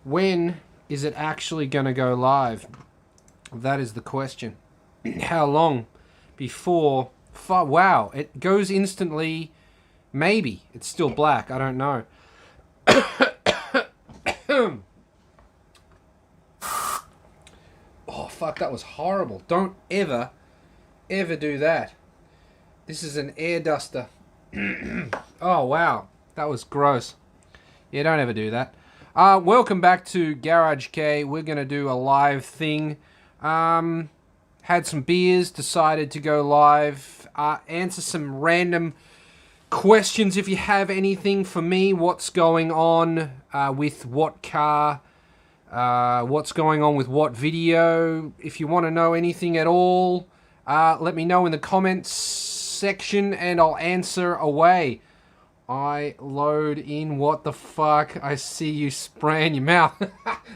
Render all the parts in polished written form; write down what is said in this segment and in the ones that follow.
When is it actually going to go live? That is the question. How long before... Wow, it goes instantly. Maybe. It's still black. I don't know. Oh, fuck, that was horrible. Don't ever do that. This is an air duster. Oh, wow. That was gross. Yeah, don't ever do that. Welcome back to Garage K. We're going to do a live thing. Had some beers, decided to go live. Answer some random questions if you have anything for me. What's going on with what car? What's going on with what video? If you want to know anything at all, let me know in the comments section and I'll answer away. I load in. What the fuck? I see you spraying your mouth.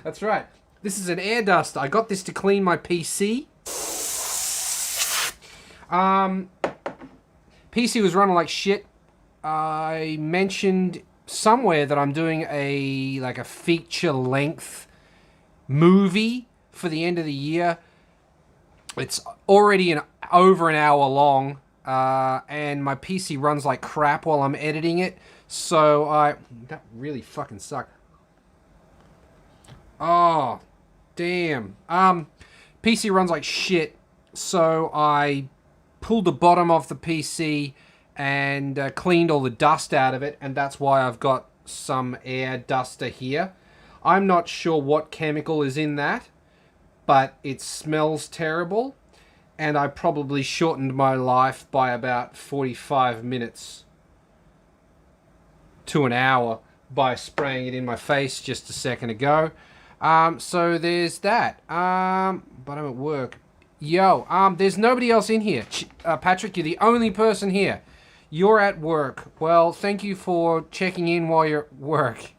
That's right. This is an air duster. I got this to clean my PC. PC was running like shit. I mentioned somewhere that I'm doing a feature length movie for the end of the year. It's already over an hour long, and my PC runs like crap while I'm editing it. So that really fucking sucked. Oh, damn. PC runs like shit, so I pulled the bottom off the PC and cleaned all the dust out of it, and that's why I've got some air duster here. I'm not sure what chemical is in that, but it smells terrible, and I probably shortened my life by about 45 minutes to an hour by spraying it in my face just a second ago. So there's that. But I'm at work. Yo, there's nobody else in here. Patrick, you're the only person here. You're at work. Well, thank you for checking in while you're at work.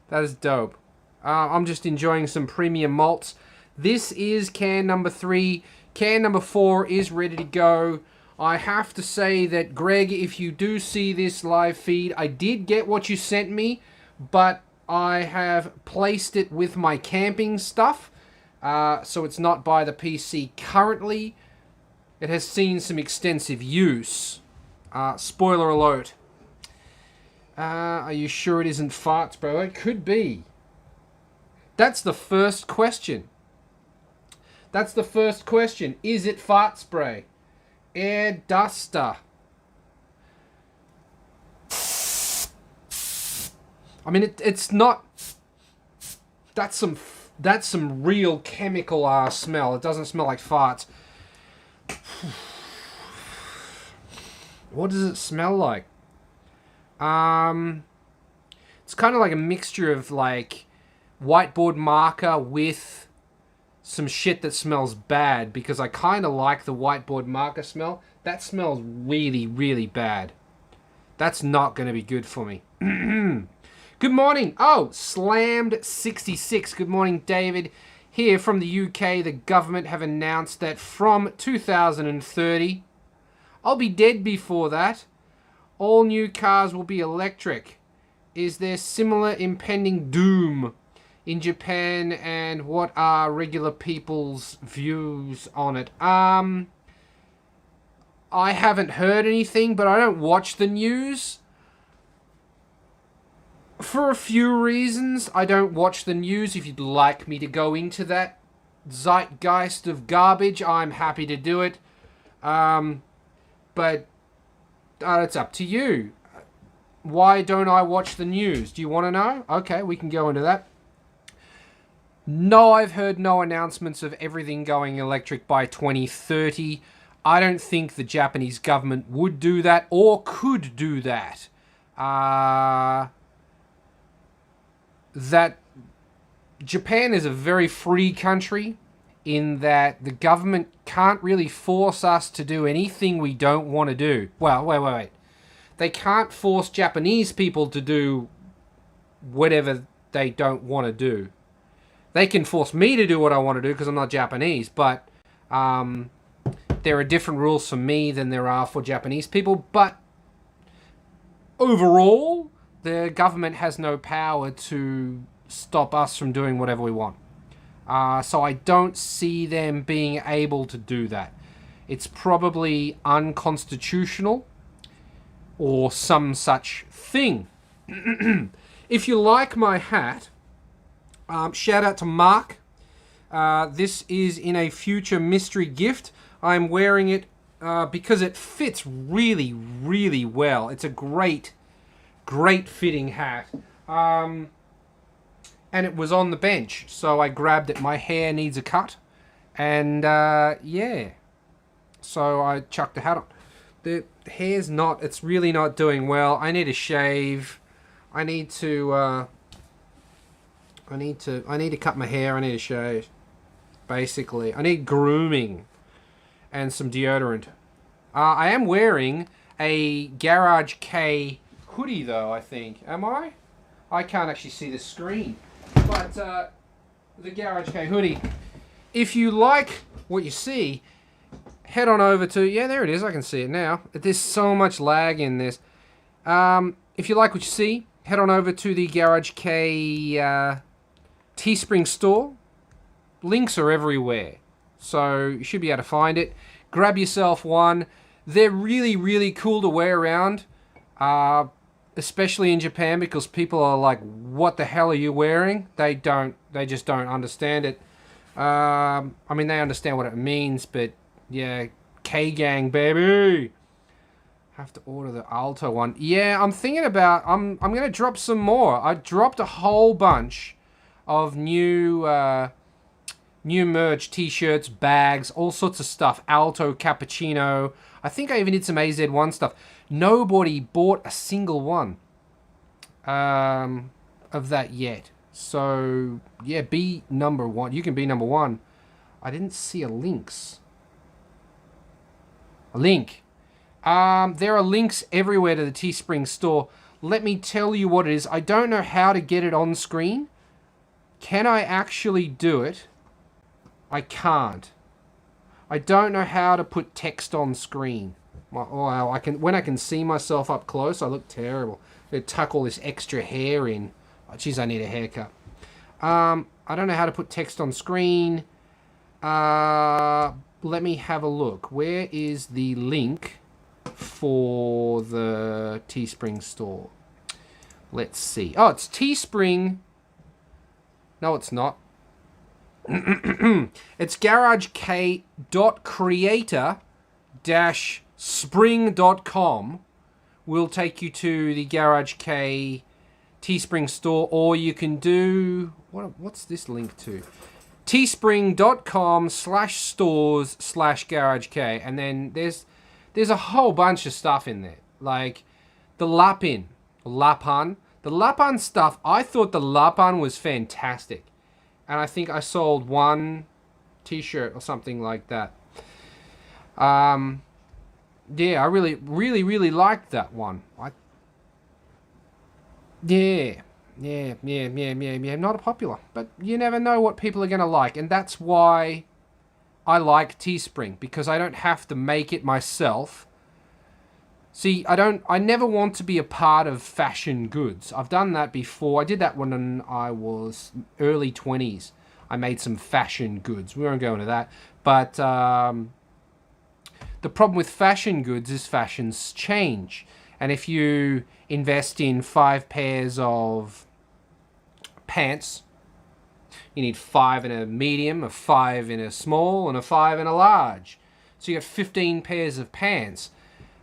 That is dope. I'm just enjoying some premium malts. This is can number 3. Can number 4 is ready to go. I have to say that, Greg, if you do see this live feed, I did get what you sent me, but I have placed it with my camping stuff. So it's not by the PC currently. It has seen some extensive use. Spoiler alert. Are you sure it isn't farts, bro? It could be. That's the first question. That's the first question. Is it fart spray? Air duster. I mean, it's not... That's some real chemical smell. It doesn't smell like farts. What does it smell like? It's kind of like a mixture of like whiteboard marker with some shit that smells bad, because I kind of like the whiteboard marker smell. That smells really, really bad. That's not going to be good for me. Good morning. Oh, Slammed 66. Good morning, David. Here from the UK, the government have announced that from 2030, I'll be dead before that, all new cars will be electric. Is there similar impending doom in Japan, and what are regular people's views on it? I haven't heard anything, but I don't watch the news. For a few reasons, I don't watch the news. If you'd like me to go into that zeitgeist of garbage, I'm happy to do it. But it's up to you. Why don't I watch the news? Do you want to know? Okay, we can go into that. No, I've heard no announcements of everything going electric by 2030. I don't think the Japanese government would do that or could do that. That Japan is a very free country in that the government can't really force us to do anything we don't want to do. Well, wait. They can't force Japanese people to do whatever they don't want to do. They can force me to do what I want to do because I'm not Japanese, but there are different rules for me than there are for Japanese people. But overall, the government has no power to stop us from doing whatever we want. So I don't see them being able to do that. It's probably unconstitutional or some such thing. If you like my hat, shout out to Mark. This is in a future mystery gift. I'm wearing it because it fits really, really well. It's a great fitting hat. And it was on the bench, so I grabbed it. My hair needs a cut. And yeah, so I chucked the hat on. The hair's not, it's really not doing well. I need a shave. I need to cut my hair. I need a shave. Basically, I need grooming and some deodorant. I am wearing a Garage K hoodie though, I think. Am I? I can't actually see the screen. But the Garage K hoodie. If you like what you see, head on over to, yeah, there it is. I can see it now. There's so much lag in this. If you like what you see, head on over to the Garage K Teespring store. Links are everywhere, so you should be able to find it. Grab yourself one. They're really, really cool to wear around, especially in Japan, because people are like, what the hell are you wearing? They just don't understand it. I mean, they understand what it means, but yeah, K-Gang, baby. Have to order the Alto one. Yeah, I'm thinking about, I'm going to drop some more. I dropped a whole bunch of new merch, t-shirts, bags, all sorts of stuff. Alto, Cappuccino. I think I even did some AZ1 stuff. Nobody bought a single one of that yet. So, yeah, be number one. You can be number one. I didn't see a links. A link. There are links everywhere to the Teespring store. Let me tell you what it is. I don't know how to get it on screen. Can I actually do it? I can't. I don't know how to put text on screen. Wow, when I can see myself up close, I look terrible. I tuck all this extra hair in. Oh, geez, I need a haircut. I don't know how to put text on screen. Let me have a look. Where is the link for the Teespring store? Let's see. Oh, it's Teespring. No, it's not. It's garagek.creator-spring.com will take you to the Garage K Teespring store, or you can do, what's this link to? teespring.com/stores/GarageK, and then there's a whole bunch of stuff in there, like the Lapan, the Lapan stuff. I thought the Lapan was fantastic. And I think I sold one t-shirt or something like that. Yeah, I really, really, really liked that one. Yeah. Not popular, but you never know what people are going to like. And that's why I like Teespring, because I don't have to make it myself. See, I never want to be a part of fashion goods. I've done that before. I did that when I was early 20s. I made some fashion goods. We won't go into that. But the problem with fashion goods is fashions change. And if you invest in 5 pairs of pants, you need 5 in a medium, a 5 in a small, and a 5 in a large. So you got 15 pairs of pants.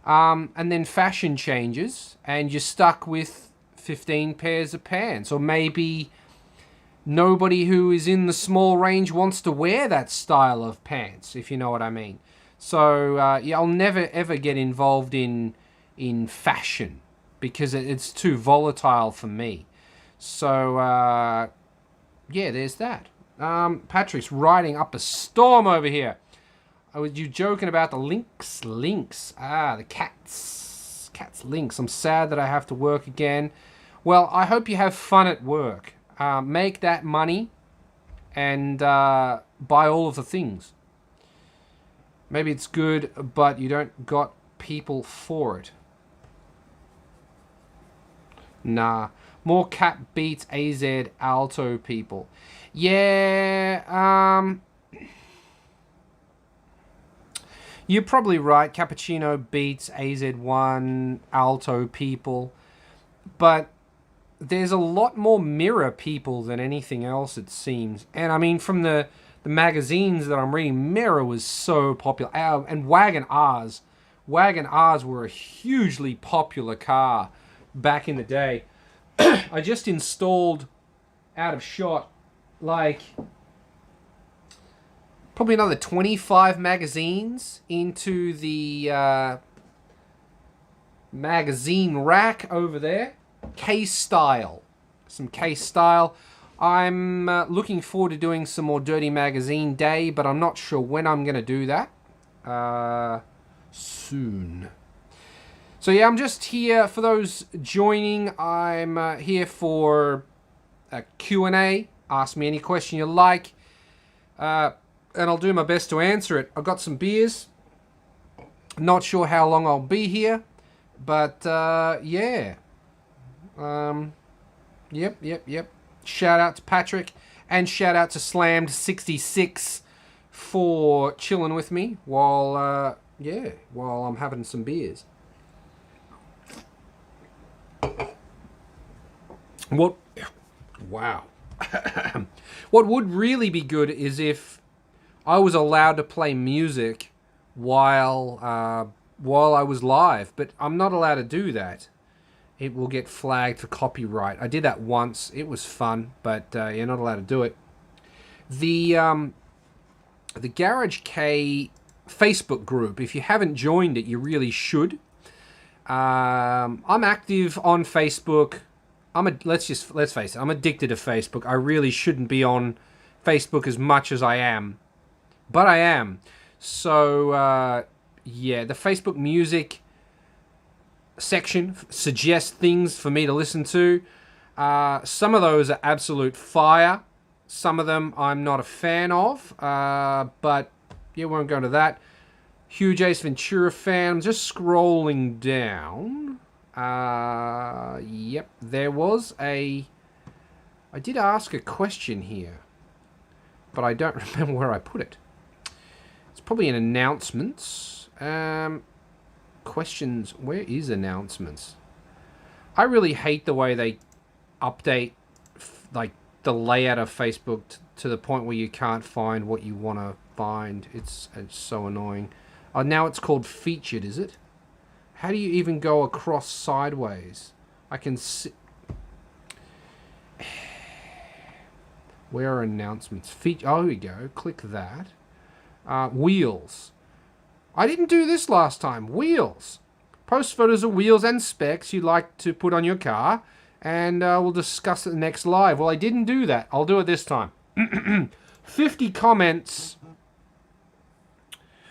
And then fashion changes, and you're stuck with 15 pairs of pants. Or maybe nobody who is in the small range wants to wear that style of pants, if you know what I mean. So, yeah, I'll never, ever get involved in fashion, because it's too volatile for me. So, yeah, there's that. Patrick's riding up a storm over here. Was you joking about the links? Links. The cats. Cats links. I'm sad that I have to work again. Well, I hope you have fun at work. Make that money and buy all of the things. Maybe it's good, but you don't got people for it. Nah. More Cat beats AZ Alto people. Yeah, you're probably right. Cappuccino beats AZ1 Alto people. But there's a lot more Mirror people than anything else, it seems. And I mean, from the magazines that I'm reading, Mirror was so popular. And Wagon R's. Wagon R's were a hugely popular car back in the day. I just installed, out of shot, like probably another 25 magazines into the magazine rack over there. Case style. Some case style. I'm looking forward to doing some more Dirty Magazine Day, but I'm not sure when I'm going to do that. Soon. So yeah, I'm just here for those joining. I'm here for a Q&A. Ask me any question you like, and I'll do my best to answer it. I've got some beers. Not sure how long I'll be here, but yeah. Yep. Shout out to Patrick, and shout out to Slammed66 for chilling with me while I'm having some beers. Wow. What would really be good is if I was allowed to play music while I was live, but I'm not allowed to do that. It will get flagged for copyright. I did that once. It was fun, but you're not allowed to do it. The Garage K Facebook group, if you haven't joined it, you really should. I'm active on Facebook. Let's face it, I'm addicted to Facebook. I really shouldn't be on Facebook as much as I am, but I am. So yeah, the Facebook music section suggests things for me to listen to. Some of those are absolute fire. Some of them I'm not a fan of, but yeah, won't go into that. Huge Ace Ventura fan. I'm just scrolling down. Yep, there was I did ask a question here, but I don't remember where I put it. It's probably in announcements. Questions. Where is announcements? I really hate the way they update like the layout of Facebook to the point where you can't find what you want to find. It's so annoying. Oh, now it's called featured, is it? How do you even go across sideways? I can see. Where are announcements? Oh, here we go. Click that. Wheels. I didn't do this last time. Wheels. Post photos of wheels and specs you'd like to put on your car, and we'll discuss it next live. Well, I didn't do that. I'll do it this time. 50 comments.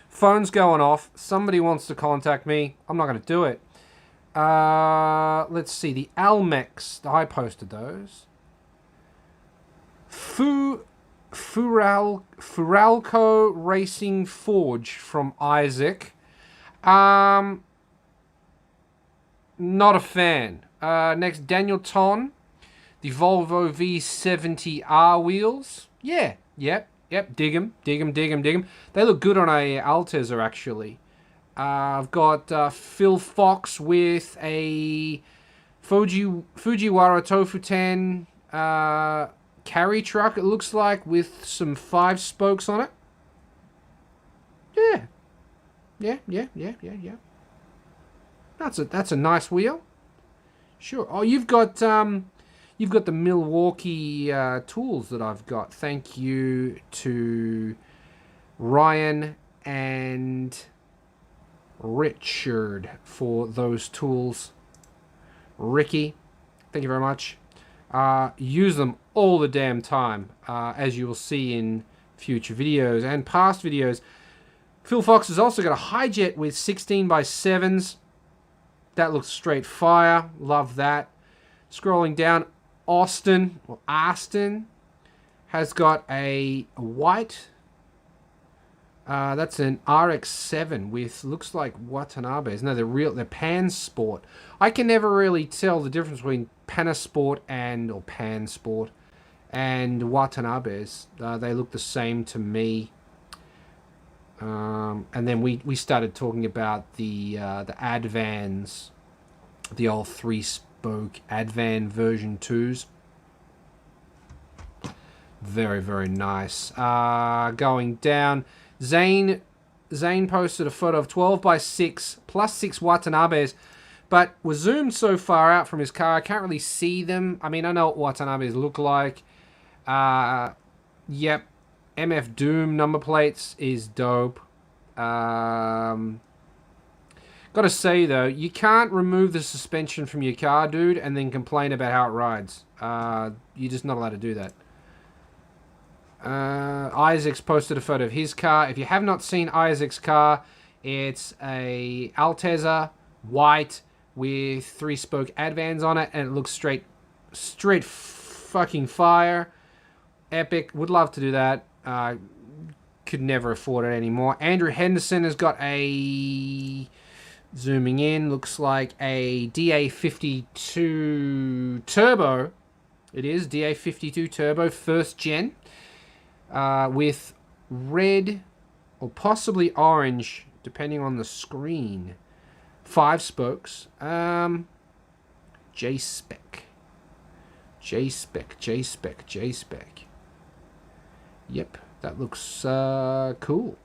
Phone's going off. Somebody wants to contact me. I'm not going to do it. Let's see. The Almex. I posted those. Furalco Racing Forge from Isaac. Not a fan. Next, Daniel Ton. The Volvo V70R wheels. Yeah. Yep. Dig 'em. They look good on a Altezza, actually. I've got Phil Fox with a Fujiwara Tofu 10 carry truck, it looks like, with some 5 spokes on it. Yeah. That's a nice wheel. Sure. Oh, you've got the Milwaukee tools that I've got. Thank you to Ryan and Richard for those tools. Ricky, thank you very much. Use them all the damn time, as you will see in future videos and past videos. Phil Fox has also got a Hijet with 16x7s. That looks straight fire. Love that. Scrolling down, Austin has got a white. That's an RX-7 with, looks like Watanabe's. No, they're Pan Sport. I can never really tell the difference between Panasport or Pansport and Watanabe's. They look the same to me. And then we started talking about the Advans, the old 3-spoke Advan version 2s. Very, very nice. Going down, Zane posted a photo of 12x6 plus 6 Watanabes, but was zoomed so far out from his car, I can't really see them. I mean, I know what Watanabes look like. Yep. MF Doom number plates is dope. Gotta say, though, you can't remove the suspension from your car, dude, and then complain about how it rides. You're just not allowed to do that. Isaac's posted a photo of his car. If you have not seen Isaac's car, it's a Altezza white with 3-spoke Advans on it, and it looks straight fucking fire. Epic. Would love to do that. Could never afford it anymore. Andrew Henderson has got a, zooming in, looks like a DA52 Turbo. It is DA52 Turbo, first gen, with red or possibly orange, depending on the screen. 5 spokes. J-Spec. Yep, that looks cool.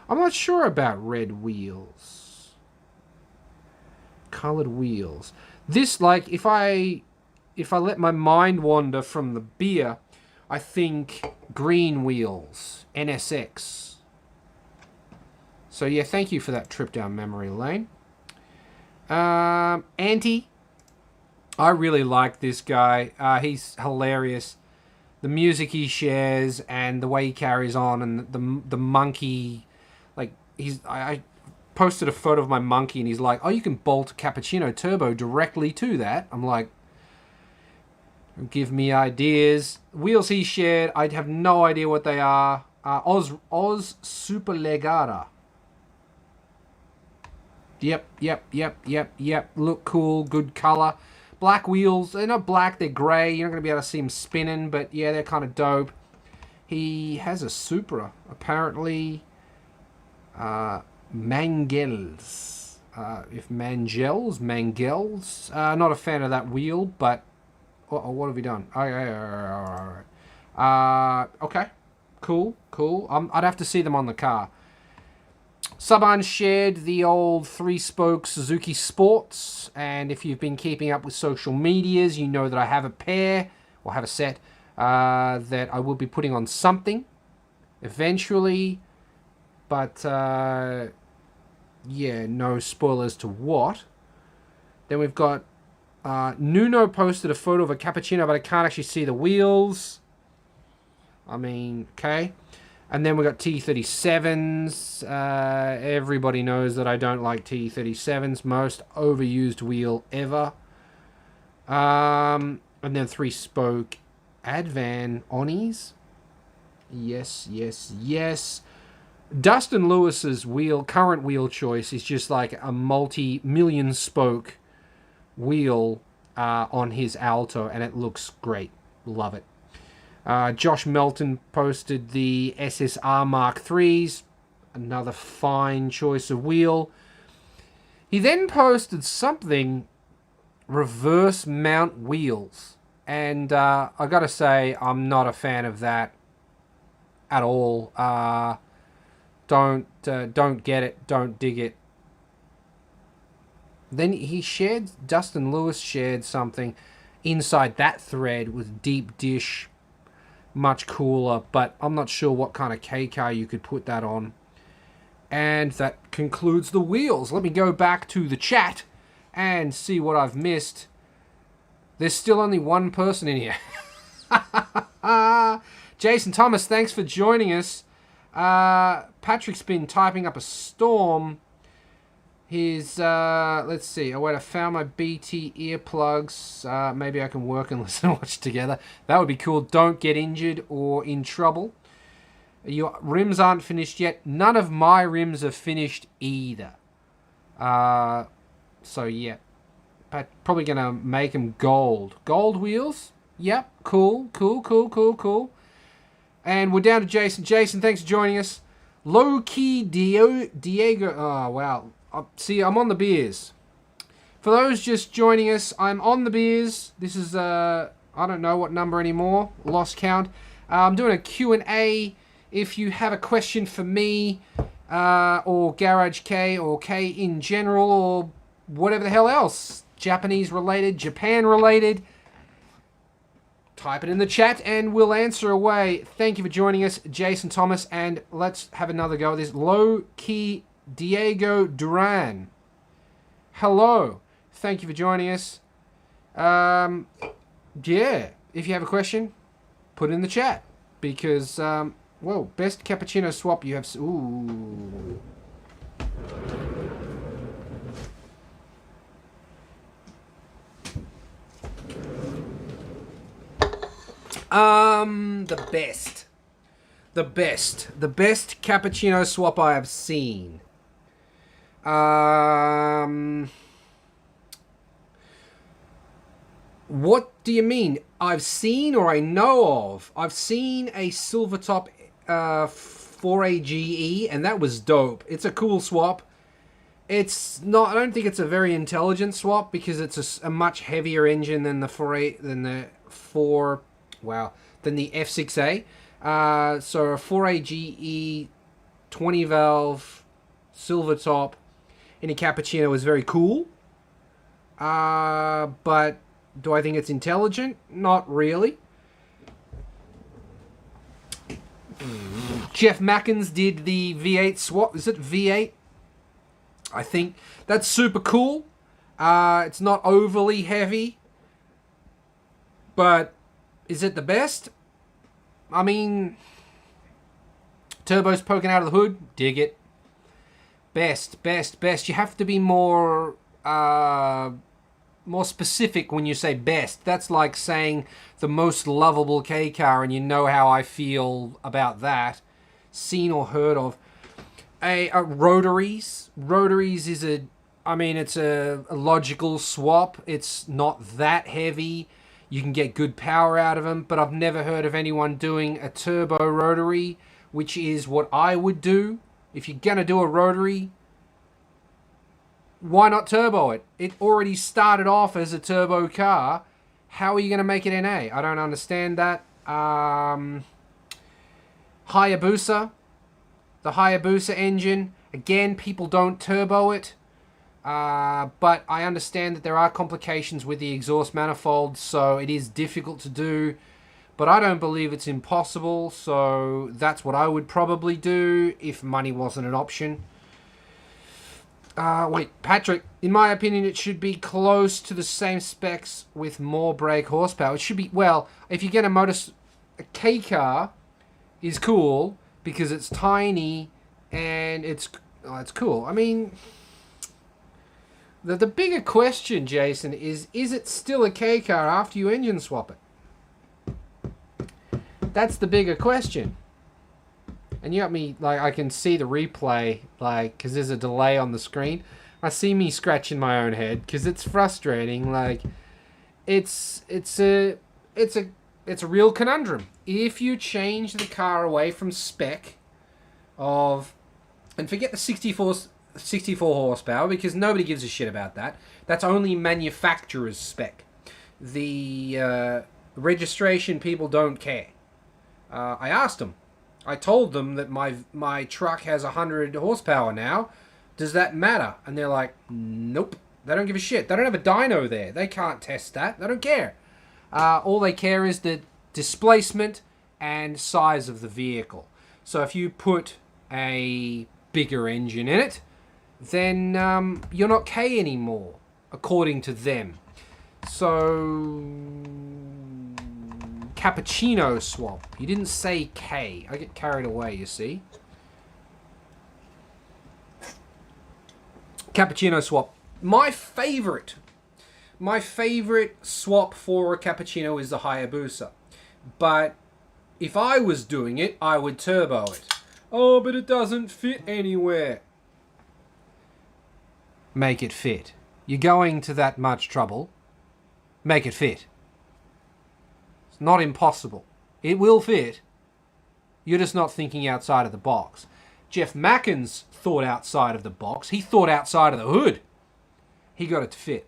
I'm not sure about red wheels. Colored wheels. This, like, if I let my mind wander from the beer, I think green wheels, NSX. So yeah, thank you for that trip down memory lane. Anti. I really like this guy. He's hilarious. The music he shares and the way he carries on, and the monkey, like, I posted a photo of my monkey and he's like, oh, you can bolt Cappuccino Turbo directly to that. I'm like, give me ideas. Wheels he shared, I have no idea what they are. Oz Super Legata. Yep. Look cool, good color. Black wheels, they're not black, they're grey. You're not going to be able to see them spinning, but yeah, they're kind of dope. He has a Supra, apparently. Mangels. Mangels. Not a fan of that wheel, but... what have we done? Alright. Okay. Cool. I'd have to see them on the car. Saban shared the old 3-spoke Suzuki Sports, and if you've been keeping up with social medias, you know that I have a pair, or have a set, that I will be putting on something eventually, but yeah, no spoilers to what. Then we've got Nuno posted a photo of a Cappuccino, but I can't actually see the wheels. I mean, okay. And then we got T37s. Everybody knows that I don't like T37s. Most overused wheel ever. And then 3-spoke Advan Onis. Yes. Dustin Lewis's current wheel choice is just like a multi-million spoke wheel on his Alto, and it looks great. Love it. Josh Melton posted the SSR Mark IIIs. Another fine choice of wheel. He then posted something, reverse mount wheels. And I gotta say, I'm not a fan of that at all. Don't get it. Don't dig it. Then Dustin Lewis shared something inside that thread with deep dish. Much cooler, but I'm not sure what kind of K car you could put that on. And that concludes the wheels. Let me go back to the chat and see what I've missed. There's still only one person in here. Jason Thomas, thanks for joining us. Patrick's been typing up a storm. His, let's see. Oh, wait, I found my BT earplugs. Maybe I can work and listen and watch together. That would be cool. Don't get injured or in trouble. Your rims aren't finished yet. None of my rims are finished either. So, yeah. Probably going to make them gold. Gold wheels? Yep. Cool. And we're down to Jason. Jason, thanks for joining us. Low-key Diego. Oh, wow. See, I'm on the beers. For those just joining us, I'm on the beers. This is, I don't know what number anymore. Lost count. I'm doing a Q&A. If you have a question for me, or Garage K, or K in general, or whatever the hell else, Japanese related, Japan related, type it in the chat and we'll answer away. Thank you for joining us, Jason Thomas, and let's have another go at this. Low-key Diego Duran. Hello. Thank you for joining us. Yeah, if you have a question, put it in the chat. Because, well, best cappuccino swap you have... Ooh. The best cappuccino swap I have seen. What do you mean? I've seen or I know of? I've seen a Silvertop 4AGE, and that was dope. It's a cool swap. It's not. I don't think it's a very intelligent swap because it's a much heavier engine than the F6A. So a 4AGE 20 valve Silvertop in a cappuccino is very cool. But do I think it's intelligent? Not really. Jeff Mackins did the V8 swap. Is it V8? I think that's super cool. It's not overly heavy. But is it the best? I mean, turbos poking out of the hood. Dig it. Best. You have to be more specific when you say best. That's like saying the most lovable K car, and you know how I feel about that. Seen or heard of. Rotaries. Rotaries is it's a logical swap. It's not that heavy. You can get good power out of them, but I've never heard of anyone doing a turbo rotary, which is what I would do. If you're going to do a rotary, why not turbo it? It already started off as a turbo car. How are you going to make it NA? I don't understand that. Hayabusa. The Hayabusa engine. Again, people don't turbo it. But I understand that there are complications with the exhaust manifold, so it is difficult to do. But I don't believe it's impossible, so that's what I would probably do if money wasn't an option. Wait, Patrick, in my opinion, it should be close to the same specs with more brake horsepower. It should be, well, if you get a K car is cool because it's tiny and it's cool. I mean, the bigger question, Jason, is it still a K car after you engine swap it? That's the bigger question. And you got me, like, I can see the replay, like, because there's a delay on the screen. I see me scratching my own head, because it's frustrating. Like, it's a real conundrum. If you change the car away from spec of, and forget the 64 horsepower, because nobody gives a shit about that. That's only manufacturer's spec. The registration people don't care. I asked them. I told them that my truck has 100 horsepower now. Does that matter? And they're like, nope. They don't give a shit. They don't have a dyno there. They can't test that. They don't care. All they care is the displacement and size of the vehicle. So if you put a bigger engine in it, then you're not K anymore, according to them. So... cappuccino swap. You didn't say K. I get carried away, you see. Cappuccino swap. My favorite swap for a cappuccino is the Hayabusa. But if I was doing it, I would turbo it. Oh, but it doesn't fit anywhere. Make it fit. You're going to that much trouble. Make it fit. It's not impossible. It will fit. You're just not thinking outside of the box. Jeff Mackins thought outside of the box. He thought outside of the hood. He got it to fit.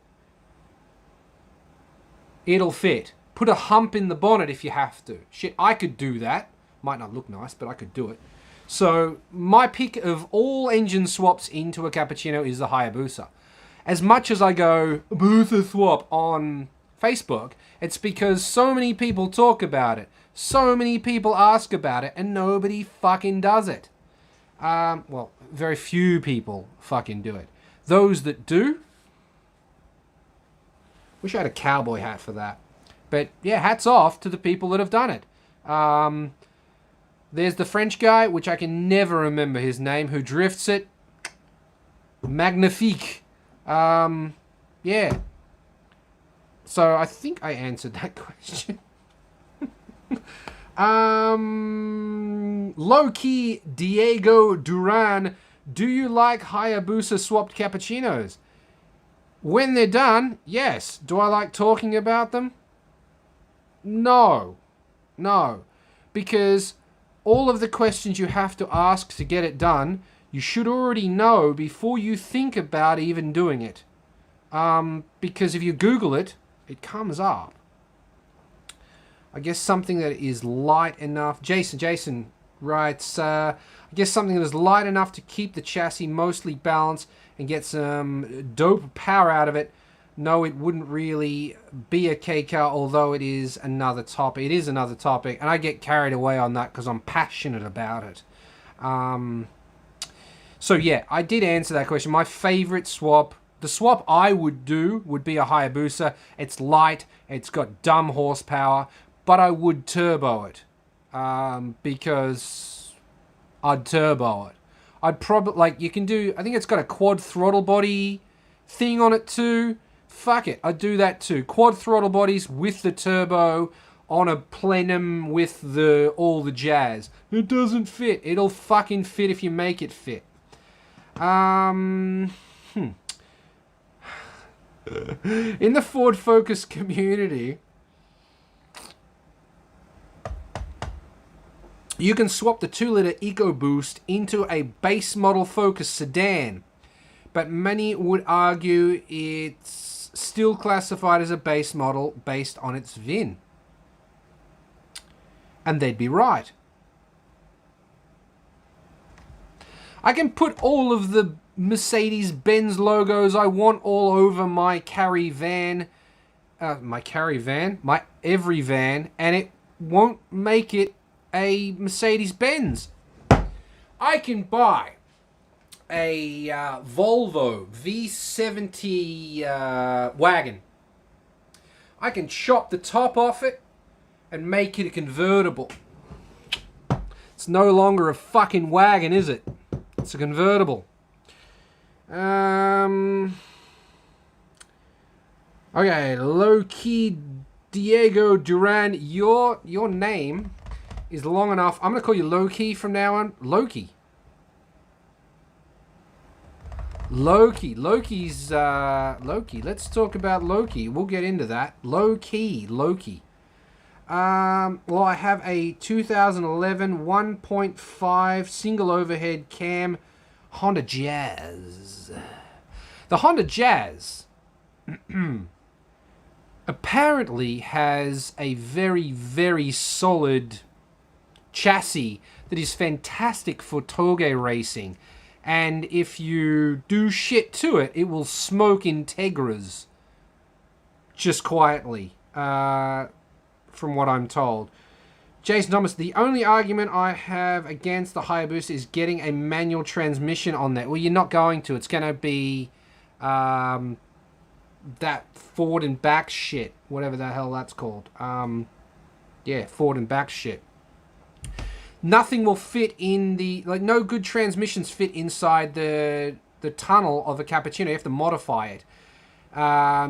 It'll fit. Put a hump in the bonnet if you have to. Shit, I could do that. Might not look nice, but I could do it. So my pick of all engine swaps into a Cappuccino is the Hayabusa. As much as I go, Hayabusa swap on Facebook, it's because so many people talk about it. So many people ask about it, and nobody fucking does it. Well, very few people fucking do it. Those that do, wish I had a cowboy hat for that. But yeah, hats off to the people that have done it. There's the French guy, which I can never remember his name, who drifts it. Magnifique. Yeah. So I think I answered that question. Low-key Diego Duran, do you like Hayabusa swapped cappuccinos? When they're done, yes. Do I like talking about them? No. Because all of the questions you have to ask to get it done, you should already know before you think about even doing it. Because if you Google it, it comes up. I guess something that is light enough. Jason writes, I guess something that is light enough to keep the chassis mostly balanced and get some dope power out of it. No, it wouldn't really be a K car, although it is another topic. It is another topic, and I get carried away on that because I'm passionate about it. So yeah, I did answer that question. My favorite swap, the swap I would do would be a Hayabusa. It's light, it's got dumb horsepower, but I would turbo it because I'd turbo it. I'd probably, like, you can do, I think it's got a quad throttle body thing on it too. Fuck it, I'd do that too. Quad throttle bodies with the turbo on a plenum with all the jazz. It doesn't fit. It'll fucking fit if you make it fit. In the Ford Focus community, you can swap the 2-liter EcoBoost into a base model Focus sedan, but many would argue it's still classified as a base model based on its VIN. And they'd be right. I can put all of the Mercedes-Benz logos I want all over my carry van, my every van, and it won't make it a Mercedes-Benz. I can buy a Volvo V70 wagon. I can chop the top off it and make it a convertible. It's no longer a fucking wagon, is it? It's a convertible. Okay, low-key Diego Duran, your name is long enough. I'm going to call you Low-key from now on. Loki. Loki's Loki. Let's talk about Loki. We'll get into that. Loki. Well, I have a 2011 1.5 single overhead cam Honda Jazz. The Honda Jazz apparently has a very, very solid chassis that is fantastic for toge racing. And if you do shit to it, it will smoke Integras just quietly, from what I'm told. Jason Thomas, the only argument I have against the Hayabusa is getting a manual transmission on that. Well, you're not going to. It's going to be that forward and back shit, whatever the hell that's called. Yeah, forward and back shit. Nothing will fit in the, like, no good transmissions fit inside the tunnel of a Cappuccino. You have to modify it.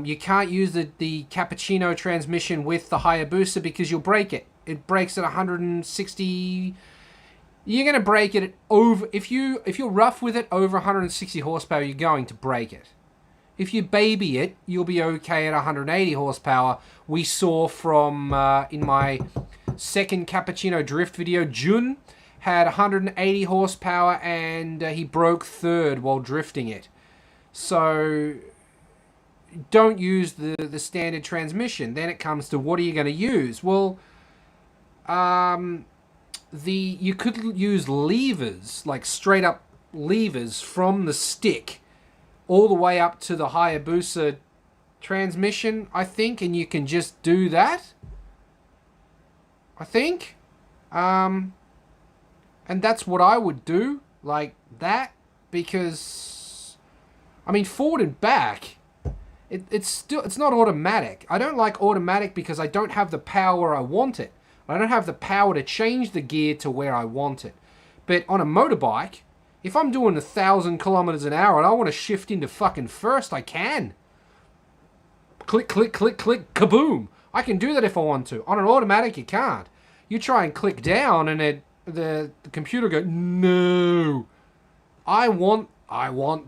You can't use the Cappuccino transmission with the Hayabusa because you'll break it. It breaks at 160. You're going to break it at over, if you're rough with it over 160 horsepower, you're going to break it. If you baby it, you'll be okay at 180 horsepower. We saw from in my second cappuccino drift video, Jun had 180 horsepower and he broke third while drifting it. So don't use the standard transmission. Then it comes to what are you going to use? Well, you could use levers, like straight up levers from the stick all the way up to the Hayabusa transmission, I think, and you can just do that, I think. And that's what I would do, like that, because, I mean, forward and back, it's not automatic. I don't like automatic because I don't have the power I want it. I don't have the power to change the gear to where I want it. But on a motorbike, if I'm doing 1,000 kilometers an hour and I want to shift into fucking first, I can. Click, click, click, click, kaboom. I can do that if I want to. On an automatic, you can't. You try and click down and the computer go, no. I want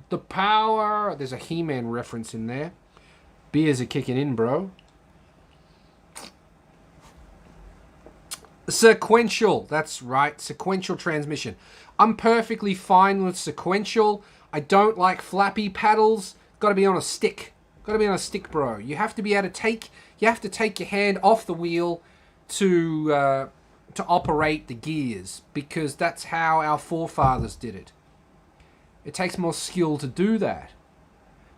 the power. There's a He-Man reference in there. Beers are kicking in, bro. Sequential. That's right. Sequential transmission. I'm perfectly fine with sequential. I don't like flappy paddles. Got to be on a stick. Got to be on a stick, bro. You have to be able to take. You have to take your hand off the wheel to operate the gears, because that's how our forefathers did it. It takes more skill to do that.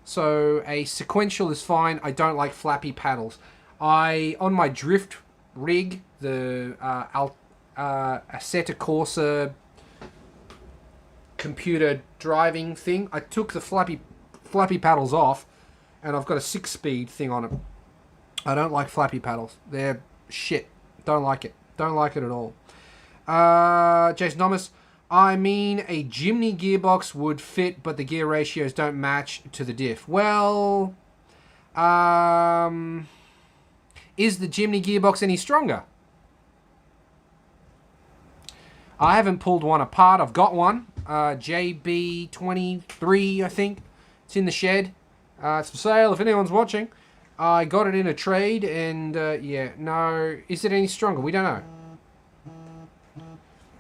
So a sequential is fine. I don't like flappy paddles. On my drift rig, the Assetto Corsa computer driving thing, I took the flappy paddles off, and I've got a 6-speed thing on it. I don't like flappy paddles. They're shit. Don't like it. Don't like it at all. Jason Thomas, I mean, a Jimny gearbox would fit, but the gear ratios don't match to the diff. Well, is the Jimny gearbox any stronger? I haven't pulled one apart. I've got one. JB23, I think. It's in the shed. It's for sale if anyone's watching. I got it in a trade, and yeah, no. Is it any stronger? We don't know.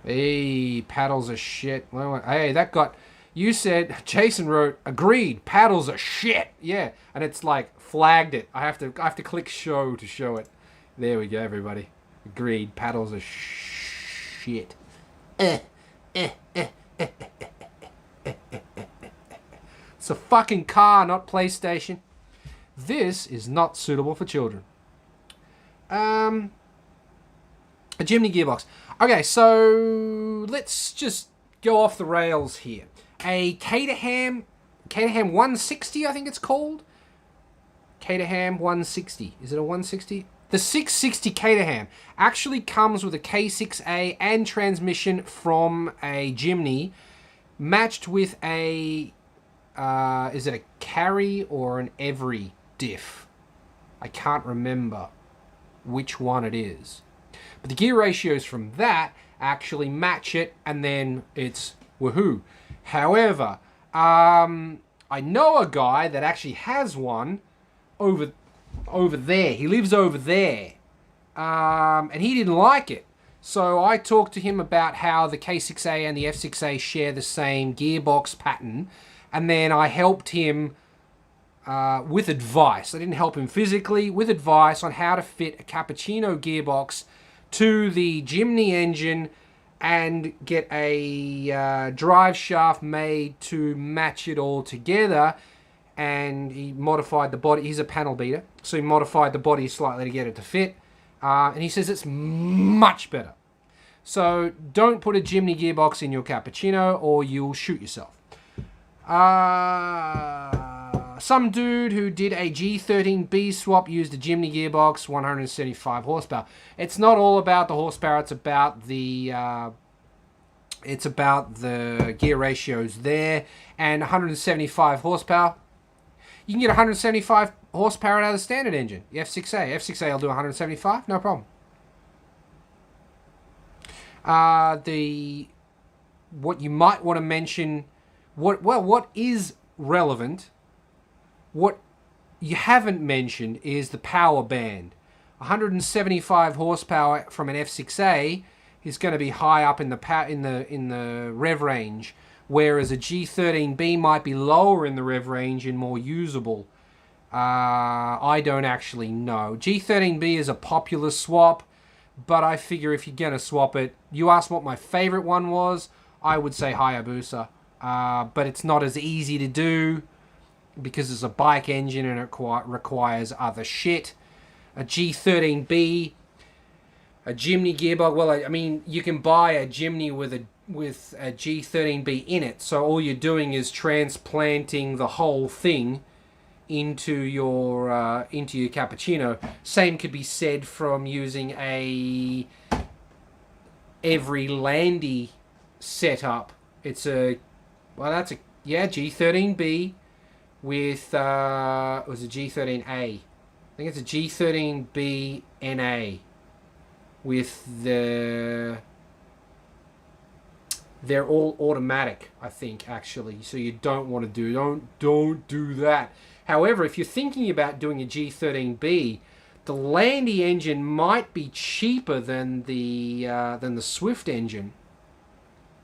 Hey, paddles are shit. Well, hey, that got... You said, Jason wrote, agreed, paddles are shit. Yeah, and it's like, flagged it. I have to click show to show it. There we go, everybody. Agreed, paddles are shit. It's a fucking car, not PlayStation. This is not suitable for children. A Jimny gearbox. Okay, so let's just go off the rails here. A Caterham 160, I think it's called. Caterham 160. Is it a 160? The 660 Caterham actually comes with a K6A and transmission from a Jimny, matched with a, is it a carry or an every diff? I can't remember which one it is. But the gear ratios from that actually match it, and then it's woohoo. However, I know a guy that actually has one over there. He lives over there. And he didn't like it. So I talked to him about how the K6A and the F6A share the same gearbox pattern. And then I helped him with advice. I didn't help him physically, with advice on how to fit a cappuccino gearbox to the Jimny engine and get a drive shaft made to match it all together. And he modified the body. He's a panel beater, so he modified the body slightly to get it to fit. And he says it's much better. So don't put a Jimny gearbox in your cappuccino or you'll shoot yourself. Some dude who did a G13B swap used a Jimny gearbox, 175 horsepower. It's not all about the horsepower. It's about the gear ratios there. And 175 horsepower. You can get 175 horsepower out of the standard engine. The F6A. F6A will do 175, no problem. What you might want to mention, what is relevant What you haven't mentioned is the power band. 175 horsepower from an F6A is going to be high up in the rev range, whereas a G13B might be lower in the rev range and more usable. I don't actually know. G13B is a popular swap, but I figure if you're going to swap it, you asked what my favorite one was, I would say Hayabusa. But it's not as easy to do because it's a bike engine and it requires other shit. A G13B, a Jimny gearbox. Well, I mean, you can buy a Jimny with a G13B in it. So all you're doing is transplanting the whole thing into your cappuccino. Same could be said from using a every Landy setup. It's G13B with it was a G13A. I think it's a G13B NA with they're all automatic, I think, actually. So you don't want to don't do that. However, if you're thinking about doing a G13B, the Landy engine might be cheaper than the Swift engine,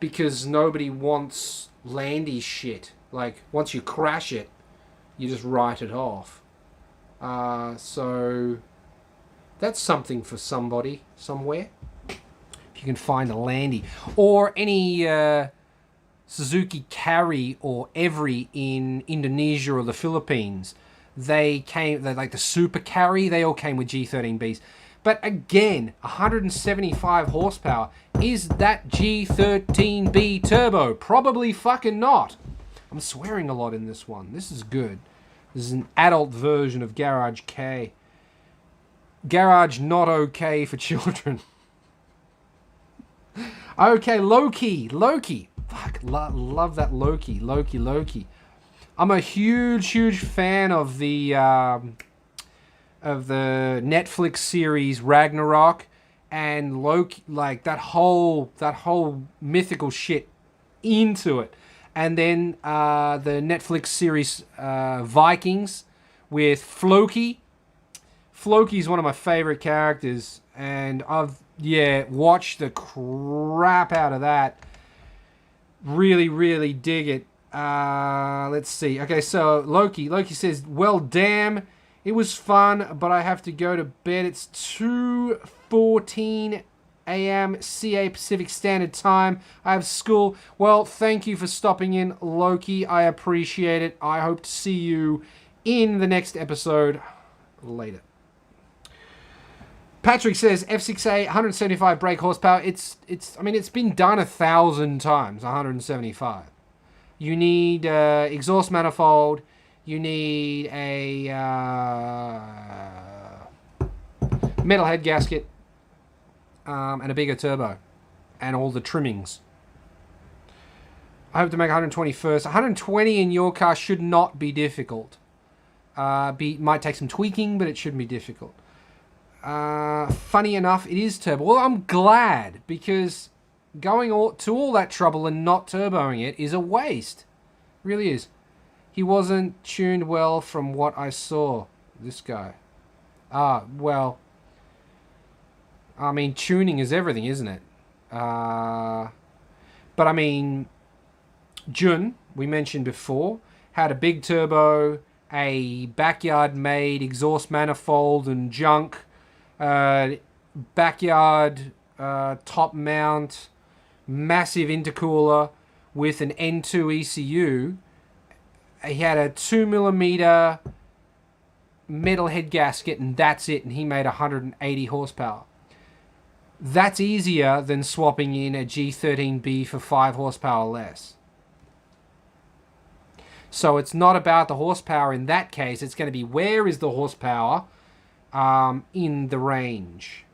because nobody wants Landy shit. Like, once you crash it, you just write it off. So that's something for somebody somewhere. If you can find a Landy or any Suzuki Carry or Every in Indonesia or the Philippines, they like the Super Carry. They all came with G13Bs. But again, 175 horsepower. Is that G13B turbo? Probably fucking not. I'm swearing a lot in this one. This is good. This is an adult version of Garage K. Garage not okay for children. Okay, Loki. Fuck, love that Loki. I'm a huge fan of the Netflix series Ragnarok, and Loki, like that whole mythical shit into it. And then the Netflix series Vikings with Floki. Floki's one of my favorite characters, and I've watched the crap out of that. Really dig it. Let's see. Okay, so Loki says, well, damn, it was fun, but I have to go to bed. It's 2:14 a.m. CA Pacific Standard Time. I have school. Well, thank you for stopping in, Loki. I appreciate it. I hope to see you in the next episode later. Patrick says F6A 175 brake horsepower. It's been done 1,000 times. 175. You need exhaust manifold. You need a metal head gasket and a bigger turbo and all the trimmings. I hope to make 120 first. 120 in your car should not be difficult. Might take some tweaking, but it shouldn't be difficult. Funny enough, it is turbo. Well, I'm glad, because going to all that trouble and not turboing it is a waste. It really is. He wasn't tuned well from what I saw. This guy. Well, I mean, tuning is everything, isn't it? But I mean, Jun, we mentioned before, had a big turbo, a backyard-made exhaust manifold and junk, backyard top mount, massive intercooler with an N2 ECU. He had a 2mm metal head gasket, and that's it, and he made 180 horsepower. That's easier than swapping in a G13B for 5 horsepower less. So it's not about the horsepower in that case. It's going to be, where is the horsepower in the range?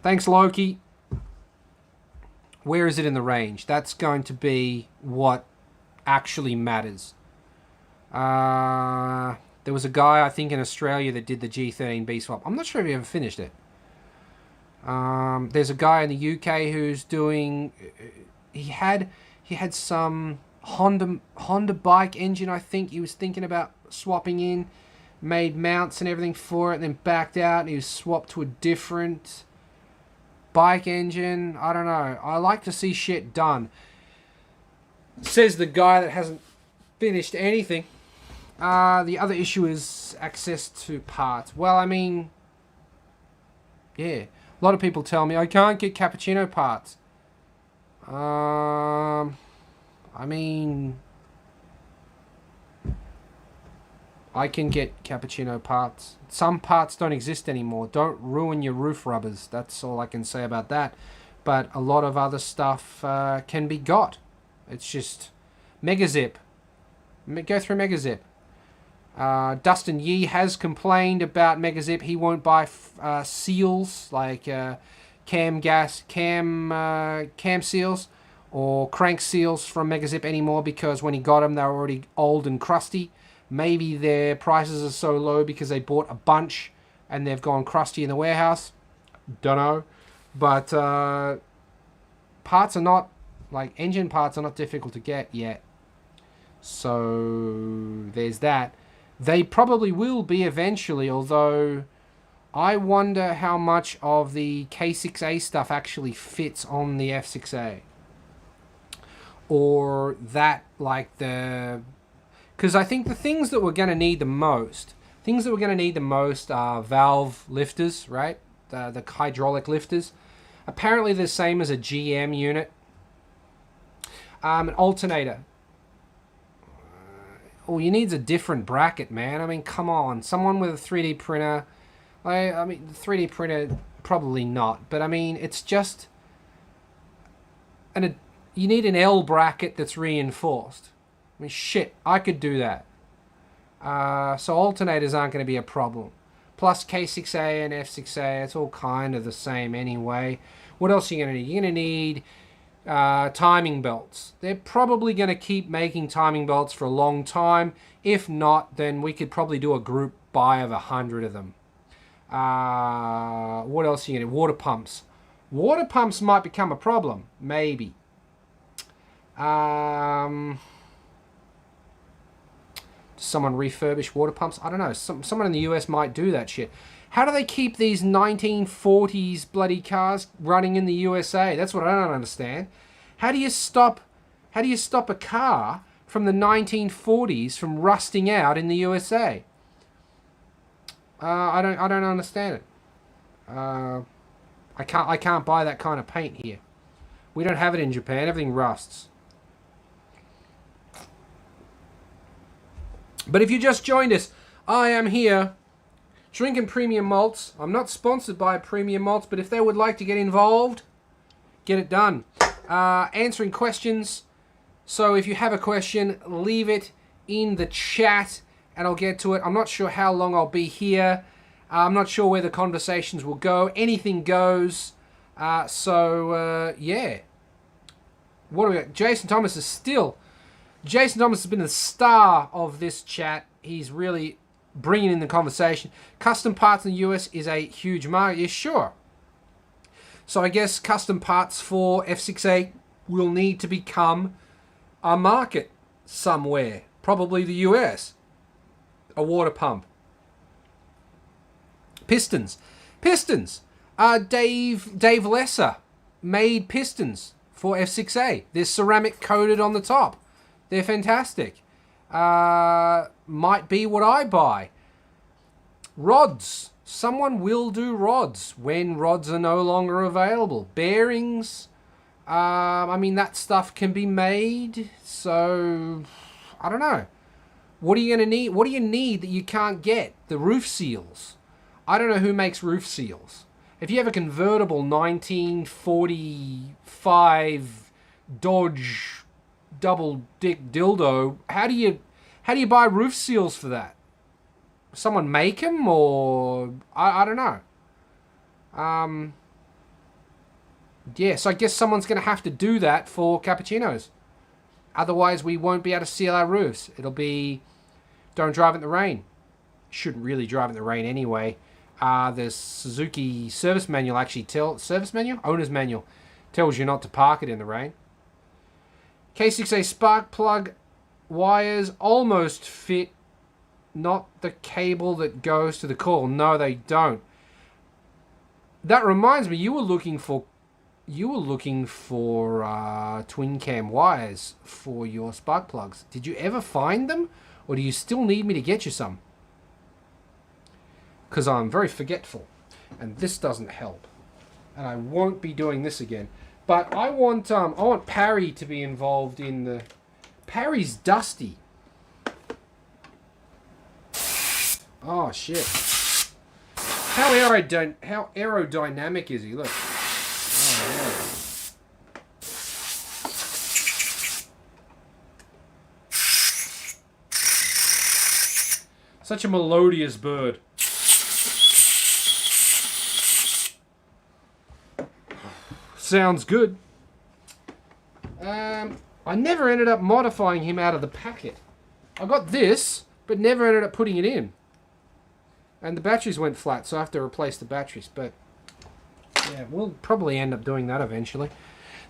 Thanks, Loki. Where is it in the range? That's going to be what actually matters. There was a guy, I think, in Australia that did the G13B swap. I'm not sure if he ever finished it. There's a guy in the UK who's doing... He had some Honda bike engine, I think he was thinking about swapping in. Made mounts and everything for it, and then backed out, and he was swapped to a different bike engine. I don't know. I like to see shit done. Says the guy that hasn't finished anything. The other issue is access to parts. Well, I mean, yeah. A lot of people tell me I can't get cappuccino parts. I mean, I can get cappuccino parts. Some parts don't exist anymore. Don't ruin your roof rubbers. That's all I can say about that. But a lot of other stuff can be got. It's just Megazip. Go through Megazip. Dustin Yee has complained about Megazip. He won't buy seals like cam seals or crank seals from Megazip anymore because when he got them, they were already old and crusty. Maybe their prices are so low because they bought a bunch and they've gone crusty in the warehouse. Don't know. But parts are not, like engine parts are not difficult to get yet. So there's that. They probably will be eventually, although I wonder how much of the K6A stuff actually fits on the F6A. Or that, like the... Because I think the things that we're going to need the most are valve lifters, right? The hydraulic lifters. Apparently the same as a GM unit. An alternator. All you need is a different bracket, man. I mean, come on. Someone with a 3D printer. I mean, the 3D printer, probably not. But, I mean, it's just... you need an L bracket that's reinforced. I mean, shit, I could do that. So alternators aren't going to be a problem. Plus K6A and F6A, it's all kind of the same anyway. What else are you going to need? You're going to need timing belts. They're probably going to keep making timing belts for a long time. If not, then we could probably do a group buy of 100 of them. What else are you going to need? Water pumps. Water pumps might become a problem. Maybe. Someone refurbish water pumps? I don't know. Someone in the US might do that shit. How do they keep these 1940s bloody cars running in the USA? That's what I don't understand. How do you stop a car from the 1940s from rusting out in the USA? I don't understand it. I can't buy that kind of paint here. We don't have it in Japan. Everything rusts. But if you just joined us, I am here drinking premium malts. I'm not sponsored by premium malts, but if they would like to get involved, get it done. Answering questions. So if you have a question, leave it in the chat and I'll get to it. I'm not sure how long I'll be here. I'm not sure where the conversations will go. Anything goes. Yeah. What do we got? Jason Thomas has been the star of this chat. He's really bringing in the conversation. Custom parts in the US is a huge market. Yeah, sure. So I guess custom parts for F6A will need to become a market somewhere. Probably the US. A water pump. Pistons. Dave Lesser made pistons for F6A. They're ceramic coated on the top. They're fantastic. Might be what I buy. Rods. Someone will do rods when rods are no longer available. Bearings. I mean, that stuff can be made. So, I don't know. What are you going to need? What do you need that you can't get? The roof seals. I don't know who makes roof seals. If you have a convertible 1945 Dodge double dick dildo, how do you buy roof seals for that? Someone make them, or I don't know. Yeah, so I guess someone's going to have to do that for cappuccinos. Otherwise, we won't be able to seal our roofs. It'll be don't drive in the rain. Shouldn't really drive in the rain anyway. The Suzuki service manual owner's manual tells you not to park it in the rain. K6A spark plug wires almost fit, not the cable that goes to the coil. No, they don't. That reminds me, you were looking for twin cam wires for your spark plugs. Did you ever find them, or do you still need me to get you some? Because I'm very forgetful, and this doesn't help, and I won't be doing this again. But I want Parry to be involved in the. Parry's dusty. Oh shit! How aerodynamic is he? Look. Oh, yeah. Such a melodious bird. Sounds good. I never ended up modifying him out of the packet. I got this, but never ended up putting it in. And the batteries went flat, so I have to replace the batteries. But yeah, we'll probably end up doing that eventually.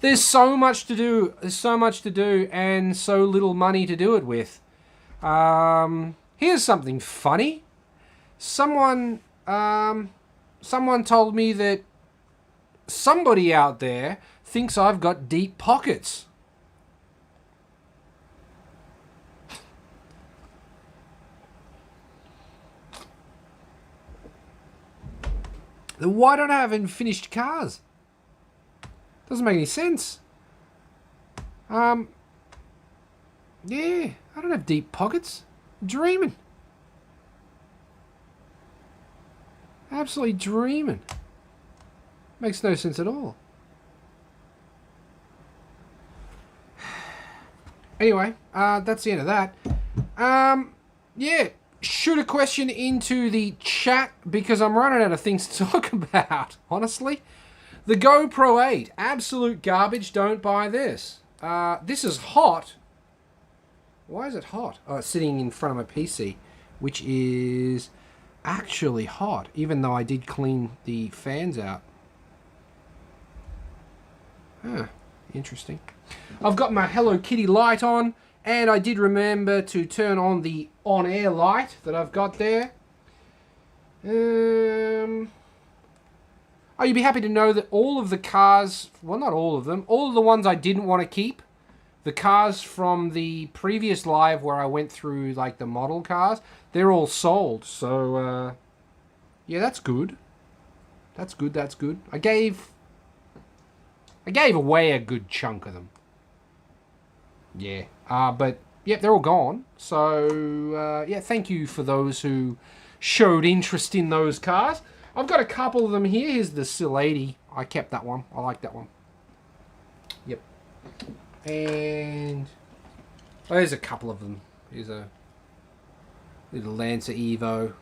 There's so much to do. There's so much to do, and so little money to do it with. Here's something funny. Someone told me that somebody out there thinks I've got deep pockets. Then why don't I have finished cars? Doesn't make any sense. Yeah, I don't have deep pockets. I'm dreaming. Absolutely dreaming. Makes no sense at all. Anyway, that's the end of that. Yeah, shoot a question into the chat because I'm running out of things to talk about, honestly. The GoPro 8, absolute garbage, don't buy this. This is hot. Why is it hot? Oh, it's sitting in front of my PC, which is actually hot, even though I did clean the fans out. Huh, interesting. I've got my Hello Kitty light on, and I did remember to turn on the on-air light that I've got there. Oh, you'd be happy to know that all of the cars, well, not all of them, all of the ones I didn't want to keep, the cars from the previous live where I went through, like, the model cars, they're all sold. So, yeah, that's good. That's good, that's good. I gave away a good chunk of them. Yeah. But, yep, they're all gone. So, yeah, thank you for those who showed interest in those cars. I've got a couple of them here. Here's the Sil 80. I kept that one. I like that one. Yep. And oh, there's a couple of them. Here's a little Lancer Evo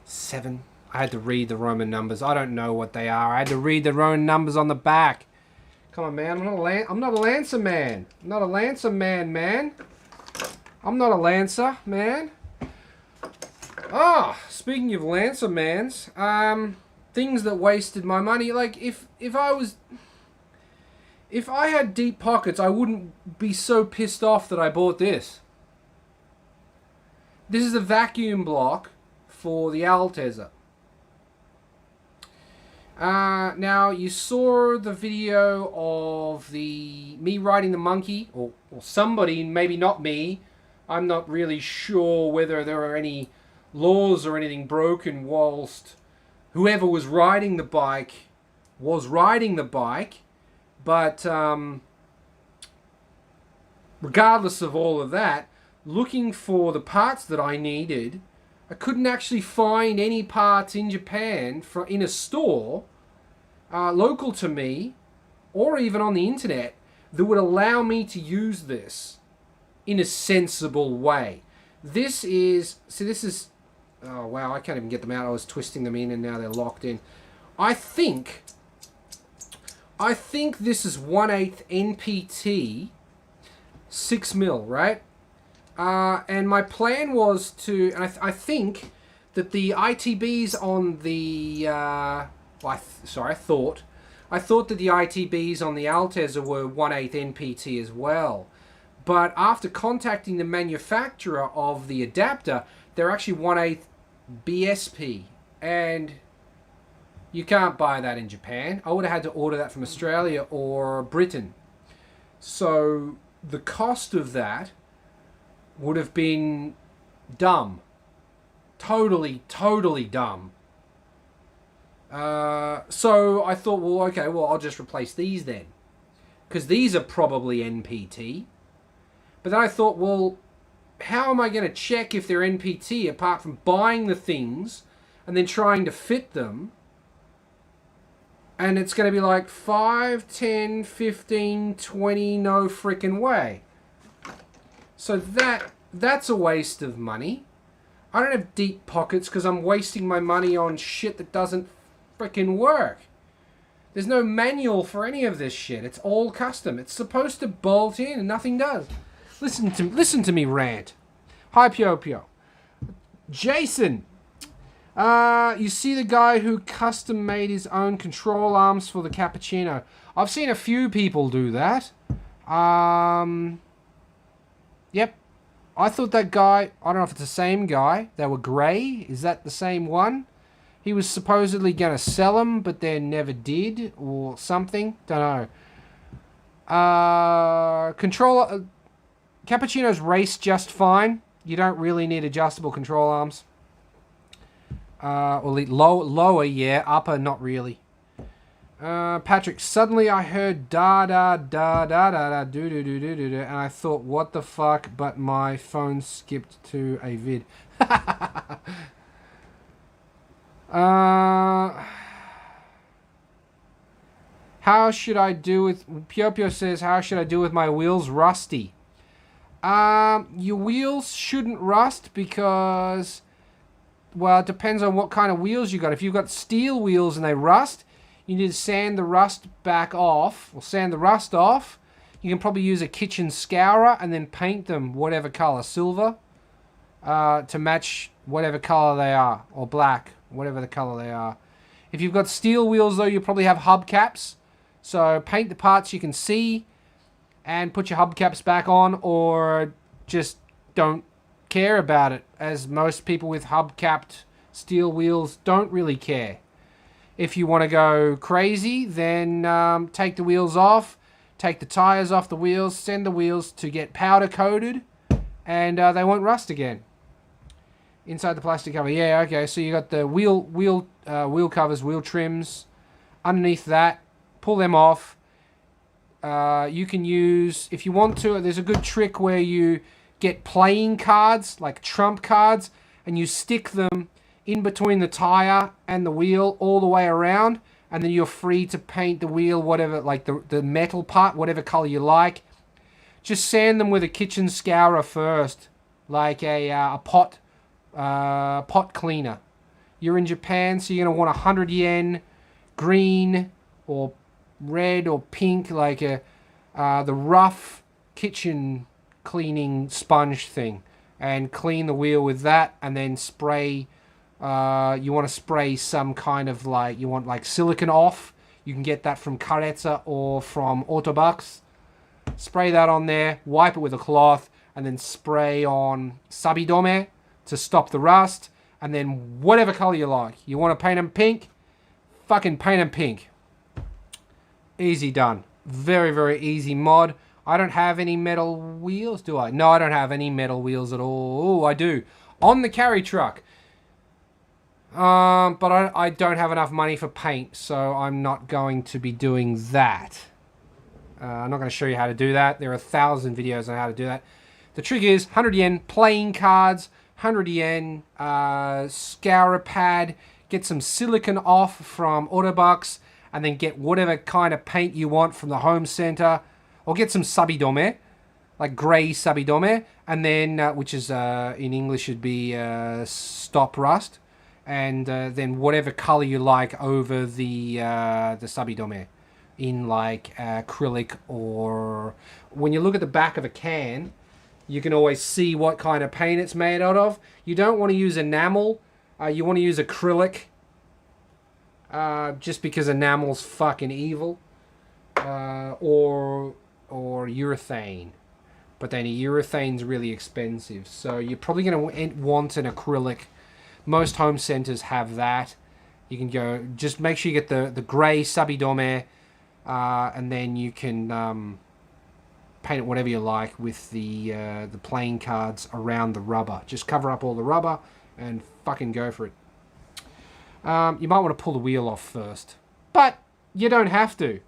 7. I had to read the Roman numbers. I don't know what they are. I had to read the Roman numbers on the back. Come on, man. I'm not a Lancer man. I'm not a Lancer man, man. I'm not a Lancer man. Ah, speaking of Lancer mans, things that wasted my money. Like if I had deep pockets, I wouldn't be so pissed off that I bought this. This is a vacuum block for the Altezza. Now, you saw the video of me riding the monkey, or somebody, maybe not me. I'm not really sure whether there are any laws or anything broken whilst whoever was riding the bike was riding the bike. But regardless of all of that, looking for the parts that I needed, I couldn't actually find any parts in Japan in a store local to me, or even on the internet, that would allow me to use this in a sensible way. This is, oh wow, I can't even get them out. I was twisting them in and now they're locked in. I think this is 1/8 NPT 6mm, right? And my plan was to, and I think that the ITBs on the, I thought I thought that the ITBs on the Altezza were 1/8 NPT as well. But after contacting the manufacturer of the adapter, they're actually 1/8 BSP. And you can't buy that in Japan. I would have had to order that from Australia or Britain. So the cost of that would have been dumb. Totally dumb. So I thought, well, okay, well, I'll just replace these then. Because these are probably NPT. But then I thought, well, how am I going to check if they're NPT apart from buying the things and then trying to fit them? And it's going to be like 5, 10, 15, 20, no frickin' way. So that's a waste of money. I don't have deep pockets because I'm wasting my money on shit that doesn't frickin' work. There's no manual for any of this shit. It's all custom. It's supposed to bolt in and nothing does. Listen to me rant. Hi, Pio. Jason. You see the guy who custom made his own control arms for the cappuccino. I've seen a few people do that. Yep. I thought that guy, I don't know if it's the same guy. They were grey. Is that the same one? He was supposedly going to sell them, but then never did, or something. Don't know. Controller... Cappuccinos race just fine. You don't really need adjustable control arms. Or lower, yeah. Upper, not really. Patrick, suddenly I heard da da da da da da do do do do do, and I thought, what the fuck? But my phone skipped to a vid. How should I do with... Pio says, how should I do with my wheels rusty? Your wheels shouldn't rust because, well, it depends on what kind of wheels you got. If you've got steel wheels and they rust, you need to sand the rust back off, or sand the rust off. You can probably use a kitchen scourer and then paint them whatever color, silver, to match whatever color they are, or black, whatever the color they are. If you've got steel wheels, though, you probably have hubcaps. So paint the parts you can see and put your hubcaps back on, or just don't care about it, as most people with hubcapped steel wheels don't really care. If you want to go crazy, then take the wheels off, take the tires off the wheels, send the wheels to get powder coated, and they won't rust again. Inside the plastic cover, yeah, okay. So you got the wheel covers, wheel trims. Underneath that, pull them off. You can use, if you want to, there's a good trick where you get playing cards, like trump cards, and you stick them in between the tire and the wheel all the way around, and then you're free to paint the wheel, whatever, like the metal part, whatever color you like. Just sand them with a kitchen scourer first, like a pot cleaner. You're in Japan, so you're going to want 100 yen, green or red or pink, like the rough kitchen cleaning sponge thing, and clean the wheel with that, and then spray. You want to spray some kind of you want like silicon off. You can get that from Carezza or from Autobucks. Spray that on there, wipe it with a cloth, and then spray on sabidome to stop the rust, and then whatever color you like. You want to paint them pink? Fucking paint them pink. Easy done. Very, very easy mod. I don't have any metal wheels, do I? No, I don't have any metal wheels at all. Oh, I do. On the carry truck. But I don't have enough money for paint, so I'm not going to be doing that. I'm not going to show you how to do that. There are 1,000 videos on how to do that. The trick is 100 yen, playing cards, 100 yen, scourer pad, get some silicon off from Autobucks, and then get whatever kind of paint you want from the home center, or get some sabidome, like grey sabidome, and then, which is, in English should be stop rust, and then whatever color you like over the sabidome, in like acrylic, or when you look at the back of a can, you can always see what kind of paint it's made out of. You don't want to use enamel, you want to use acrylic. just because enamel's fucking evil, or urethane. But then a urethane's really expensive, so you're probably going to want an acrylic. Most home centers have that. You can go, just make sure you get the grey Subidome, and then you can paint it whatever you like with the playing cards around the rubber. Just cover up all the rubber and fucking go for it. You might want to pull the wheel off first, but you don't have to.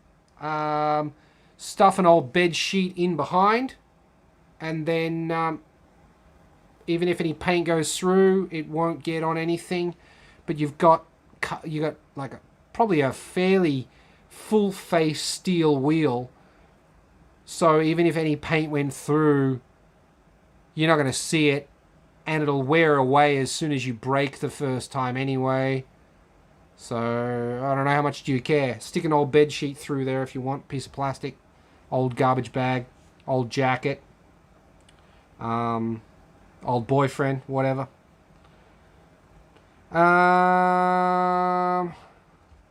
Stuff an old bed sheet in behind, and then even if any paint goes through, it won't get on anything. But you got like probably a fairly full face steel wheel, so even if any paint went through, you're not going to see it, and it'll wear away as soon as you break the first time anyway. So I don't know, how much do you care? Stick an old bed sheet through there if you want, piece of plastic, old garbage bag, old jacket, old boyfriend, whatever.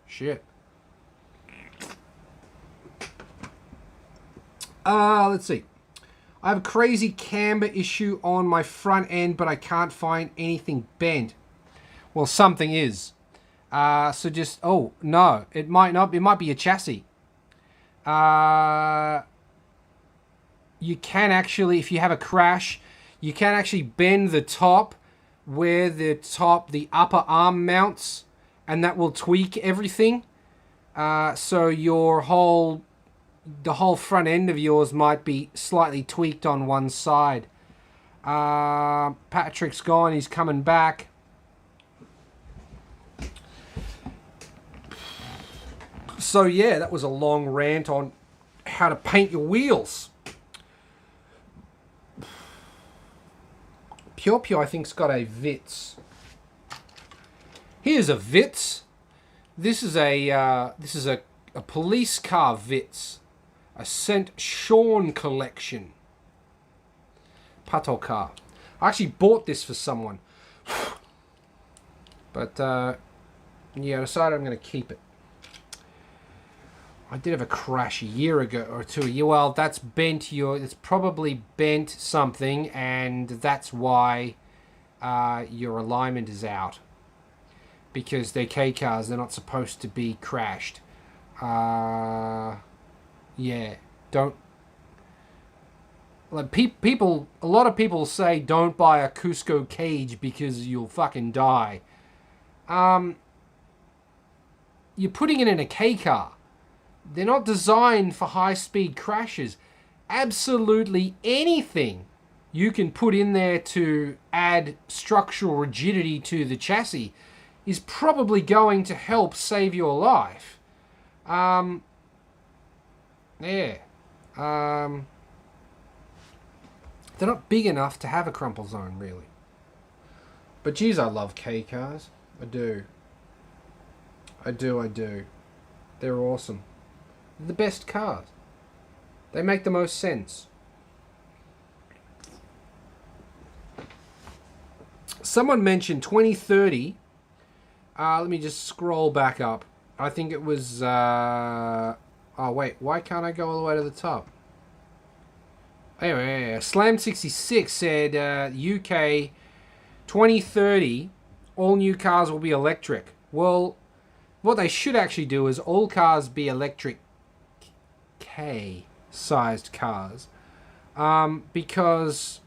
Shit. Let's see. I have a crazy camber issue on my front end, but I can't find anything bent. Well, something is. So just, oh, no, it might not. It might be a chassis. You can actually, if you have a crash, you can actually bend the top where the upper arm mounts, and that will tweak everything. So the whole front end of yours might be slightly tweaked on one side. Patrick's gone, he's coming back. So yeah, that was a long rant on how to paint your wheels. Pure, I think's got a Vitz. Here's a Vitz. This is a police car Vitz. A St. Sean collection. Pato car. I actually bought this for someone. But, yeah, I decided I'm going to keep it. I did have a crash a year ago or two. Well, that's bent it's probably bent something, and that's why your alignment is out. Because they're K cars, they're not supposed to be crashed. Yeah, don't. Like people, a lot of people say don't buy a Cusco cage because you'll fucking die. You're putting it in a K car. They're not designed for high-speed crashes. Absolutely anything you can put in there to add structural rigidity to the chassis is probably going to help save your life. Yeah. They're not big enough to have a crumple zone, really. But geez, I love K cars. I do. I do. They're awesome. They're the best cars. They make the most sense. Someone mentioned 2030. Let me just scroll back up. I think it was... oh, wait. Why can't I go all the way to the top? Anyway, Slam66 said UK 2030, all new cars will be electric. Well, what they should actually do is all cars be electric K-sized cars. Because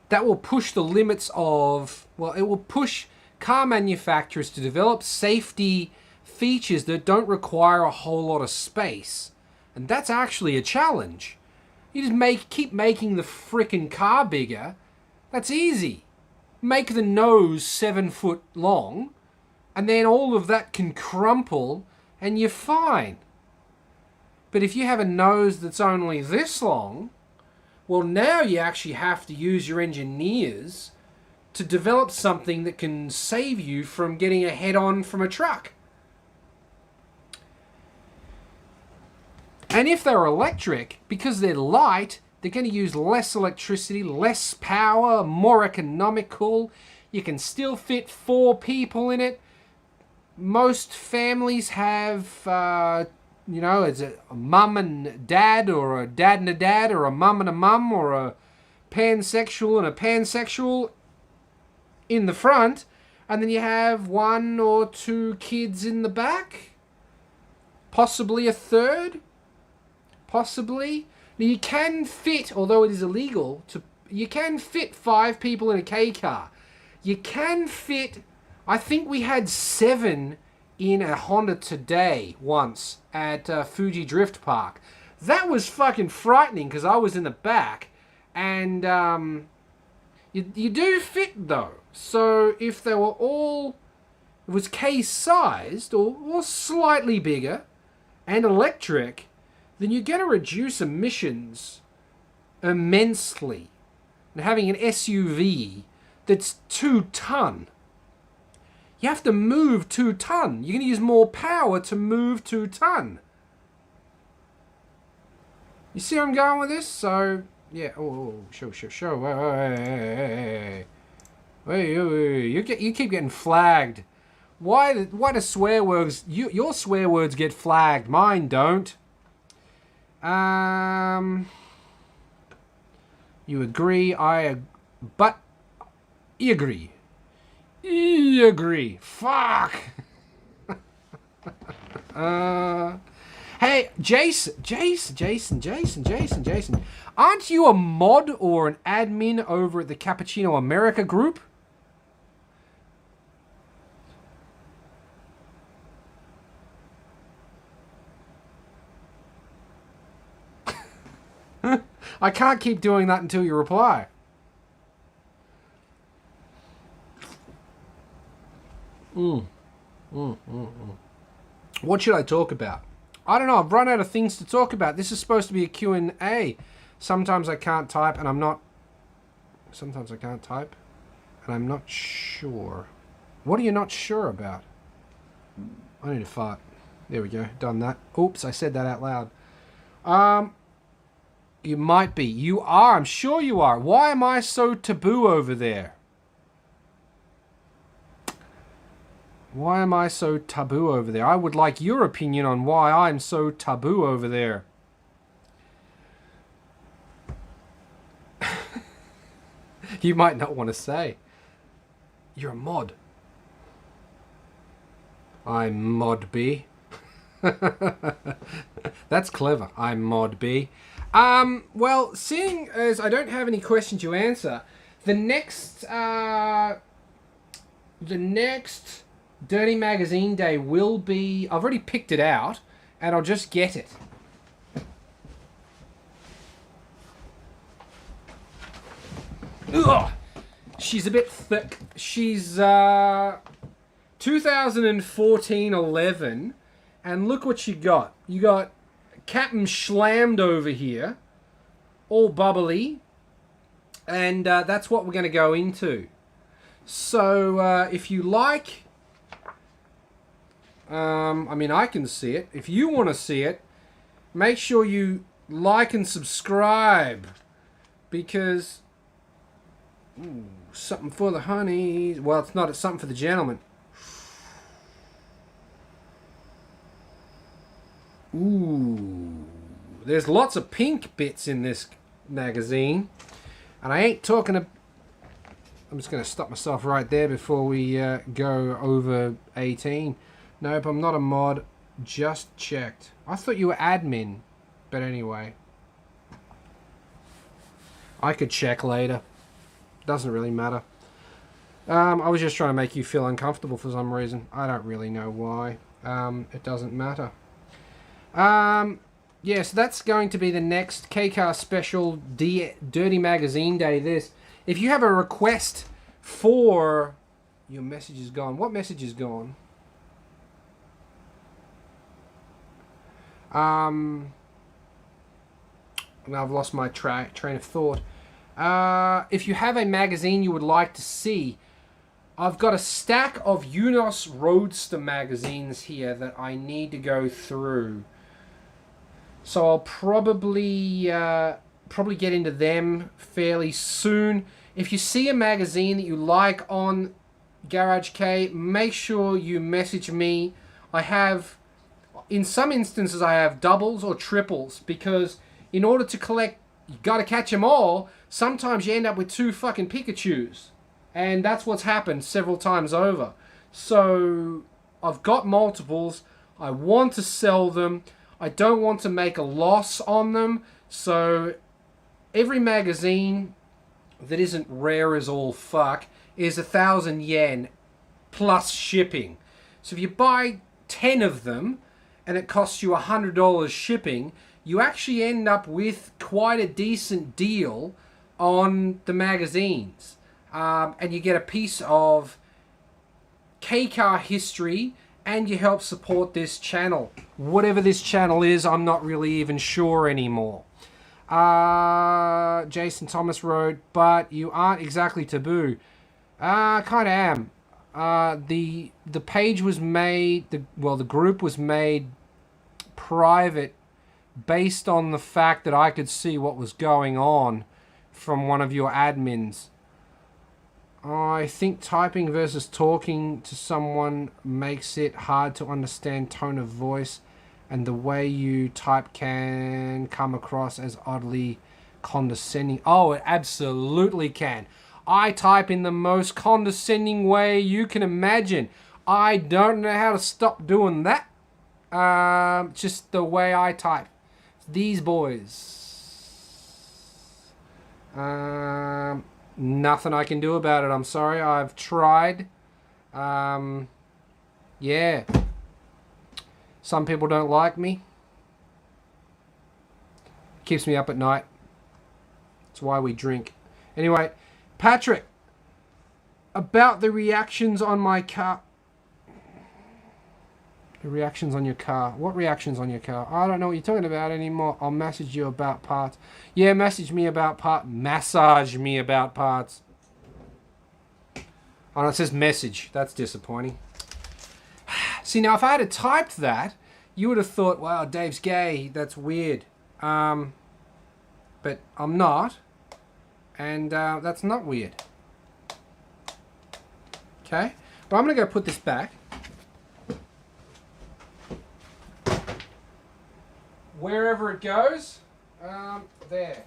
that will push the limits of... Well, it will push car manufacturers to develop safety features that don't require a whole lot of space. And that's actually a challenge. You just keep making the frickin' car bigger. That's easy. Make the nose 7 foot long, and then all of that can crumple, and you're fine. But if you have a nose that's only this long, well, now you actually have to use your engineers to develop something that can save you from getting a head-on from a truck. And if they're electric, because they're light, they're going to use less electricity, less power, more economical. You can still fit 4 people in it. most families have, it's a mum and dad, or a dad and a dad, or a mum and a mum, or a pansexual and a pansexual in the front, and then you have 1 or 2 kids in the back, possibly a third, possibly. Now you can fit, although it is illegal, you can fit 5 people in a K car. You can fit, I think we had 7 in a Honda Today once at Fuji Drift Park. That was fucking frightening because I was in the back, and you do fit though. So if they were all, it was case-sized or slightly bigger and electric, then you're going to reduce emissions immensely. And having an SUV that's 2 ton, you have to move 2 ton. You're going to use more power to move 2 ton. You see where I'm going with this? So, yeah. Oh, show. Hey. You keep getting flagged. Why do swear words? Your swear words get flagged. Mine don't. You agree. But you agree. You agree. Fuck. Hey, Jason. Aren't you a mod or an admin over at the Cappuccino America group? I can't keep doing that until you reply. What should I talk about? I don't know. I've run out of things to talk about. This is supposed to be a Q&A. Sometimes I can't type and I'm not... Sometimes I can't type and I'm not sure. What are you not sure about? I need to fart. There we go. Done that. Oops, I said that out loud. You might be. You are. I'm sure you are. Why am I so taboo over there? Why am I so taboo over there? I would like your opinion on why I'm so taboo over there. You might not want to say. You're a mod. I'm mod B. That's clever. I'm mod B. Well, seeing as I don't have any questions to answer, the next Dirty Magazine Day will be... I've already picked it out, and I'll just get it. Ugh! She's a bit thick. She's 2014-11, and look what you got. You got Captain Schlammed over here, all bubbly, and that's what we're going to go into. So, if you like... I mean, I can see it. If you want to see it, make sure you like and subscribe, because... Ooh, something for the honeys. Well, it's not. It's something for the gentleman. Ooh. There's lots of pink bits in this magazine. And I ain't talking... I'm just going to stop myself right there before we go over 18. Nope, I'm not a mod. Just checked. I thought you were admin. But anyway. I could check later. Doesn't really matter. I was just trying to make you feel uncomfortable for some reason. I don't really know why. It doesn't matter. Yeah, so that's going to be the next KCAR special Dirty Magazine Day. If you have a request for... Your message is gone. What message is gone? Now I've lost my train of thought. If you have a magazine you would like to see, I've got a stack of Unos Roadster magazines here that I need to go through. So I'll probably get into them fairly soon. If you see a magazine that you like on Garage K, make sure you message me. I have, in some instances, I have doubles or triples because in order to collect, you got to catch them all. Sometimes you end up with 2 fucking Pikachus. And that's what's happened several times over. So I've got multiples. I want to sell them. I don't want to make a loss on them. So every magazine that isn't rare as all fuck is 1,000 yen plus shipping. So if you buy 10 of them and it costs you $100 shipping, you actually end up with quite a decent deal on the magazines. And you get a piece of K-Car history and you help support this channel. Whatever this channel is, I'm not really even sure anymore. Jason Thomas wrote, but you aren't exactly taboo. Kind of am. The page was made, the group was made private based on the fact that I could see what was going on from one of your admins. I think typing versus talking to someone makes it hard to understand tone of voice, and the way you type can come across as oddly condescending. Oh, it absolutely can. I type in the most condescending way you can imagine. I don't know how to stop doing that. Just the way I type. These boys. Nothing I can do about it. I'm sorry. I've tried. Yeah. Some people don't like me. Keeps me up at night. That's why we drink. Anyway, Patrick, about the reactions on my car. The reactions on your car. What reactions on your car? I don't know what you're talking about anymore. I'll message you about parts. Yeah, message me about parts. Massage me about parts. Oh, no, it says message. That's disappointing. See, now, if I had typed that, you would have thought, wow, Dave's gay. That's weird. But I'm not. And that's not weird. Okay? Well, I'm going to go put this back. Wherever it goes, there.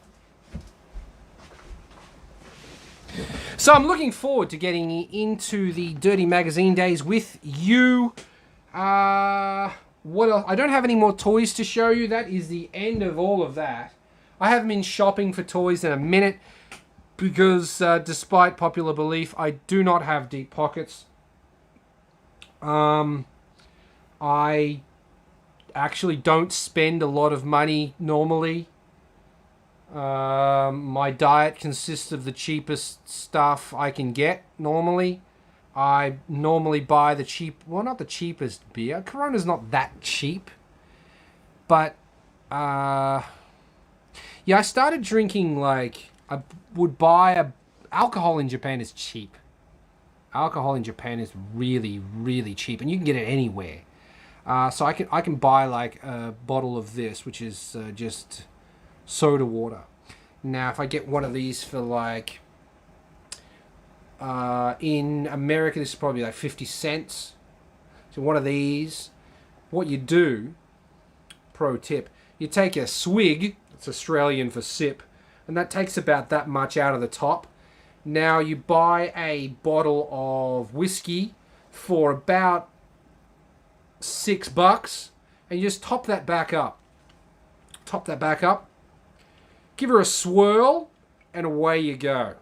So I'm looking forward to getting into the Dirty Magazine days with you. What else? I don't have any more toys to show you. That is the end of all of that. I haven't been shopping for toys in a minute because, despite popular belief, I do not have deep pockets. I actually don't spend a lot of money normally. My diet consists of the cheapest stuff I can get normally. I normally buy the not the cheapest beer. Corona's not that cheap. But, yeah, I started drinking, I would buy alcohol in Japan is cheap. Alcohol in Japan is really, really cheap, and you can get it anywhere. So I can buy a bottle of this, which is just soda water. Now, if I get one of these for in America, this is probably 50 cents. So one of these, what you do, pro tip, you take a swig, it's Australian for sip, and that takes about that much out of the top. Now you buy a bottle of whiskey for about $6, and you just top that back up. Top that back up. Give her a swirl, and away you go.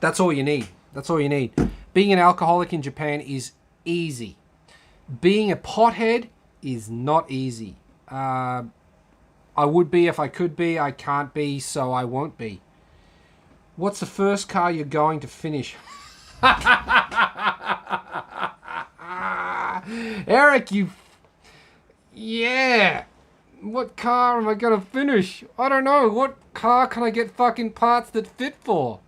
That's all you need. That's all you need. Being an alcoholic in Japan is easy. Being a pothead is not easy. I would be if I could be. I can't be, so I won't be. What's the first car you're going to finish? Eric, you... Yeah. What car am I going to finish? I don't know. What car can I get fucking parts that fit for?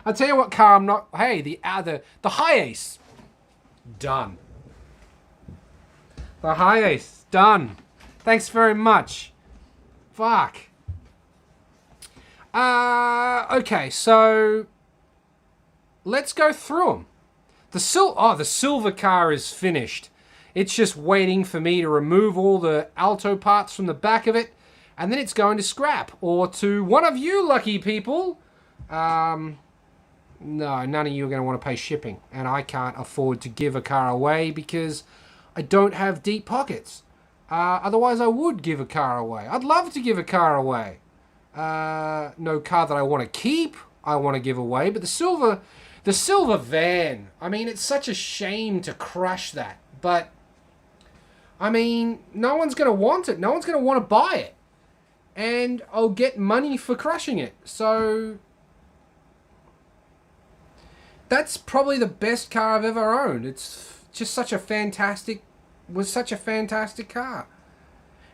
I'll tell you what car I'm not... Hey, the Hi-Ace. Done. The Hi-Ace. Done. Thanks very much. Fuck. Okay, so let's go through them. The silver car is finished. It's just waiting for me to remove all the alto parts from the back of it, and then it's going to scrap, or to one of you lucky people. No, none of you are going to want to pay shipping, and I can't afford to give a car away because I don't have deep pockets. Otherwise, I would give a car away. I'd love to give a car away. No car that I want to keep, I want to give away, but the silver van, I mean, it's such a shame to crush that, but I mean, no one's going to want it. No one's going to want to buy it. And I'll get money for crushing it. So that's probably the best car I've ever owned. It's just such a fantastic car.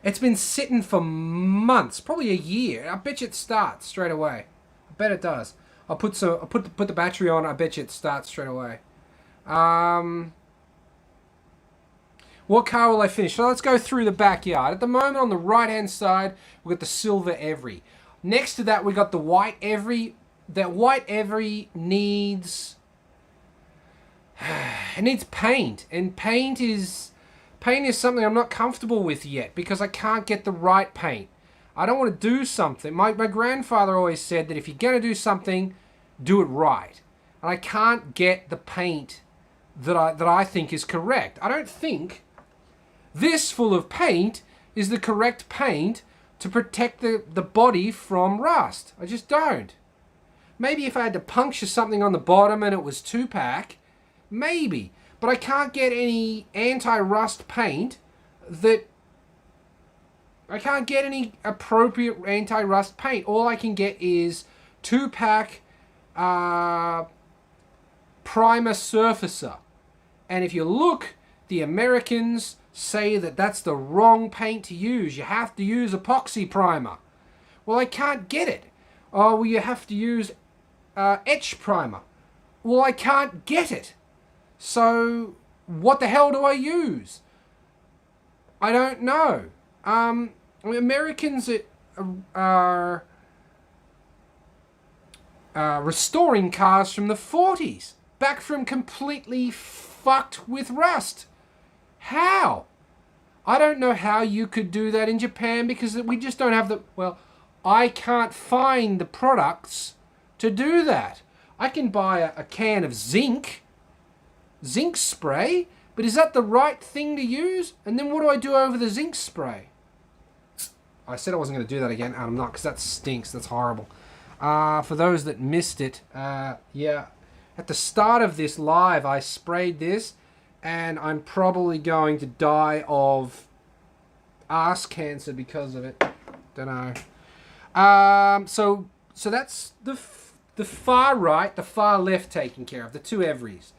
It's been sitting for months, probably a year. I bet you it starts straight away. I bet it does. I'll put the battery on. I bet you it starts straight away. What car will I finish? So let's go through the backyard. At the moment, on the right-hand side, we've got the silver Every. Next to that, we got the white Every. That white Every needs... it needs paint. And paint is something I'm not comfortable with yet because I can't get the right paint. I don't want to do something. My grandfather always said that if you're going to do something, do it right. And I can't get the paint that I think is correct. I don't think this full of paint is the correct paint to protect the body from rust. I just don't. Maybe if I had to puncture something on the bottom and it was 2-pack, maybe. But I can't get any anti-rust paint I can't get any appropriate anti-rust paint. All I can get is 2-pack primer surfacer. And if you look, the Americans say that that's the wrong paint to use. You have to use epoxy primer. Well, I can't get it. Oh, well, you have to use etch primer. Well, I can't get it. So, what the hell do I use? I don't know. Americans are restoring cars from the 40s, back from completely fucked with rust. How? I don't know how you could do that in Japan because we just don't have I can't find the products to do that. I can buy a can of zinc spray, but is that the right thing to use? And then what do I do over the zinc spray? I said I wasn't going to do that again, and I'm not, because that stinks. That's horrible. For those that missed it, yeah, at the start of this live, I sprayed this, and I'm probably going to die of ass cancer because of it. Don't know. So that's the far right, the far left taken care of. The two Everys.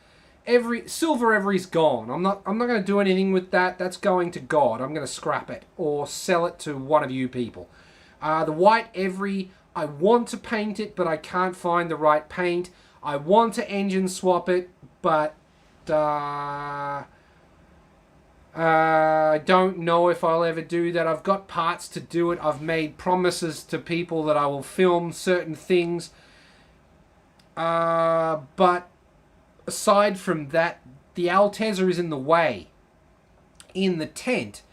Silver Every's gone. I'm not going to do anything with that. That's going to God. I'm going to scrap it or sell it to one of you people. The white Every, I want to paint it, but I can't find the right paint. I want to engine swap it, but I don't know if I'll ever do that. I've got parts to do it. I've made promises to people that I will film certain things. But aside from that, the Altezza is in the way. In the tent,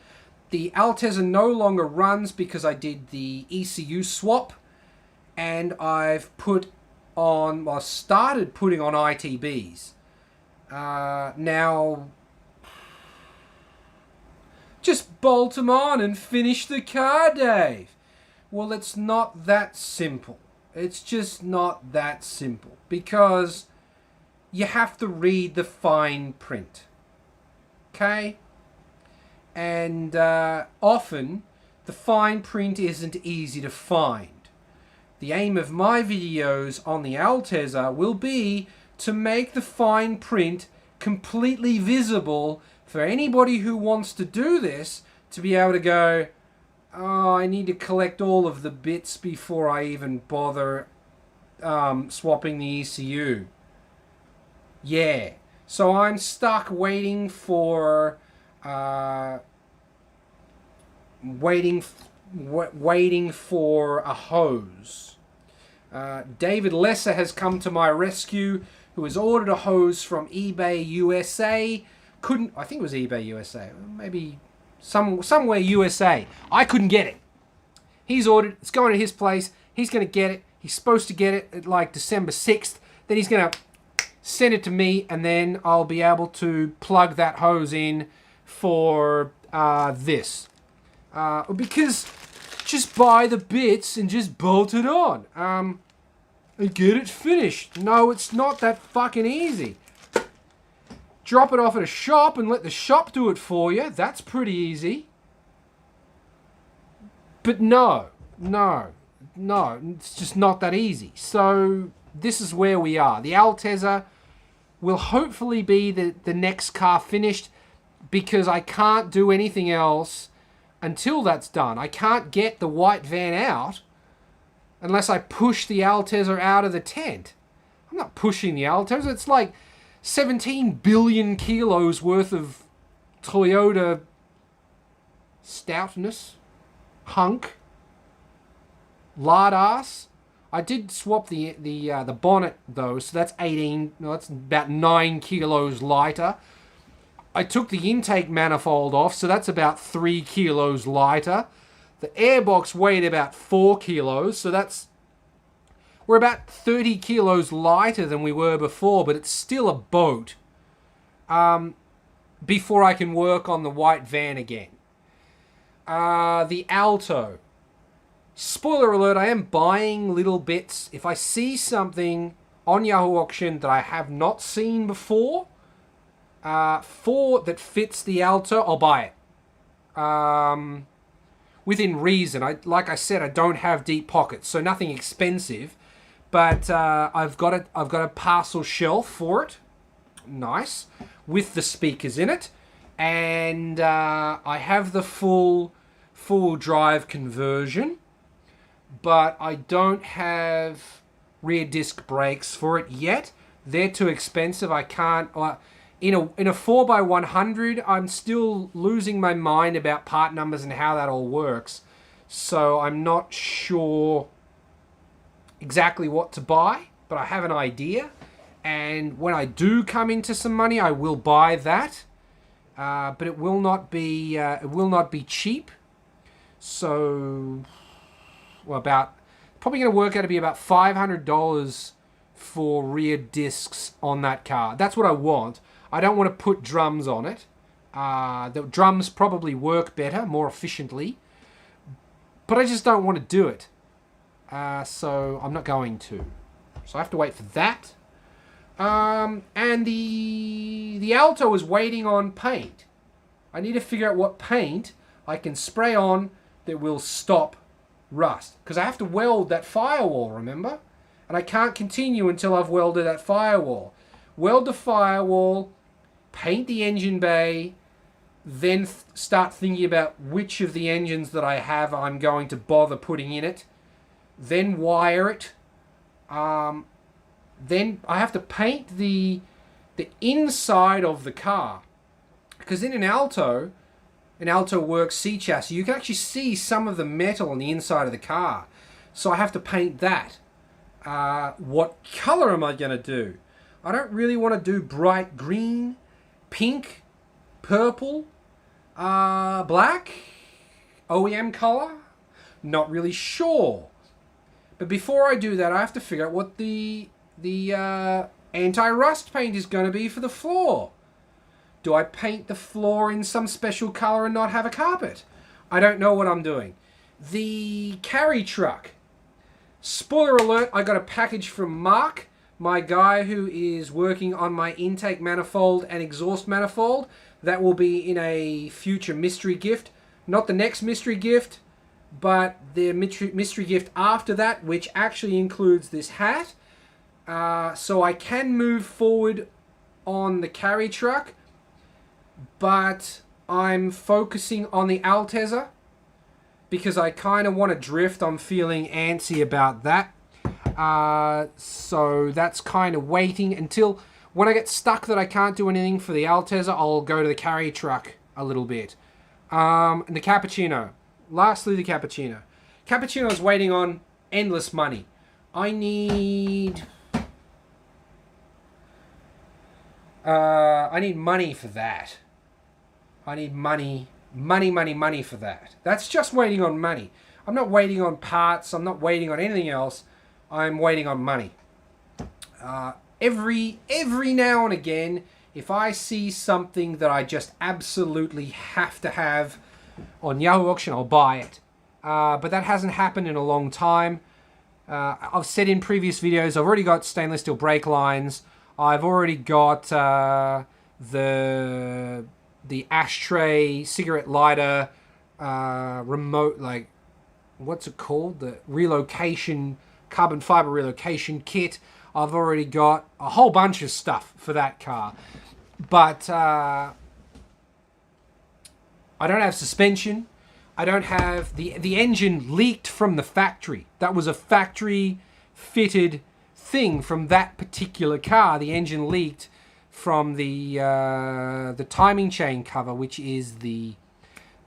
the Altezza no longer runs because I did the ECU swap, and I've started putting on ITBs. Now, just bolt them on and finish the car, Dave. Well, it's not that simple. It's just not that simple because you have to read the fine print. Okay? And often the fine print isn't easy to find. The aim of my videos on the Altezza will be to make the fine print completely visible for anybody who wants to do this to be able to go, oh, I need to collect all of the bits before I even bother swapping the ECU. Yeah. So I'm stuck waiting for waiting for a hose. David Lesser has come to my rescue, who has ordered a hose from eBay USA. I think it was eBay USA, maybe somewhere USA. I couldn't get it. He's ordered, it's going to his place, he's going to get it. He's supposed to get it at like December 6th. Then he's going to send it to me, and then I'll be able to plug that hose in for this. Because just buy the bits and just bolt it on. And get it finished. No, it's not that fucking easy. Drop it off at a shop and let the shop do it for you. That's pretty easy. But no, it's just not that easy. So this is where we are. The Altezza will hopefully be the next car finished, because I can't do anything else until that's done. I can't get the white van out unless I push the Altezza out of the tent. I'm not pushing the Altezza. It's like 17 billion kilos worth of Toyota stoutness, hunk, lard ass. I did swap the bonnet though, so that's 18. No, that's about 9 kilos lighter. I took the intake manifold off, so that's about 3 kilos lighter. The airbox weighed about 4 kilos, so we're about 30 kilos lighter than we were before, but it's still a boat. Before I can work on the white van again. The Alto. Spoiler alert, I am buying little bits. If I see something on Yahoo Auction that I have not seen before, that fits the Alto, I'll buy it. Within reason. Like I said, I don't have deep pockets, so nothing expensive. But I've got a parcel shelf for it. Nice. With the speakers in it. And I have the full drive conversion. But I don't have rear disc brakes for it yet. They're too expensive. I can't... In a 4x100, I'm still losing my mind about part numbers and how that all works. So I'm not sure exactly what to buy, but I have an idea. And when I do come into some money, I will buy that. But it will not be cheap. So, well, probably going to work out to be about $500 for rear discs on that car. That's what I want. I don't want to put drums on it. The drums probably work better, more efficiently. But I just don't want to do it. So I'm not going to. So I have to wait for that. And the Alto is waiting on paint. I need to figure out what paint I can spray on that will stop rust. Because I have to weld that firewall, remember? And I can't continue until I've welded that firewall. Weld the firewall, paint the engine bay, then start thinking about which of the engines that I have I'm going to bother putting in it. Then wire it. Then I have to paint the inside of the car. Because in an Alto Works C chassis, you can actually see some of the metal on the inside of the car. So I have to paint that. What color am I going to do? I don't really want to do bright green, pink, purple, black, OEM color. Not really sure. But before I do that, I have to figure out what the anti-rust paint is going to be for the floor. Do I paint the floor in some special color and not have a carpet? I don't know what I'm doing. The carry truck. Spoiler alert, I got a package from Mark, my guy who is working on my intake manifold and exhaust manifold. That will be in a future mystery gift. Not the next mystery gift, but the mystery gift after that, which actually includes this hat. So I can move forward on the carry truck, but I'm focusing on the Altezza because I kind of want to drift. I'm feeling antsy about that. So that's kind of waiting until when I get stuck that I can't do anything for the Altezza, I'll go to the carry truck a little bit. And the Cappuccino. Lastly, the Cappuccino. Cappuccino is waiting on endless money. I need money for that. I need money for that. That's just waiting on money. I'm not waiting on parts. I'm not waiting on anything else. I'm waiting on money. Every now and again, if I see something that I just absolutely have to have on Yahoo Auction, I'll buy it. But that hasn't happened in a long time. I've said in previous videos, I've already got stainless steel brake lines. I've already got the ashtray, cigarette lighter, remote, like, what's it called? The relocation, carbon fiber relocation kit. I've already got a whole bunch of stuff for that car. But I don't have suspension. I don't have... The engine leaked from the factory. That was a factory fitted thing from that particular car. The engine leaked from the timing chain cover, which is the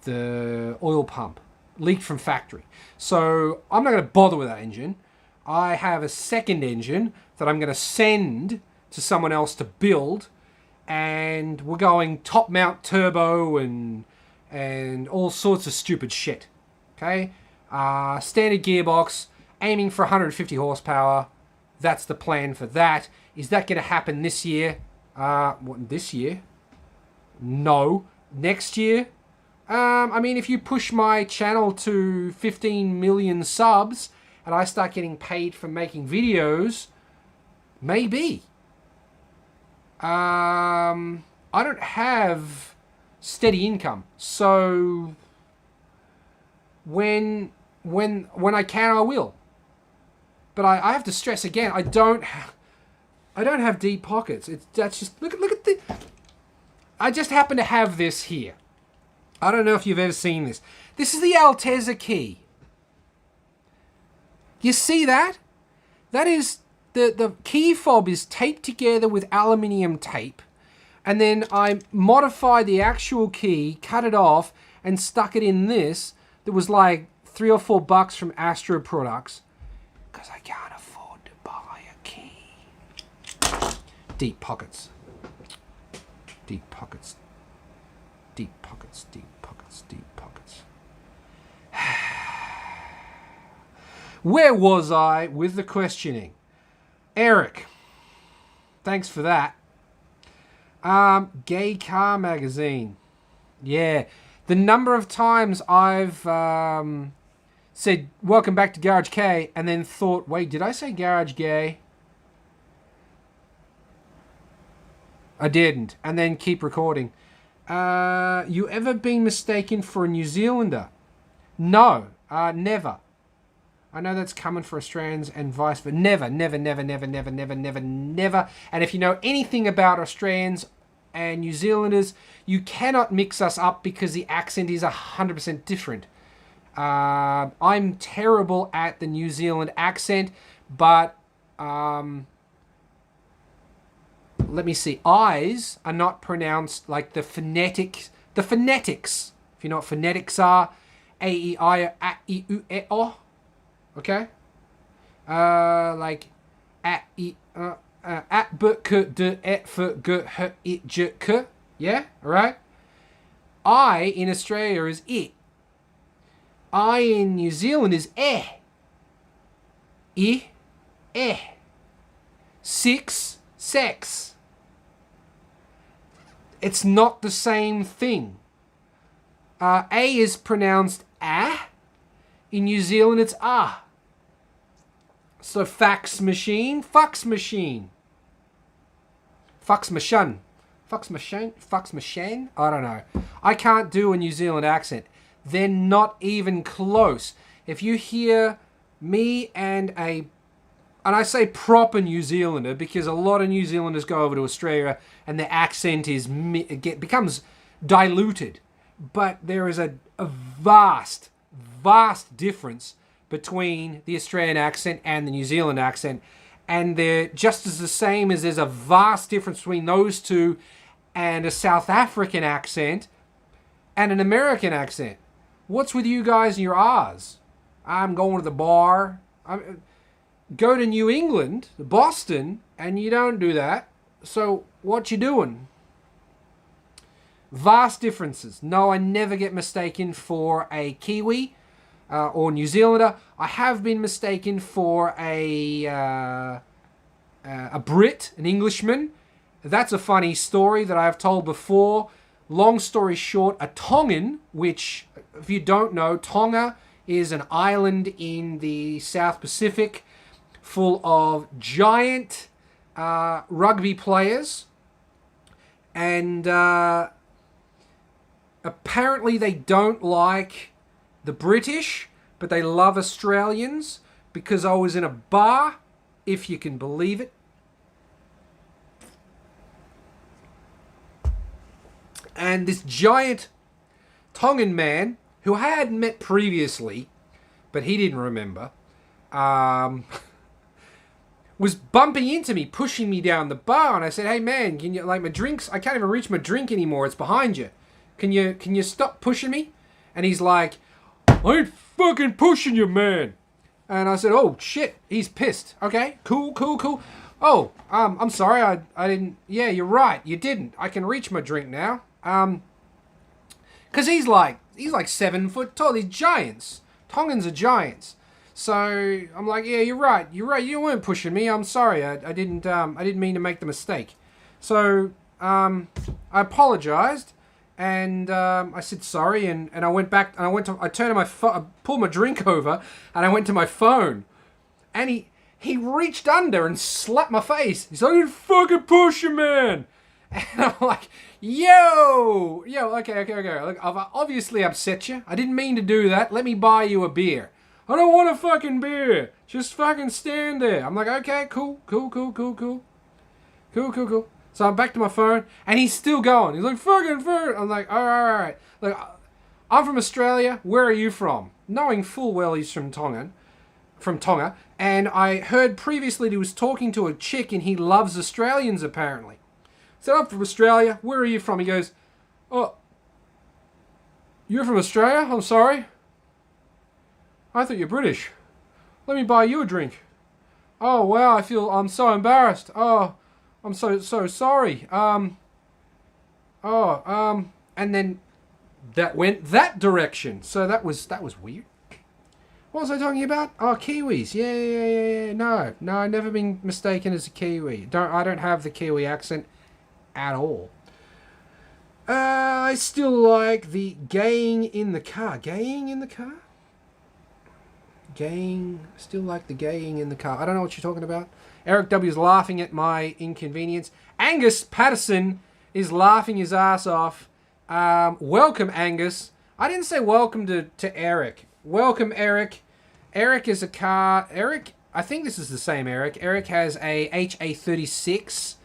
oil pump. Leaked from factory. So I'm not going to bother with that engine. I have a second engine that I'm going to send to someone else to build, and we're going top mount turbo and all sorts of stupid shit. Okay, standard gearbox, aiming for 150 horsepower. That's the plan for that. Is that going to happen this year? What, this year? No. Next year? I mean, if you push my channel to 15 million subs and I start getting paid for making videos, maybe. I don't have steady income, so when I can, I will. But I have to stress again, I don't have deep pockets. That's just look at the. I just happen to have this here. I don't know if you've ever seen this. This is the Altezza key. You see that? That is the key fob is taped together with aluminium tape, and then I modified the actual key, cut it off, and stuck it in this. That was like $3 or $4 from Astro Products, because I can't afford to buy a key. Deep pockets. Deep pockets. Deep pockets, deep pockets, deep pockets. Where was I with the questioning? Eric, thanks for that. Gay Car Magazine. Yeah, the number of times I've said, welcome back to Garage K, and then thought, wait, did I say Garage Gay? I didn't, and then keep recording. You ever been mistaken for a New Zealander? No, never. I know that's common for Australians and vice versa. Never, never, never, never, never, never, never, never. And if you know anything about Australians and New Zealanders, you cannot mix us up because the accent is 100% different. I'm terrible at the New Zealand accent, but let me see. I's are not pronounced like the phonetics. The phonetics. If you know what phonetics are, A, E, I, A, E, U, E, O. Okay? Like at, E, at, but, k, d, et, f, g, h, it, j, k. Yeah? Alright? I in Australia is it. I in New Zealand is eh. Eh. 6, sex. It's not the same thing. A is pronounced ah. In New Zealand, it's ah. So fax machine, fucks machine. Fucks machine. Fucks machine? Fucks machine? I don't know. I can't do a New Zealand accent. They're not even close. If you hear me and I say proper New Zealander because a lot of New Zealanders go over to Australia and their accent becomes diluted. But there is a vast difference between the Australian accent and the New Zealand accent. And they're just as the same as there's a vast difference between those two and a South African accent and an American accent. What's with you guys and your R's? I'm going to the bar. go to New England, Boston, and you don't do that. So what you doing? Vast differences. No, I never get mistaken for a Kiwi or New Zealander. I have been mistaken for a Brit, an Englishman. That's a funny story that I have told before. Long story short, a Tongan, which, if you don't know, Tonga is an island in the South Pacific full of giant rugby players. And apparently they don't like the British, but they love Australians, because I was in a bar, if you can believe it. And this giant Tongan man, who I had met previously, but he didn't remember, was bumping into me, pushing me down the bar. And I said, hey man, can you, like, my drinks, I can't even reach my drink anymore, it's behind you. Can you stop pushing me? And he's like, I ain't fucking pushing you, man. And I said, oh shit, he's pissed. Okay, cool. Oh, I'm sorry, I didn't, yeah, you're right, you didn't. I can reach my drink now. Cause he's like 7 foot tall, these giants. Tongans are giants. So I'm like, yeah, you're right, you weren't pushing me, I'm sorry, I didn't mean to make the mistake. So, I apologized. And I said sorry, and I went back, and I turned to my phone, I pulled my drink over, and I went to my phone. And he reached under and slapped my face. He's like, you fucking push you, man. And I'm like, yo, okay. Look, I've obviously upset you. I didn't mean to do that. Let me buy you a beer. I don't want a fucking beer. Just fucking stand there. I'm like, okay, cool. So I'm back to my phone, and he's still going. He's like, fucking. I'm like, all right. Look, I'm from Australia. Where are you from? Knowing full well he's from Tonga. And I heard previously that he was talking to a chick, and he loves Australians, apparently. So I'm from Australia. Where are you from? He goes, oh, you're from Australia? I'm sorry. I thought you're British. Let me buy you a drink. Oh, wow, I'm so embarrassed. Oh, I'm so sorry. And then that went that direction. So that was weird. What was I talking about? Oh, Kiwis. Yeah. No, I've never been mistaken as a Kiwi. I don't have the Kiwi accent at all. I still like the gaying in the car. Still like the gaying in the car. I don't know what you're talking about. Eric W is laughing at my inconvenience. Angus Patterson is laughing his ass off. Welcome, Angus. I didn't say welcome to Eric. Welcome, Eric. Eric is a car. Eric, I think this is the same Eric. Eric has a HA36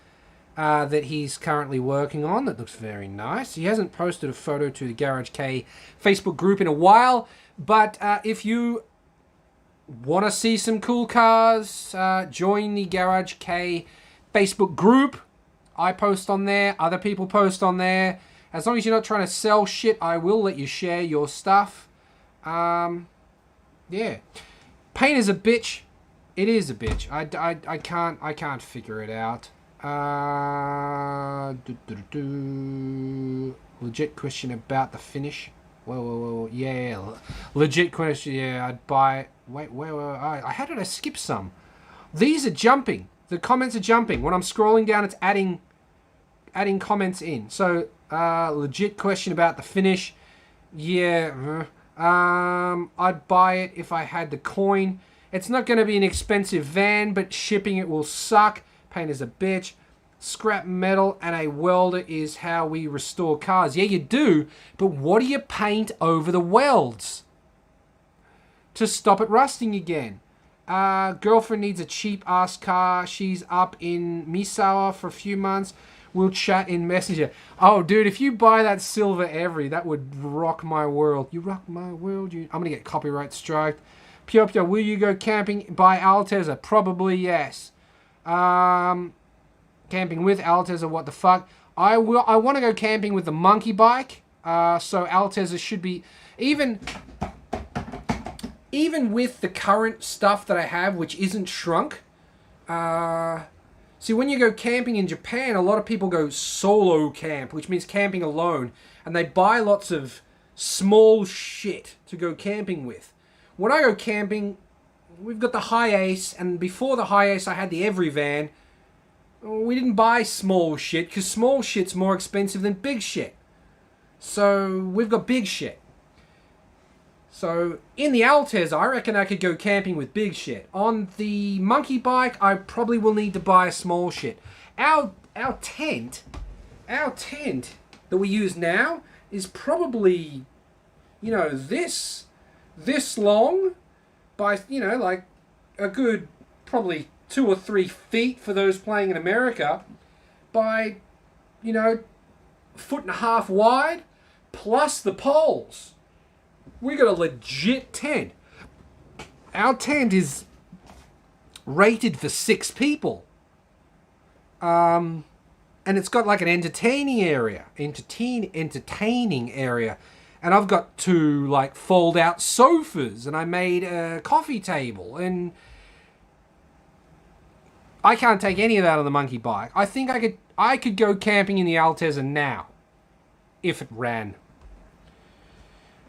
that he's currently working on. That looks very nice. He hasn't posted a photo to the Garage K Facebook group in a while. But if you want to see some cool cars, join the Garage K Facebook group. I post on there, other people post on there. As long as you're not trying to sell shit, I will let you share your stuff. Yeah. Paint is a bitch. It is a bitch. I can't figure it out. Legit question about the finish. Whoa. Yeah. Legit question. Yeah, I'd buy. Wait. How did I skip some? These are jumping. The comments are jumping. When I'm scrolling down, it's adding comments in. So, legit question about the finish. Yeah. I'd buy it if I had the coin. It's not going to be an expensive van, but shipping it will suck. Paint is a bitch. Scrap metal and a welder is how we restore cars. Yeah, you do, but what do you paint over the welds to stop it rusting again? Girlfriend needs a cheap-ass car. She's up in Misawa for a few months. We'll chat in Messenger. Oh, dude, if you buy that silver Every, that would rock my world. You rock my world. I'm going to get copyright striked. Pio, will you go camping by Alteza? Probably yes. Camping with Alteza, what the fuck? I want to go camping with the monkey bike. So Alteza should be... Even even with the current stuff that I have, which isn't shrunk, see, when you go camping in Japan, a lot of people go solo camp, which means camping alone, and they buy lots of small shit to go camping with. When I go camping, we've got the high ace, and before the high ace I had the every van. We didn't buy small shit, because small shit's more expensive than big shit. So we've got big shit. So in the Altezza, I reckon I could go camping with big shit. On the monkey bike, I probably will need to buy a small shit. Our tent that we use now is probably, this long by, like a good probably 2 or 3 feet for those playing in America by, 1.5 feet wide plus the poles. We got a legit tent. Our tent is rated for 6 people. And it's got like an entertaining area. Entertaining area. And I've got 2 like fold out sofas, and I made a coffee table, and I can't take any of that on the monkey bike. I think I could go camping in the Altezza now if it ran.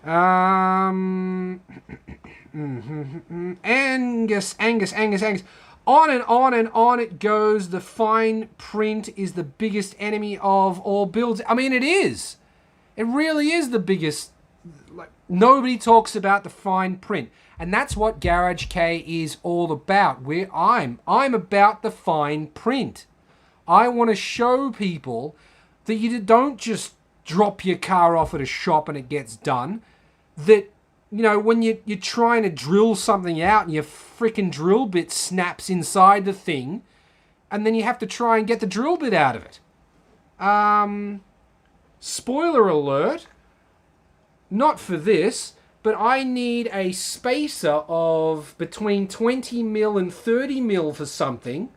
Angus. On and on and on it goes. The fine print is the biggest enemy of all builds. I mean, it is. It really is the biggest. Like, nobody talks about the fine print. And that's what Garage K is all about. I'm about the fine print. I want to show people that you don't just drop your car off at a shop and it gets done. That, when you're trying to drill something out and your freaking drill bit snaps inside the thing, and then you have to try and get the drill bit out of it. Spoiler alert, not for this, but I need a spacer of between 20mm and 30mm for something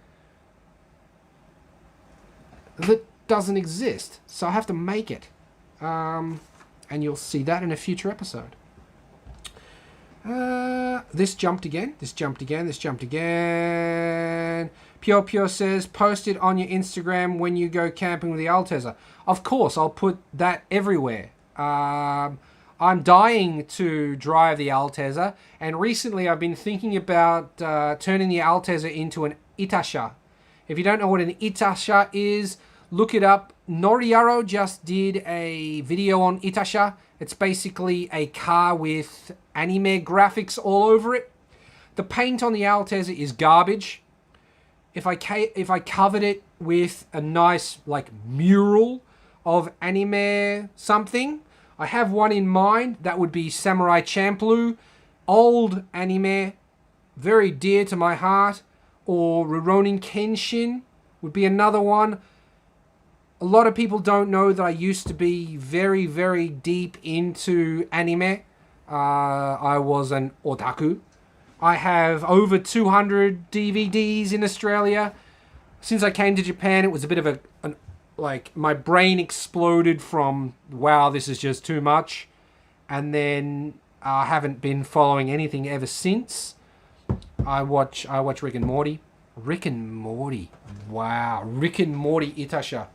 that doesn't exist. So I have to make it. And you'll see that in a future episode. This jumped again. Pure says, post it on your Instagram when you go camping with the Altezza. Of course, I'll put that everywhere. I'm dying to drive the Altezza, and recently I've been thinking about turning the Altezza into an Itasha. If you don't know what an Itasha is, look it up. Noriaro just did a video on Itasha. It's basically a car with anime graphics all over it. The paint on the Altezza is garbage. If I covered it with a nice like mural of anime something, I have one in mind. That would be Samurai Champloo, old anime, very dear to my heart. Or Rurouni Kenshin would be another one. A lot of people don't know that I used to be very, very deep into anime. I was an otaku. I have over 200 DVDs in Australia. Since I came to Japan, it was a bit of my brain exploded from, wow, this is just too much. And then I haven't been following anything ever since. I watch Rick and Morty. Rick and Morty. Wow. Rick and Morty Itasha.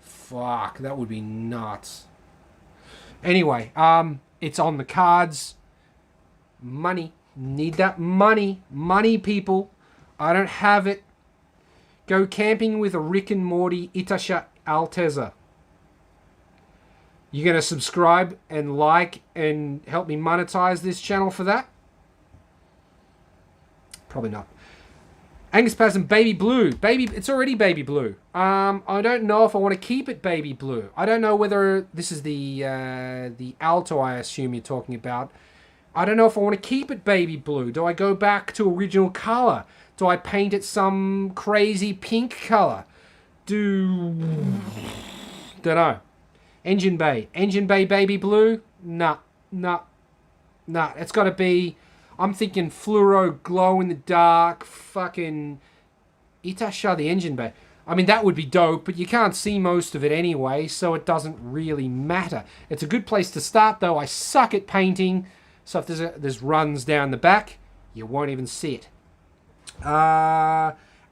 Fuck, that would be nuts. Anyway, it's on the cards. Money. Need that money. Money, people. I don't have it. Go camping with a Rick and Morty Itasha Altezza. You going to subscribe and like and help me monetize this channel for that? Probably not. Angus Passon, baby blue. It's already baby blue. I don't know if I want to keep it baby blue. I don't know whether this is the Alto, I assume you're talking about. I don't know if I want to keep it baby blue. Do I go back to original color? Do I paint it some crazy pink color? Don't know. Engine bay baby blue? Nah. It's got to be, I'm thinking fluoro glow in the dark, fucking Itasha the engine bay. I mean, that would be dope, but you can't see most of it anyway, so it doesn't really matter. It's a good place to start, though. I suck at painting. So if there's runs down the back, you won't even see it.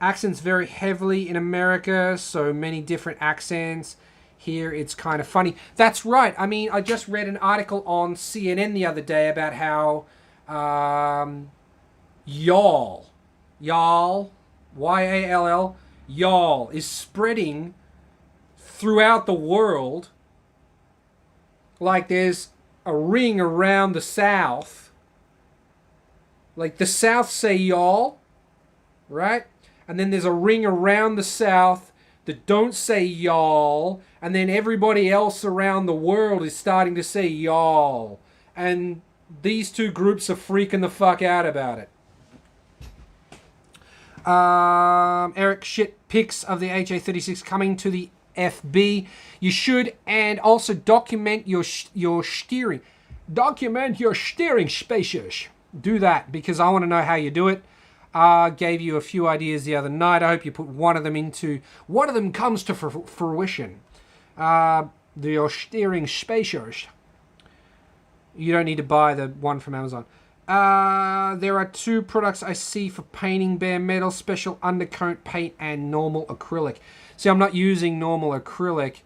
Accents vary heavily in America, so many different accents. Here it's kind of funny. That's right. I mean, I just read an article on CNN the other day about how y'all, Y-A-L-L, y'all is spreading throughout the world like there's a ring around the South. Like the South say y'all, right? And then there's a ring around the South that don't say y'all, and then everybody else around the world is starting to say y'all. And these two groups are freaking the fuck out about it. Eric, shit pics of the HA36 coming to the FB. You should, and also document your steering. Document your steering spaces. Do that, because I want to know how you do it. Gave you a few ideas the other night. I hope you put one of them comes to fruition. Your steering spaces. You don't need to buy the one from Amazon. There are two products I see for painting bare metal: special undercoat paint and normal acrylic. See, I'm not using normal acrylic.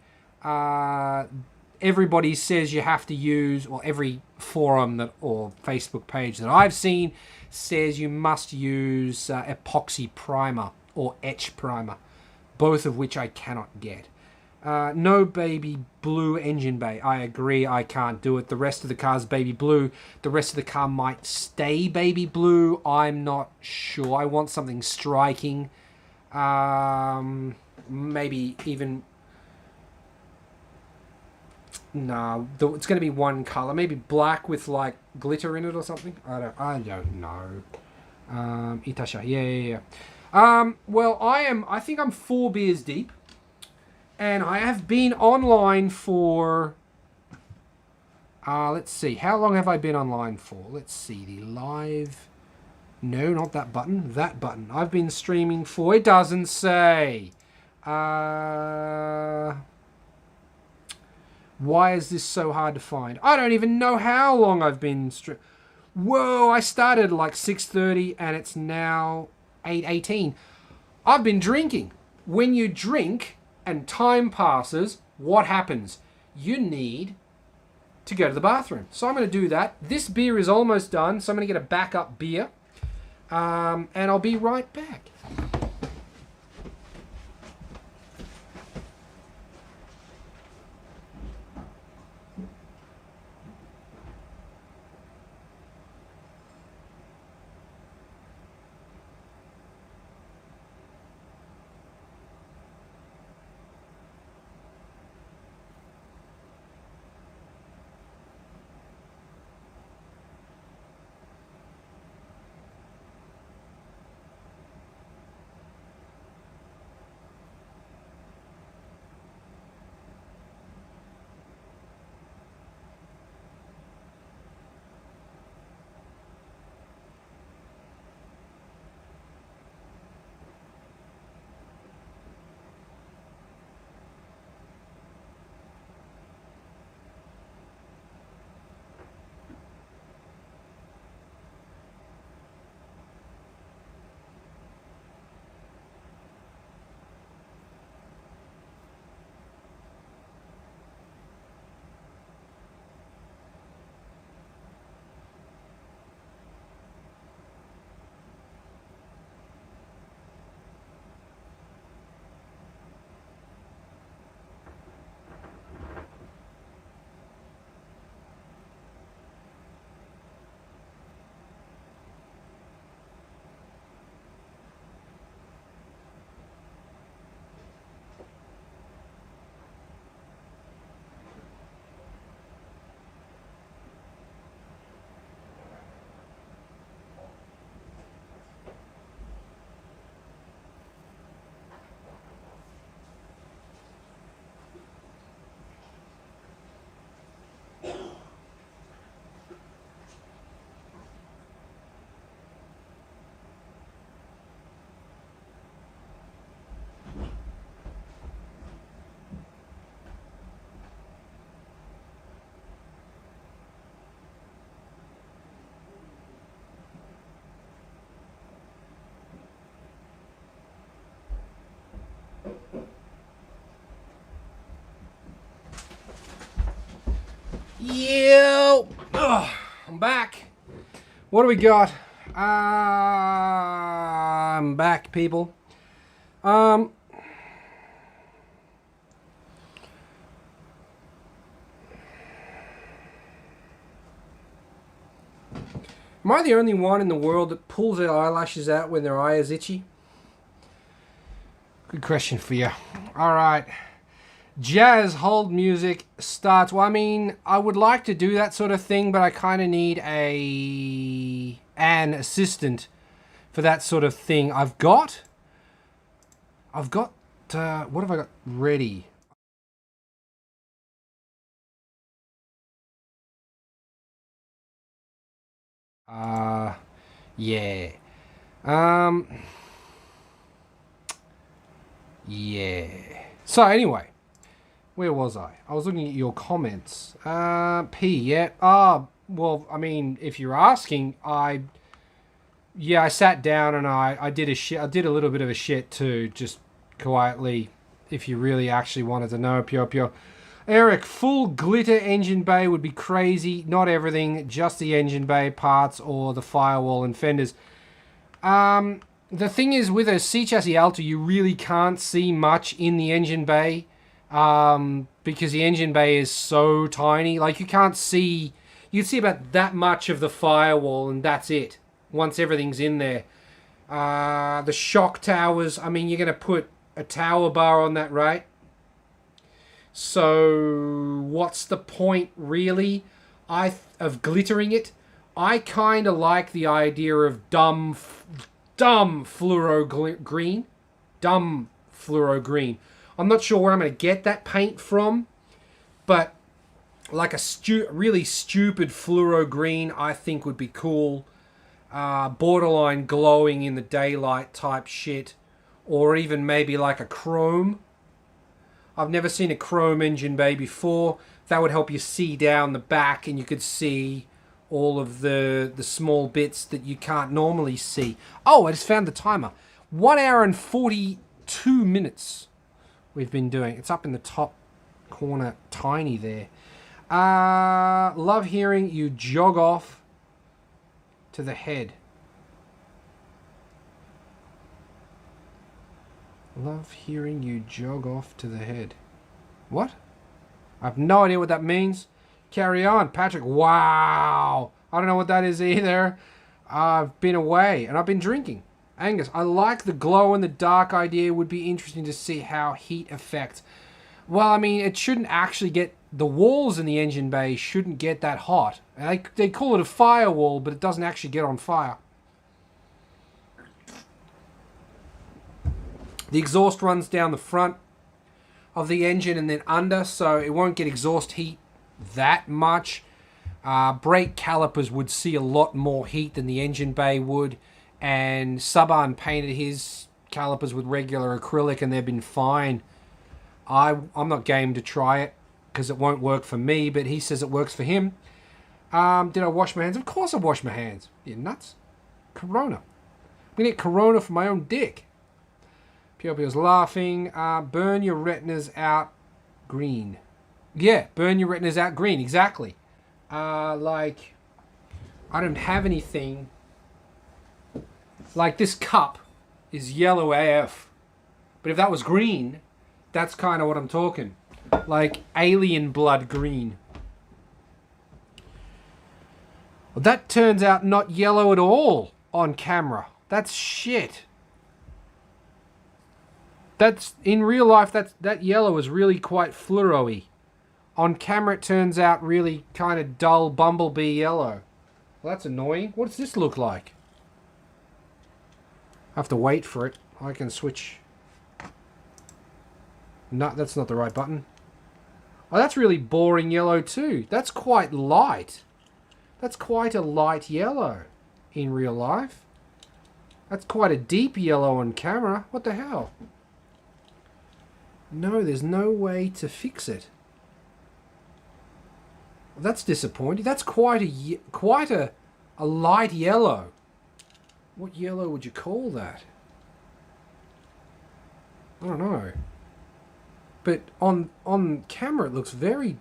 Everybody says you have to use, or every forum or Facebook page that I've seen says you must use epoxy primer or etch primer, both of which I cannot get. No baby blue engine bay. I agree, I can't do it. The rest of the car's baby blue. The rest of the car might stay baby blue. I'm not sure. I want something striking. Maybe even... No, it's going to be one color. Maybe black with like glitter in it or something. I don't know. Itasha, yeah. Well, I think I'm 4 beers deep. And I have been online for... let's see. How long have I been online for? Let's see. The live... No, not that button. That button. I've been streaming for... It doesn't say. Why is this so hard to find? I don't even know how long I've been streaming. Whoa, I started like 6:30 and it's now 8:18. I've been drinking. When you drink and time passes, what happens? You need to go to the bathroom. So I'm going to do that. This beer is almost done, so I'm going to get a backup beer. And I'll be right back. Yo! Ugh, I'm back. What do we got? I'm back, people. Am I the only one in the world that pulls their eyelashes out when their eye is itchy? Good question for you. All right. Jazz hold music starts. Well, I mean, I would like to do that sort of thing, but I kind of need an assistant for that sort of thing. I've got. What have I got ready? Yeah. Yeah. So anyway. Where was I? I was looking at your comments. Yeah. Well, I mean, if you're asking, I sat down and I did I did a little bit of a shit too, just quietly, if you really actually wanted to know. Pure. Eric, full glitter engine bay would be crazy. Not everything, just the engine bay parts or the firewall and fenders. The thing is, with a C chassis Alta, you really can't see much in the engine bay. Because the engine bay is so tiny, like you can't see, you can see about that much of the firewall and that's it, once everything's in there. The shock towers, I mean, you're going to put a tower bar on that, right? So what's the point really of glittering it? I kind of like the idea of dumb fluoro green. Dumb fluoro green. I'm not sure where I'm going to get that paint from, but like a really stupid fluoro green I think would be cool. Borderline glowing in the daylight type shit, or even maybe like a chrome. I've never seen a chrome engine bay before. That would help you see down the back and you could see all of the small bits that you can't normally see. Oh, I just found the timer. 1 hour and 42 minutes. We've been doing. It's up in the top corner, tiny there. Love hearing you jog off to the head. Love hearing you jog off to the head. What? I have no idea what that means. Carry on, Patrick. Wow. I don't know what that is either. I've been away and I've been drinking. Angus, I like the glow in the dark idea. Would be interesting to see how heat affects. Well, I mean, it shouldn't actually get... The walls in the engine bay shouldn't get that hot. They call it a firewall, but it doesn't actually get on fire. The exhaust runs down the front of the engine and then under, so it won't get exhaust heat that much. Brake calipers would see a lot more heat than the engine bay would. And Saban painted his calipers with regular acrylic and they've been fine. I'm not game to try it because it won't work for me, but he says it works for him. Did I wash my hands? Of course I wash my hands. You nuts? Corona. I'm going to get Corona for my own dick. Pio's laughing. Burn your retinas out green. Yeah, burn your retinas out green. Exactly. Like, I don't have anything... Like, this cup is yellow AF. But if that was green, that's kind of what I'm talking. Like, alien blood green. Well, that turns out not yellow at all on camera. That's shit. That's, in real life, that yellow is really quite fluoro-y. On camera, it turns out really kind of dull bumblebee yellow. Well, that's annoying. What does this look like? I have to wait for it. I can switch. No, that's not the right button. Oh, that's really boring yellow too. That's quite light. That's quite a light yellow in real life. That's quite a deep yellow on camera. What the hell? No, there's no way to fix it. That's disappointing. That's quite a light yellow. What yellow would you call that? I don't know. But on camera it looks very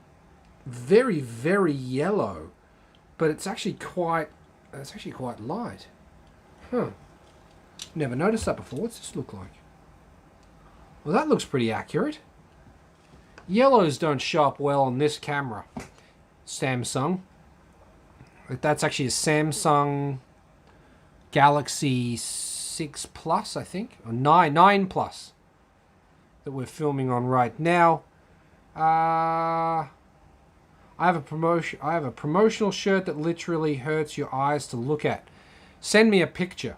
very, very yellow, but it's actually quite light. Huh. Never noticed that before. What's this look like? Well, that looks pretty accurate. Yellows don't show up well on this camera. Samsung. That's actually a Samsung Galaxy 6 Plus, I think, or 9 Plus that we're filming on right now. I have a promotional shirt that literally hurts your eyes to look at. Send me a picture.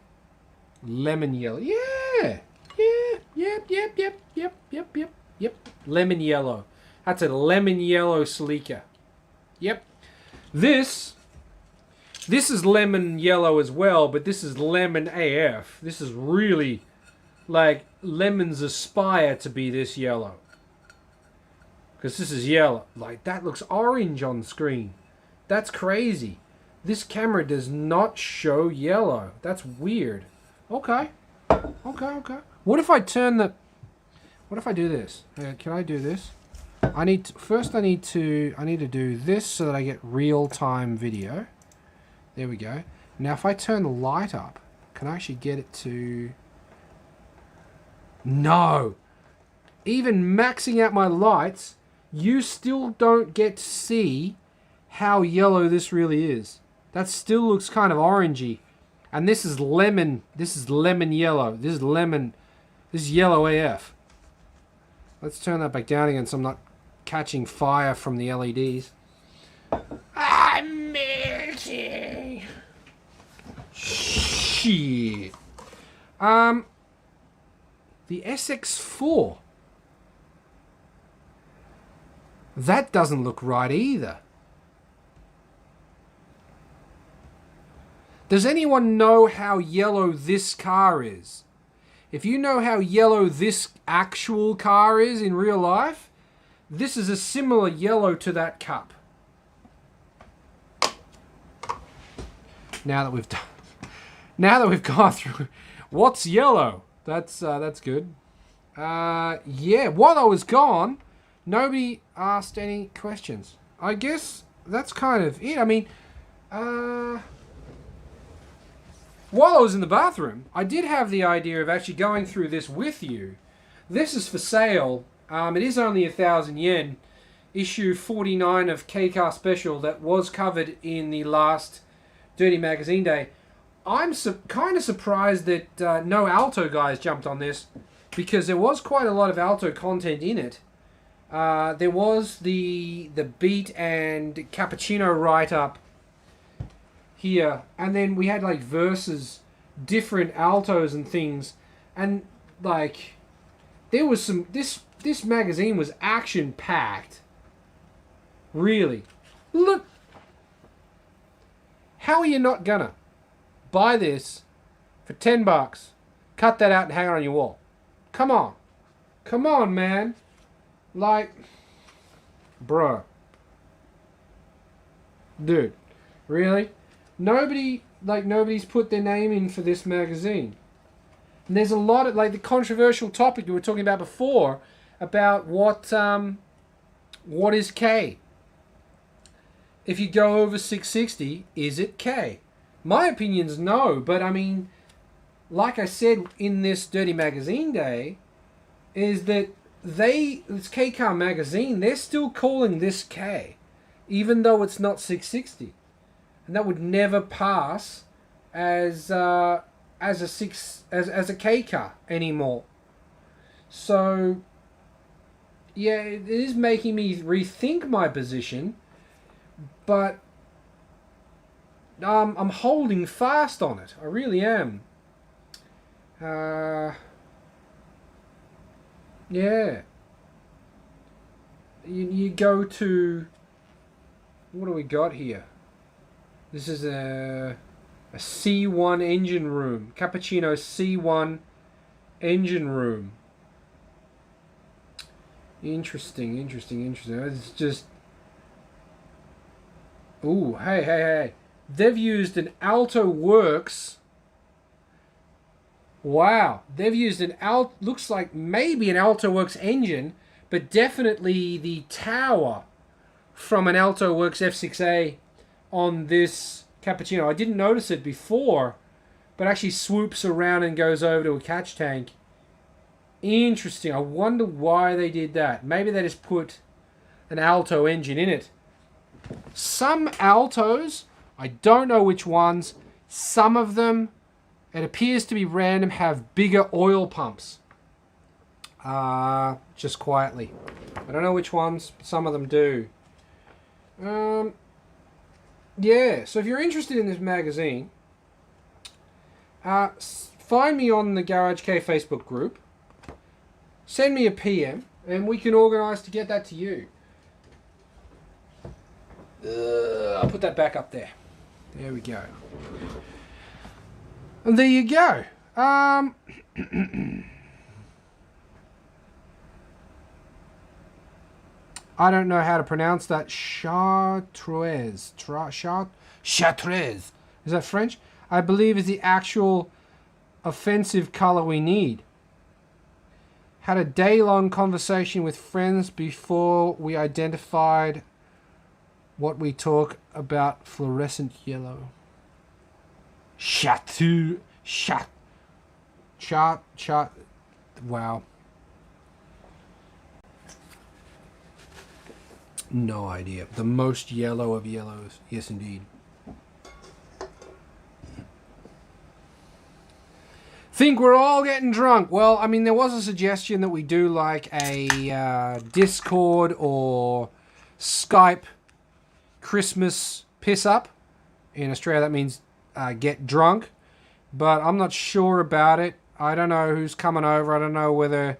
Lemon yellow. Yeah. Yep. Lemon yellow. That's a lemon yellow sleeker. Yep. This is lemon yellow as well, but this is lemon AF. This is really like lemons aspire to be this yellow. Because this is yellow. Like, that looks orange on screen. That's crazy. This camera does not show yellow. That's weird. Okay. What if I turn the... What if I do this? Can I do this? I need to do this so that I get real-time video. There we go. Now, if I turn the light up, can I actually get it to... No! Even maxing out my lights, you still don't get to see how yellow this really is. That still looks kind of orangey. And this is lemon. This is lemon yellow. This is lemon. This is yellow AF. Let's turn that back down again so I'm not catching fire from the LEDs. I'm melting. Shit. The SX4. That doesn't look right either. Does anyone know how yellow this car is? If you know how yellow this actual car is in real life, this is a similar yellow to that cup. Now that we've gone through what's yellow, that's good. Yeah, while I was gone, nobody asked any questions. I guess that's kind of it. I mean, while I was in the bathroom, I did have the idea of actually going through this with you. This is for sale. It is only 1,000 yen. Issue 49 of K-Car Special that was covered in the last Dirty Magazine Day. I'm kind of surprised that no Alto guys jumped on this, because there was quite a lot of Alto content in it. There was the Beat and Cappuccino write-up here, and then we had like versus different Altos and things, and like there was some this magazine was action packed. Really, look, how are you not gonna buy this for $10, cut that out and hang it on your wall? Come on, man, like, bro, dude, really? Nobody's put their name in for this magazine. And there's a lot of, like, the controversial topic we were talking about before, about what is K? If you go over 660, is it K? My opinion's no, but I mean, like I said in this Dirty Magazine Day, is that this K-Car magazine, they're still calling this K, even though it's not 660. And that would never pass as a K car anymore. So yeah, it is making me rethink my position, but I'm holding fast on it. I really am. Yeah. You go to, what do we got here? This is a C1 engine room. Cappuccino C1 engine room. Interesting. It's just... Ooh, hey. They've used an Alto Works. Wow. They've used looks like maybe an Alto Works engine, but definitely the tower from an Alto Works F6A on this cappuccino. I didn't notice it before, but actually swoops around and goes over to a catch tank. Interesting. I wonder why they did that. Maybe they just put an Alto engine in it. Some Altos, I don't know which ones, some of them, it appears to be random, have bigger oil pumps. Just quietly. I don't know which ones, but some of them do. Yeah, so if you're interested in this magazine, find me on the Garage K Facebook group, send me a PM, and we can organise to get that to you. I'll put that back up there. There we go. And there you go. I don't know how to pronounce that. Chartreuse. Chartreuse. Is that French? I believe is the actual offensive color we need. Had a day-long conversation with friends before we identified what we talk about fluorescent yellow. Wow. No idea. The most yellow of yellows. Yes, indeed. Think we're all getting drunk. Well, I mean, there was a suggestion that we do like a Discord or Skype Christmas piss up. In Australia, that means get drunk. But I'm not sure about it. I don't know who's coming over. I don't know whether...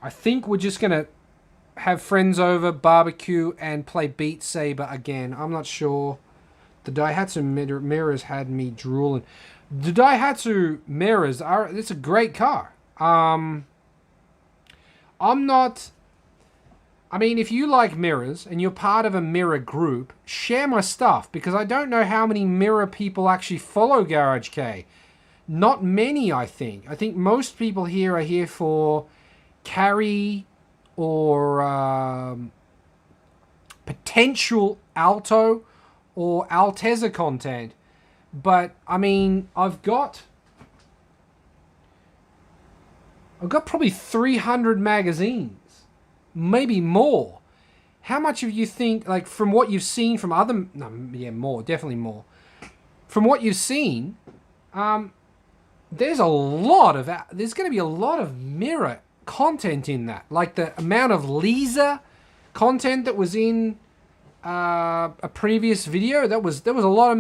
I think we're just going to have friends over, barbecue, and play Beat Saber again. I'm not sure. The Daihatsu mirrors had me drooling. The Daihatsu mirrors are... It's a great car. I'm not... I mean, if you like mirrors and you're part of a mirror group, share my stuff, because I don't know how many mirror people actually follow Garage K. Not many, I think. I think most people here are here for carry or potential Alto or Altezza content. But, I mean, I've got probably 300 magazines. Maybe more. How much of you think, like, from what you've seen from other... No, yeah, more. Definitely more. From what you've seen, there's a lot of... There's going to be a lot of mirror content in that. Like, the amount of laser content that was in a previous video, there was a lot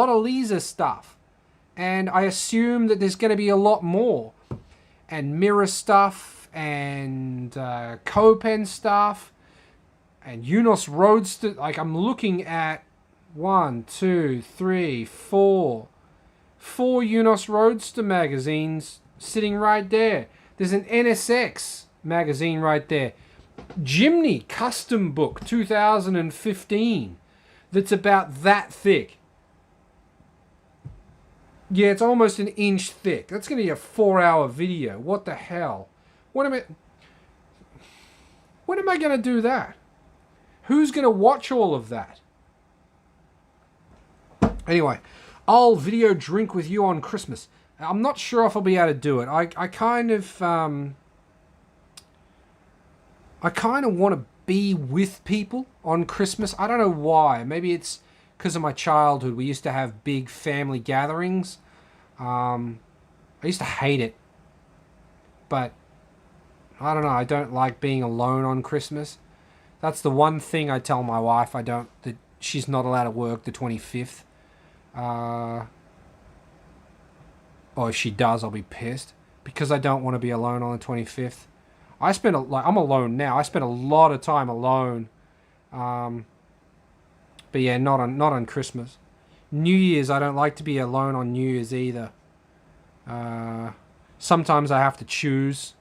of laser stuff. And I assume that there's going to be a lot more. And mirror stuff... and Copen stuff, and Unos Roadster. Like, I'm looking at 4 Unos Roadster magazines sitting right there. There's an NSX magazine right there. Jimny Custom Book 2015 that's about that thick. Yeah, it's almost an inch thick. That's going to be a 4-hour video. What the hell? When am I going to do that? Who's going to watch all of that? Anyway, I'll video drink with you on Christmas. I'm not sure if I'll be able to do it. I kind of want to be with people on Christmas. I don't know why. Maybe it's because of my childhood. We used to have big family gatherings. I used to hate it. But I don't know, I don't like being alone on Christmas. That's the one thing I tell my wife that she's not allowed to work the 25th. Or if she does, I'll be pissed. Because I don't want to be alone on the 25th. I'm alone now. I spend a lot of time alone. But yeah, not on Christmas. New Year's, I don't like to be alone on New Year's either. Sometimes I have to choose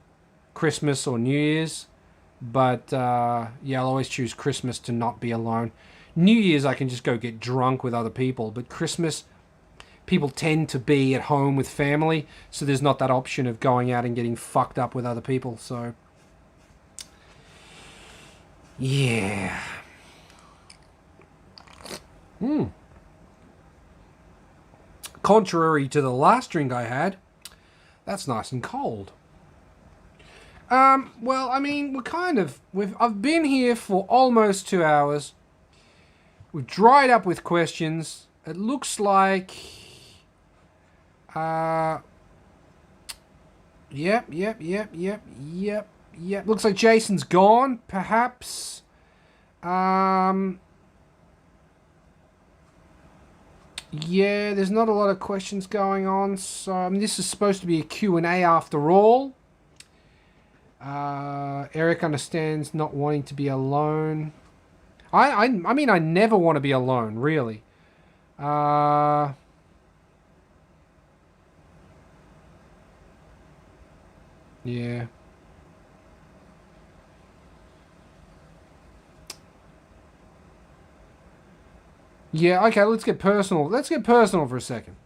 Christmas or New Year's, but yeah, I'll always choose Christmas to not be alone. New Year's I can just go get drunk with other people, but Christmas people tend to be at home with family, so there's not that option of going out and getting fucked up with other people. So yeah, Contrary to the last drink I had, that's nice and cold. Well, I mean, I've been here for almost 2 hours. We've dried up with questions. It looks like, yep. Looks like Jason's gone, perhaps. Yeah, there's not a lot of questions going on. So, I mean, this is supposed to be a Q&A after all. Eric understands not wanting to be alone. I mean, I never want to be alone, really. Yeah. Yeah, okay, let's get personal. Let's get personal for a second.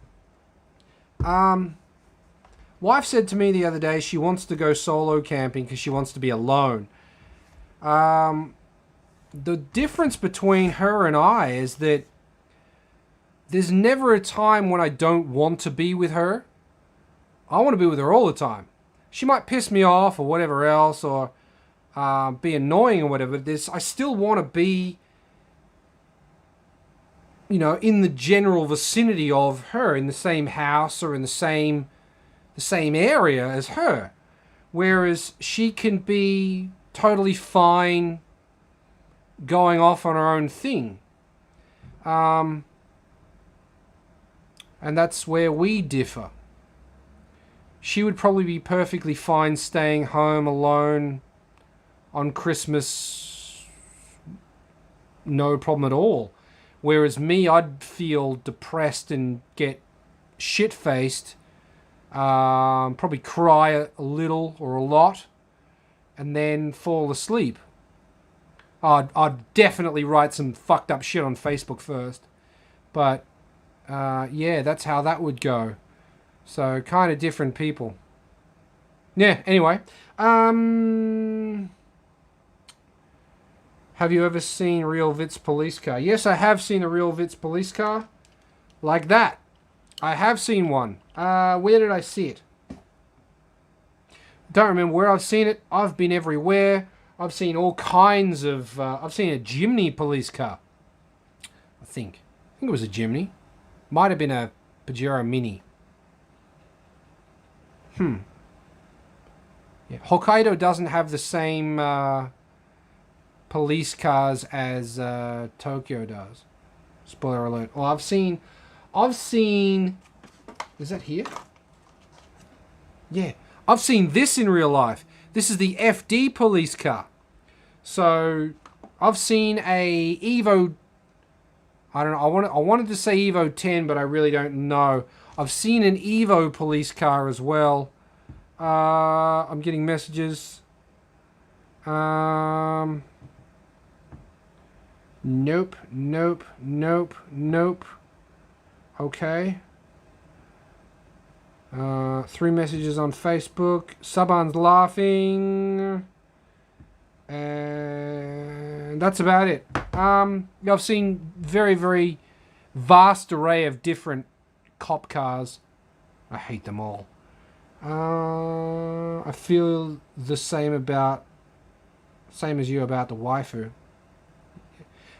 Wife said to me the other day she wants to go solo camping because she wants to be alone. The difference between her and I is that there's never a time when I don't want to be with her. I want to be with her all the time. She might piss me off or whatever else, or be annoying or whatever. I still want to be, you know, in the general vicinity of her, in the same house or in the same area as her. Whereas she can be totally fine going off on her own thing. And that's where we differ. She would probably be perfectly fine staying home alone on Christmas, no problem at all. Whereas me, I'd feel depressed and get shit-faced, probably cry a little or a lot, and then fall asleep. I'd definitely write some fucked up shit on Facebook first. But, yeah, that's how that would go. So, kind of different people. Yeah, anyway. Have you ever seen Real Vit's police car? Yes, I have seen a Real Vit's police car. Like that. I have seen one. Where did I see it? Don't remember where I've seen it. I've been everywhere. I've seen all kinds of... I've seen a Jimny police car. I think it was a Jimny. Might have been a Pajero Mini. Yeah, Hokkaido doesn't have the same police cars as Tokyo does. Spoiler alert. Well, I've seen... Is that here? Yeah. I've seen this in real life. This is the FD police car. So, I've seen a Evo... I don't know. I wanted to say Evo 10, but I really don't know. I've seen an Evo police car as well. I'm getting messages. Nope. Okay. 3 messages on Facebook. Saban's laughing. And that's about it. I've seen very, very vast array of different cop cars. I hate them all. I feel the same as you about the waifu.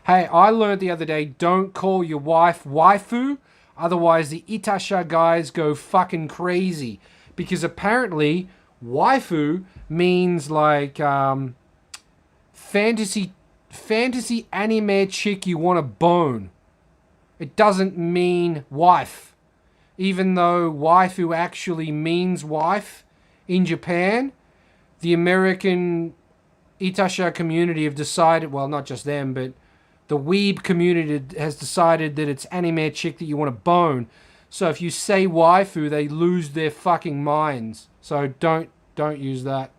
Hey, I learned the other day, don't call your wife waifu, otherwise the Itasha guys go fucking crazy. Because apparently, waifu means like fantasy anime chick you want to bone. It doesn't mean wife. Even though waifu actually means wife in Japan, the American Itasha community have decided, well, not just them, but the weeb community has decided that it's anime chick that you want to bone. So if you say waifu, they lose their fucking minds. So don't use that.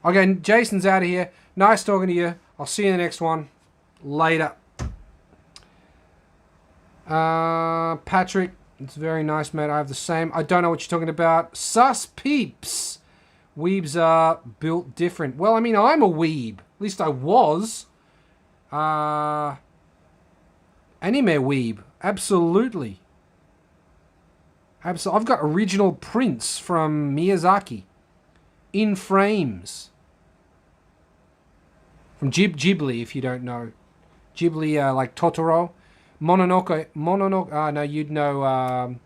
Okay, Jason's out of here. Nice talking to you. I'll see you in the next one. Later. Patrick, it's very nice, mate. I have the same. I don't know what you're talking about. Sus peeps. Weebs are built different. Well, I mean, I'm a weeb. At least I was. Anime weeb. Absolutely. Absolutely. I've got original prints from Miyazaki. In frames. From Ghibli, if you don't know. Ghibli, like Totoro. Mononoke. No, you'd know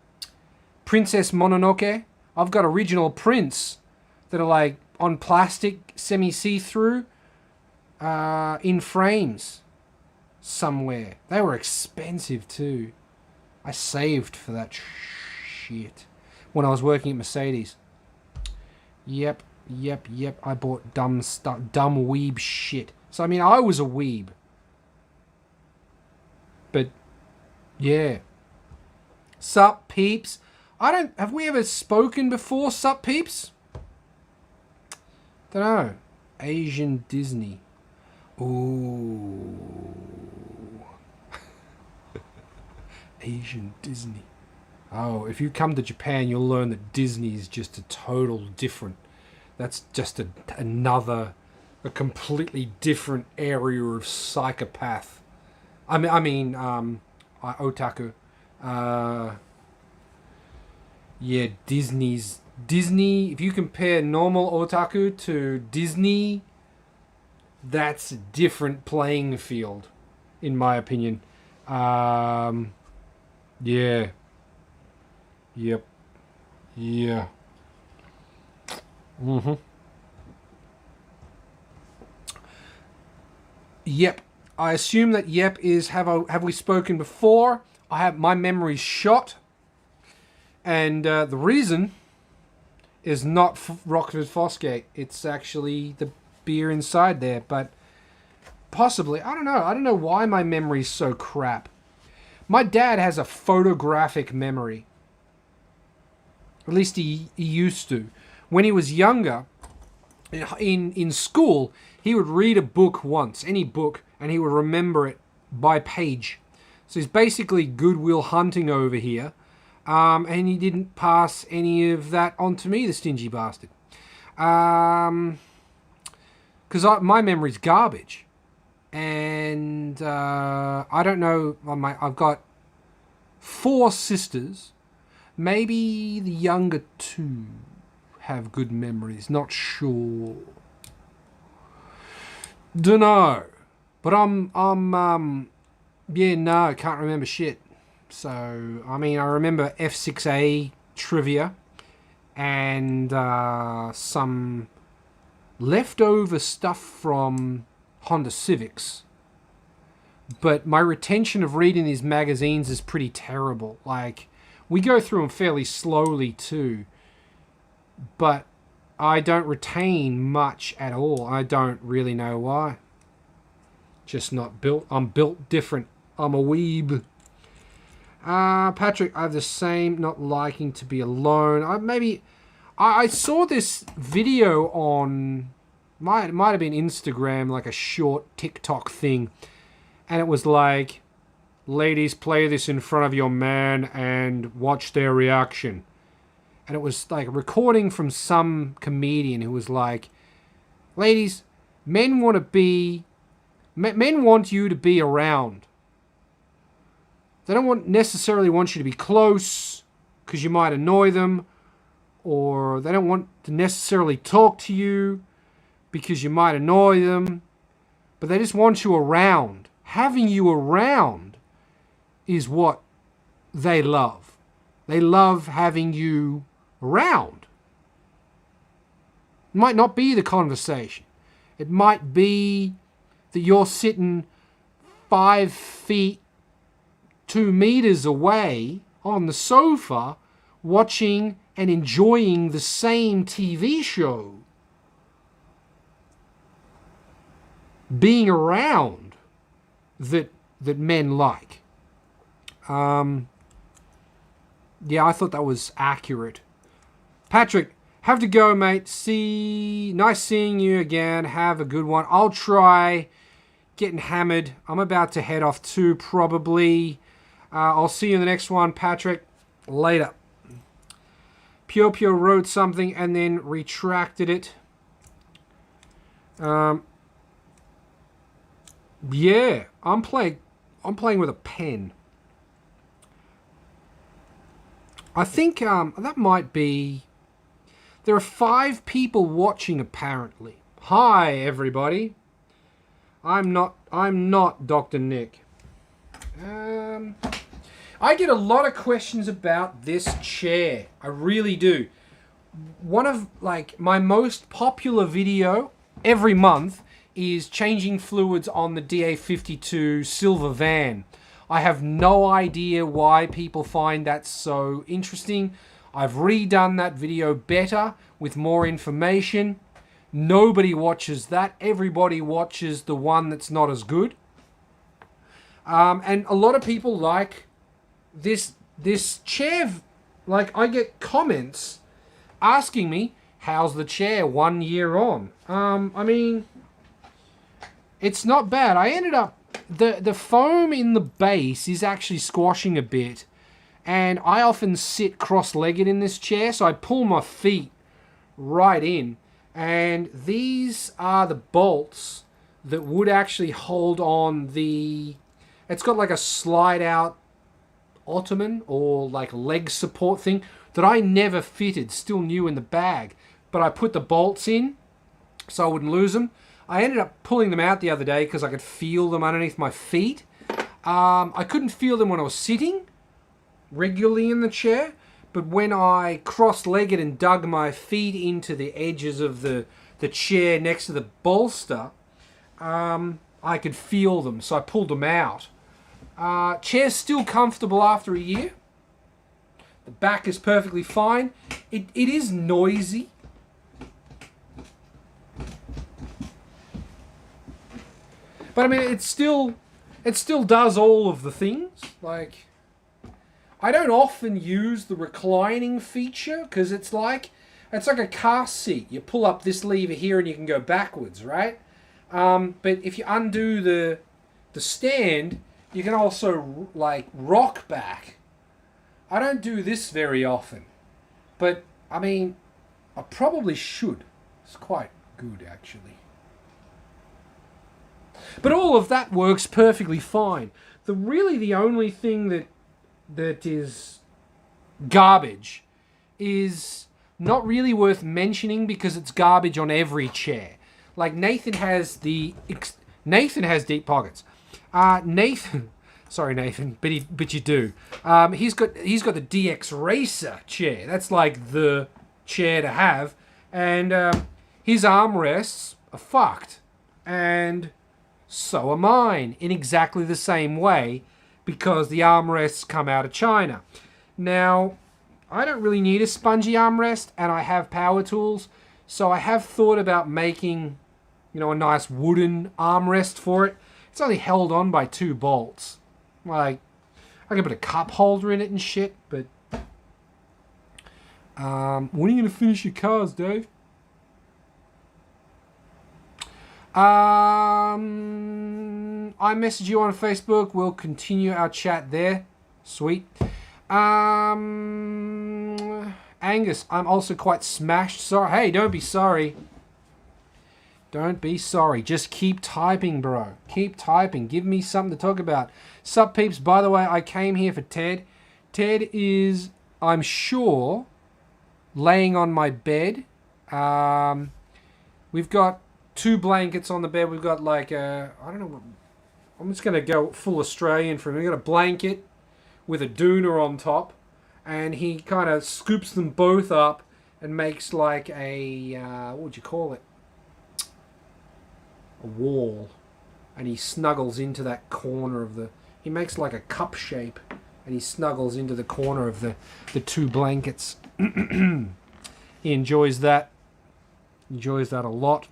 Princess Mononoke. I've got original prints that are like on plastic, semi-see-through, in frames somewhere. They were expensive too. I saved for that shit when I was working at Mercedes. Yep. I bought dumb stuff, dumb weeb shit. So I mean, I was a weeb. But yeah. Sup, peeps? Have we ever spoken before, sup, peeps? Don't know. Asian Disney. Ooh. Asian Disney. Oh, if you come to Japan, you'll learn that Disney is just a total different. That's just a completely different area of psychopath. Otaku. Yeah, Disney. If you compare normal otaku to Disney, that's a different playing field, in my opinion. Yeah. Yep. Yeah. Mm-hmm. Yep. I assume that yep is have we spoken before? I have my memory's shot, and the reason is not Rockford Fosgate. It's actually the beer inside there, but possibly I don't know. I don't know why my memory's so crap. My dad has a photographic memory. At least he used to. When he was younger, in school, he would read a book once, any book, and he would remember it by page. So he's basically Goodwill Hunting over here. And he didn't pass any of that on to me, the stingy bastard. Because my memory's garbage. And I don't know. I've got 4 sisters. Maybe the younger 2 have good memories. Not sure. Dunno. But I can't remember shit. So, I mean, I remember F6A trivia and some leftover stuff from Honda Civics. But my retention of reading these magazines is pretty terrible. Like, we go through them fairly slowly too. But I don't retain much at all. I don't really know why. Just not built. I'm built different. I'm a weeb. Patrick, I have the same not liking to be alone. I saw this video on, might have been Instagram, like a short TikTok thing. And it was like, ladies, play this in front of your man and watch their reaction. And it was like a recording from some comedian who was like, ladies, men want you to be around. They don't necessarily want you to be close because you might annoy them, or they don't want to necessarily talk to you because you might annoy them, but they just want you around. Having you around is what they love. They love having you around. It might not be the conversation. It might be that you're sitting 5 feet 2 meters away on the sofa watching and enjoying the same TV show. Being around that men like. Yeah, I thought that was accurate. Patrick, have to go, mate. Nice seeing you again. Have a good one. I'll try getting hammered. I'm about to head off too, probably. I'll see you in the next one, Patrick. Later. Pure wrote something and then retracted it. Yeah, I'm playing with a pen. I think that might be. There are 5 people watching apparently. Hi everybody. I'm not Dr. Nick. I get a lot of questions about this chair. I really do. One of like my most popular video every month is changing fluids on the DA52 silver van. I have no idea why people find that so interesting. I've redone that video better with more information. Nobody watches that. Everybody watches the one that's not as good. And a lot of people like this chair. Like, I get comments asking me, how's the chair 1 year on? I mean, it's not bad. I ended up, the foam in the base is actually squashing a bit, and I often sit cross-legged in this chair, so I pull my feet right in, and these are the bolts that would actually hold on the, it's got like a slide out ottoman or like leg support thing that I never fitted, still new in the bag, but I put the bolts in so I wouldn't lose them. I ended up pulling them out the other day because I could feel them underneath my feet. I couldn't feel them when I was sitting regularly in the chair, but when I cross-legged and dug my feet into the edges of the chair next to the bolster, I could feel them, so I pulled them out. Chair's still comfortable after a year. The back is perfectly fine. It is noisy. But I mean, it still does all of the things. Like, I don't often use the reclining feature because it's like a car seat. You pull up this lever here and you can go backwards, right? But if you undo the stand, you can also like rock back. I don't do this very often, but I mean, I probably should. It's quite good actually. But all of that works perfectly fine. The only thing that is garbage is not really worth mentioning because it's garbage on every chair. Like Nathan has deep pockets. Nathan, sorry Nathan, but you do. He's got the DX Racer chair. That's like the chair to have, and his armrests are fucked, and so are mine in exactly the same way because the armrests come out of China. Now, I don't really need a spongy armrest, and I have power tools, so I have thought about making, a nice wooden armrest for it. It's only held on by 2 bolts. Like, I can put a cup holder in it and shit, but when are you going to finish your cars, Dave? I message you on Facebook. We'll continue our chat there. Sweet. Angus, I'm also quite smashed. Sorry. Hey, don't be sorry. Don't be sorry. Just keep typing, bro. Keep typing. Give me something to talk about. Sup, peeps. By the way, I came here for Ted. Ted is, I'm sure, laying on my bed. We've got 2 blankets on the bed. We've got like I don't know. I'm just going to go full Australian for him. We've got a blanket with a doona on top. And he kind of scoops them both up and makes like a, what would you call it? A wall. And he snuggles into that corner of the, he makes like a cup shape. And he snuggles into the corner of the 2 blankets. He enjoys that. Enjoys that a lot.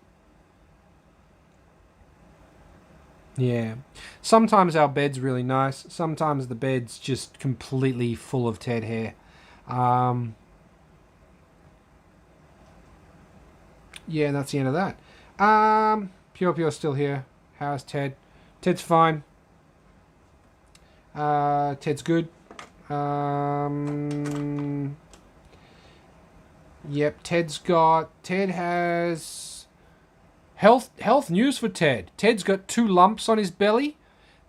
Yeah. Sometimes our bed's really nice. Sometimes the bed's just completely full of Ted hair. Yeah, that's the end of that. Pure's still here. How's Ted? Ted's fine. Ted's good. Yep, Ted has Health news for Ted. Ted's got 2 lumps on his belly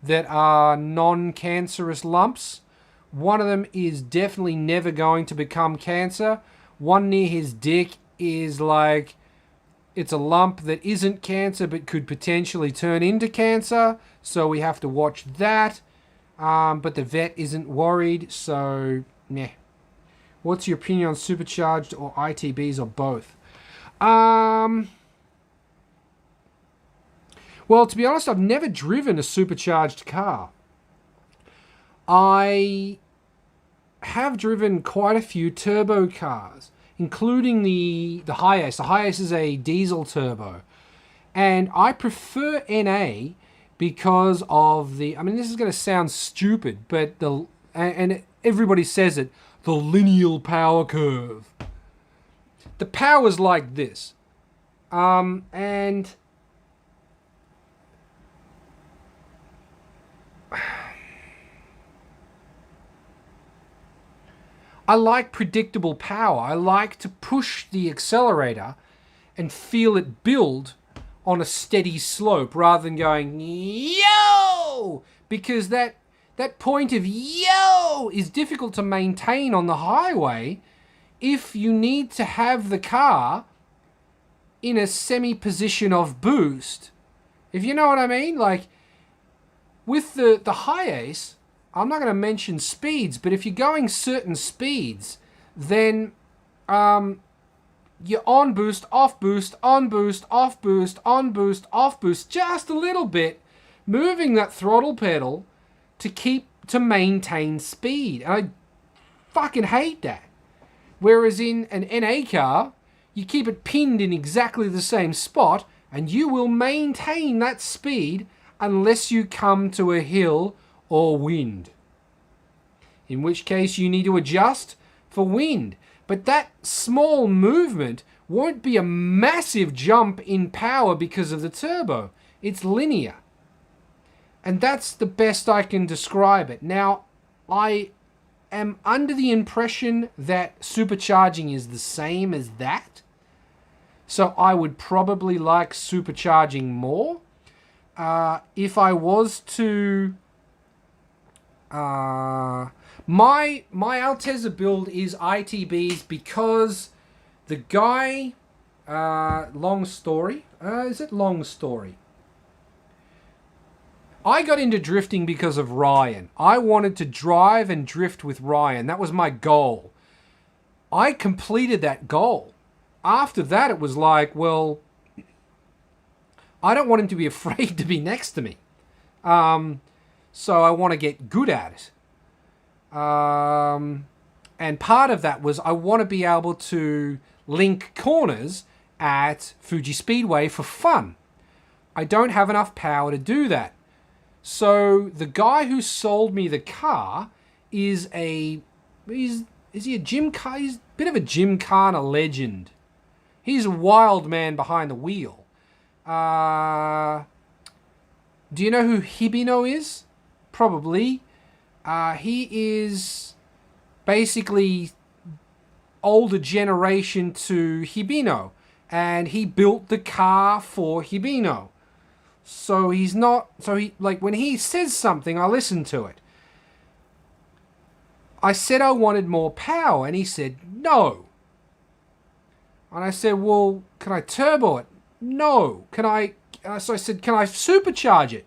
that are non-cancerous lumps. One of them is definitely never going to become cancer. One near his dick is like, it's a lump that isn't cancer but could potentially turn into cancer. So we have to watch that. But the vet isn't worried, so meh. What's your opinion on supercharged or ITBs or both? Well, to be honest, I've never driven a supercharged car. I have driven quite a few turbo cars, including the Hi-Ace. The Hi-Ace is a diesel turbo. And I prefer NA because of the... I mean, this is going to sound stupid, but and everybody says it, the lineal power curve. The power's like this. And... I like predictable power. I like to push the accelerator and feel it build on a steady slope rather than going, yo! Because that point of yo is difficult to maintain on the highway if you need to have the car in a semi-position of boost. If you know what I mean? Like, with the Hi-Ace, I'm not going to mention speeds, but if you're going certain speeds, then you're on boost, off boost, on boost, off boost, on boost, off boost, just a little bit, moving that throttle pedal to maintain speed. And I fucking hate that. Whereas in an NA car, you keep it pinned in exactly the same spot, and you will maintain that speed unless you come to a hill or wind. In which case you need to adjust for wind. But that small movement won't be a massive jump in power because of the turbo. It's linear. And that's the best I can describe it. Now, I am under the impression that supercharging is the same as that. So I would probably like supercharging more. If I was to... My Altezza build is ITBs because the guy... long story. Is it long story? I got into drifting because of Ryan. I wanted to drive and drift with Ryan. That was my goal. I completed that goal. After that, it was like, well, I don't want him to be afraid to be next to me. So I want to get good at it. And part of that was I want to be able to link corners at Fuji Speedway for fun. I don't have enough power to do that. So the guy who sold me the car is he a gymkhana? He's a bit of a gymkhana legend. He's a wild man behind the wheel. Do you know who Hibino is? Probably. He is basically older generation to Hibino. And he built the car for Hibino. So he's not... So he, like, when he says something, I listen to it. I said I wanted more power, and he said, no. And I said, well, can I turbo it? No. Can I... So I said, can I supercharge it?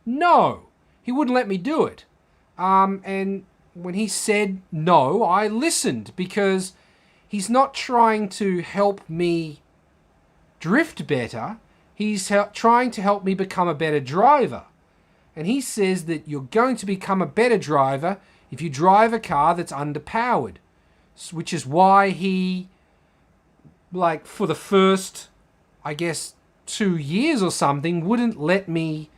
No. He wouldn't let me do it. And when he said no, I listened, because he's not trying to help me drift better. He's trying to help me become a better driver. And he says that you're going to become a better driver if you drive a car that's underpowered. Which is why he, like, for the first, I guess, 2 years or something, wouldn't let me...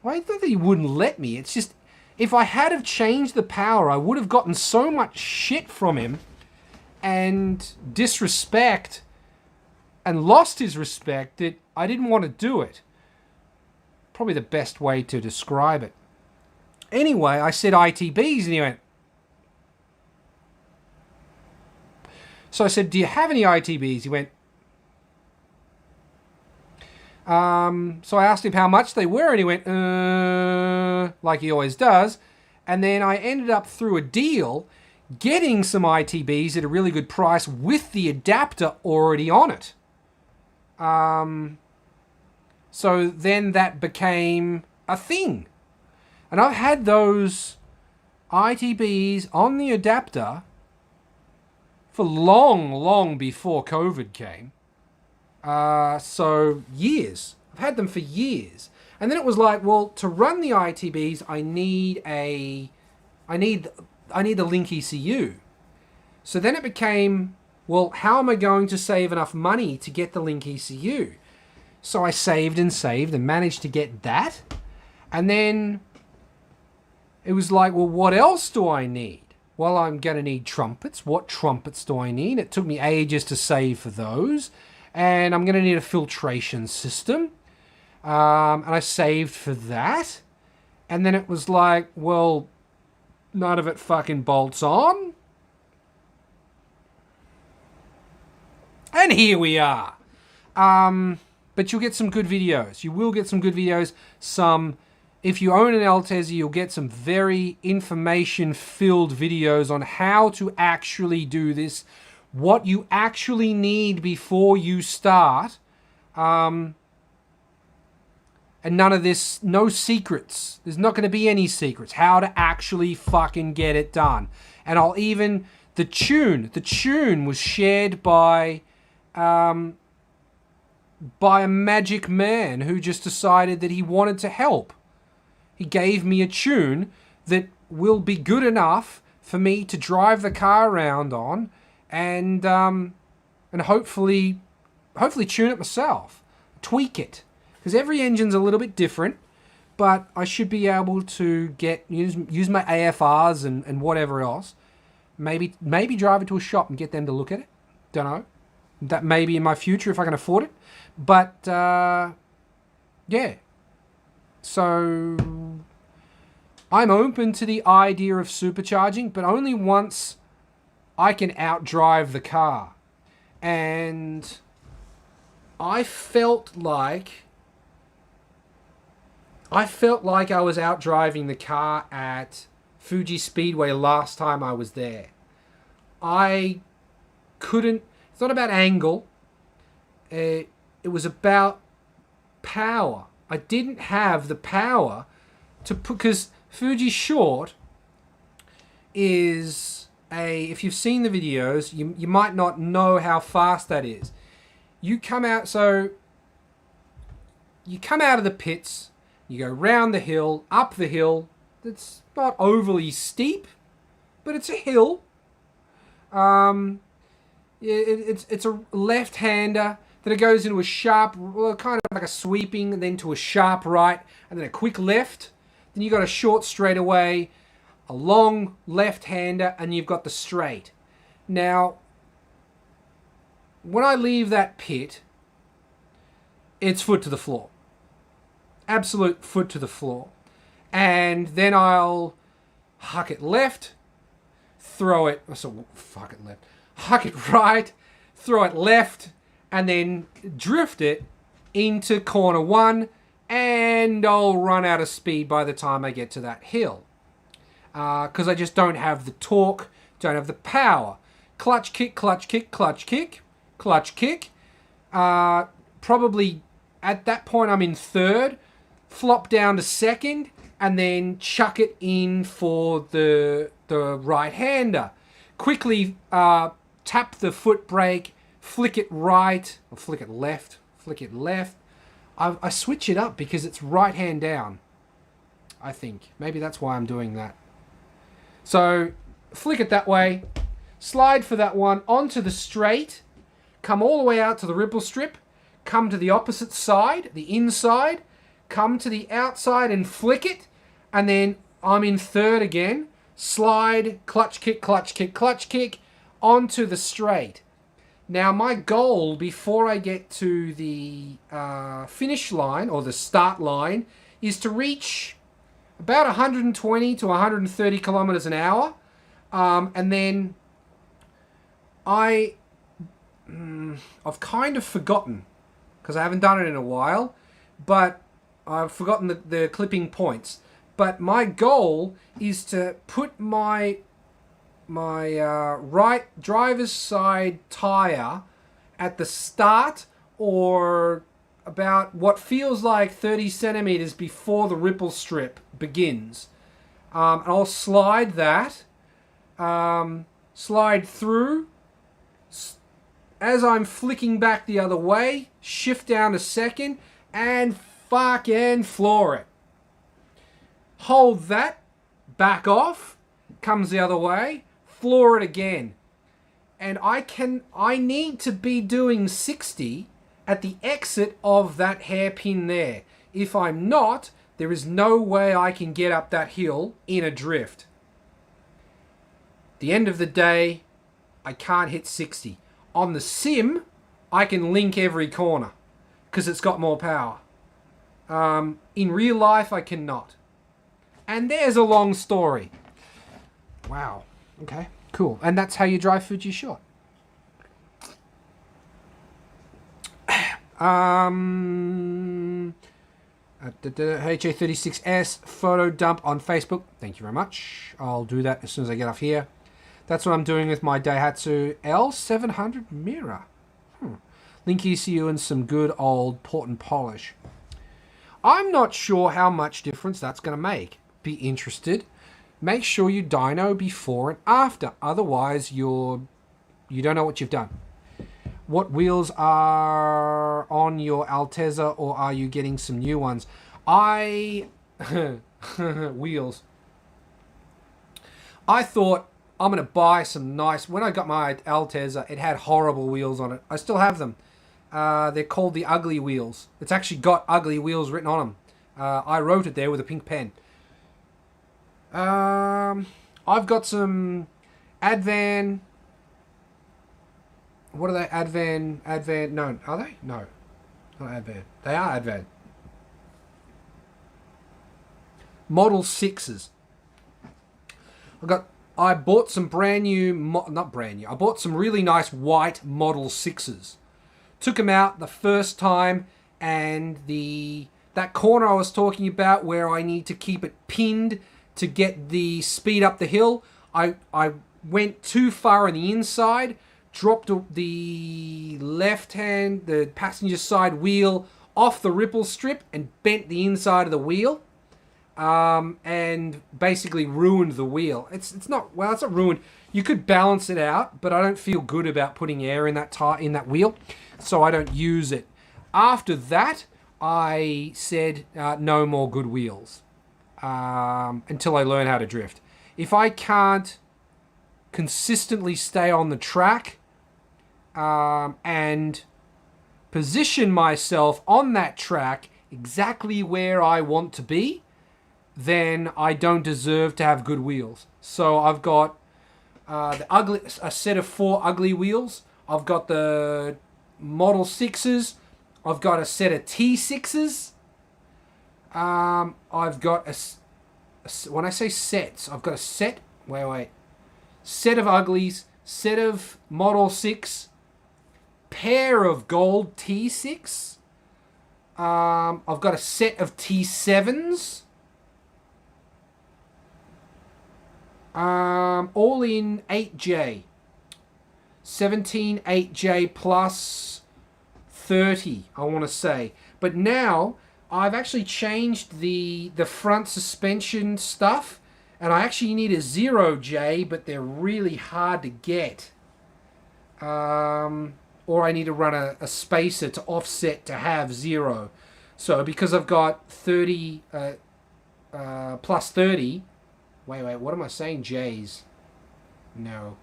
Well, I thought that he wouldn't let me. It's just, if I had have changed the power, I would have gotten so much shit from him and disrespect and lost his respect that I didn't want to do it. Probably the best way to describe it. Anyway, I said ITBs, and he went... So I said, do you have any ITBs? He went... So I asked him how much they were, and he went, like he always does. And then I ended up, through a deal, getting some ITBs at a really good price with the adapter already on it. So then that became a thing. And I've had those ITBs on the adapter for long before COVID came. So years. I've had them for years. And then it was like, well, to run the ITBs, I need a Link ECU. So then it became, well, how am I going to save enough money to get the Link ECU? So I saved and managed to get that. And then it was like, well, what else do I need? Well, I'm going to need trumpets. What trumpets do I need? It took me ages to save for those. And I'm going to need a filtration system. And I saved for that. And then it was like, well, none of it fucking bolts on. And here we are. But you'll get some good videos. You will get some good videos. If you own an Altezzi, you'll get some very information-filled videos on how to actually do this, what you actually need before you start. And none of this, no secrets. There's not going to be any secrets. How to actually fucking get it done. And the tune was shared by a magic man who just decided that he wanted to help. He gave me a tune that will be good enough for me to drive the car around on and hopefully tune it myself, tweak it. Because every engine's a little bit different, but I should be able to use my AFRs and whatever else. Maybe drive it to a shop and get them to look at it. Don't know. That may be in my future if I can afford it. But, yeah. So, I'm open to the idea of supercharging, but only once I can outdrive the car. And I felt like I was outdriving the car at Fuji Speedway last time I was there. It's not about angle. It was about power. I didn't have the power to put, because Fuji Short is if you've seen the videos, you might not know how fast that is. You come out of the pits, you go round the hill, up the hill. It's not overly steep, but it's a hill. It's a left-hander. Then it goes into a sharp, kind of like a sweeping, and then to a sharp right, and then a quick left. Then you got a short straightaway, a long left-hander, and you've got the straight. Now, when I leave that pit, it's foot to the floor. Absolute foot to the floor. And then I'll huck it left, huck it right, throw it left, and then drift it into corner one, and I'll run out of speed by the time I get to that hill. Because I just don't have the torque, don't have the power. Clutch kick, clutch kick, clutch kick, clutch kick. Probably at that point I'm in third, flop down to second, and then chuck it in for the right-hander. Quickly tap the foot brake, flick it right, or flick it left. I switch it up because it's right hand down, I think. Maybe that's why I'm doing that. So, flick it that way, slide for that one, onto the straight, come all the way out to the ripple strip, come to the opposite side, the inside, come to the outside and flick it, and then I'm in third again, slide, clutch kick, clutch kick, clutch kick, onto the straight. Now, my goal before I get to the finish line, or the start line, is to reach about 120 to 130 kilometers an hour. And then I've kind of forgotten because I haven't done it in a while, but I've forgotten the clipping points. But my goal is to put my right driver's side tire at the start, or about what feels like 30 centimeters before the ripple strip begins. And I'll slide that, slide through. As I'm flicking back the other way, shift down a second, and fucking floor it. Hold that, back off, comes the other way, floor it again. And I need to be doing 60 at the exit of that hairpin there. If I'm not, there is no way I can get up that hill in a drift. The end of the day, I can't hit 60. On the sim, I can link every corner because it's got more power. In real life, I cannot. And there's a long story. Wow. Okay, cool. And that's how you drive Fuji short. HA36S photo dump on Facebook. Thank you very much. I'll do that as soon as I get off here. That's what I'm doing with my Daihatsu L700 mirror. Link ECU and some good old port and polish. I'm not sure how much difference that's going to make. Be interested. Make sure you dyno before and after. Otherwise, you don't know what you've done. What wheels are on your Altezza, or are you getting some new ones? Wheels. I thought I'm going to buy some nice... When I got my Altezza, it had horrible wheels on it. I still have them. They're called the ugly wheels. It's actually got ugly wheels written on them. I wrote it there with a pink pen. I've got some Advan... What are they? Advan... No, are they? No. Not Advan. They are Advan. Model 6s. I bought some brand new... Not brand new. I bought some really nice white Model 6s. Took them out the first time, and that corner I was talking about where I need to keep it pinned to get the speed up the hill, I went too far on the inside, dropped the the passenger side wheel off the ripple strip and bent the inside of the wheel, and basically ruined the wheel. It's not ruined. You could balance it out, but I don't feel good about putting air in that wheel, so I don't use it. After that, I said no more good wheels until I learn how to drift. If I can't consistently stay on the track and position myself on that track exactly where I want to be, then I don't deserve to have good wheels. So I've got a set of 4 ugly wheels. I've got the Model 6s. I've got a set of T6s. I've got when I say sets, I've got a set. Set of uglies, set of Model 6, pair of gold T6. I've got a set of T7s. All in 8J. 17 8J plus 30, I want to say. But now I've actually changed the front suspension stuff, and I actually need a 0J, but they're really hard to get. Or I need to run a spacer to offset to have 0. So because I've got 30 plus 30, wait, what am I saying? J's. No.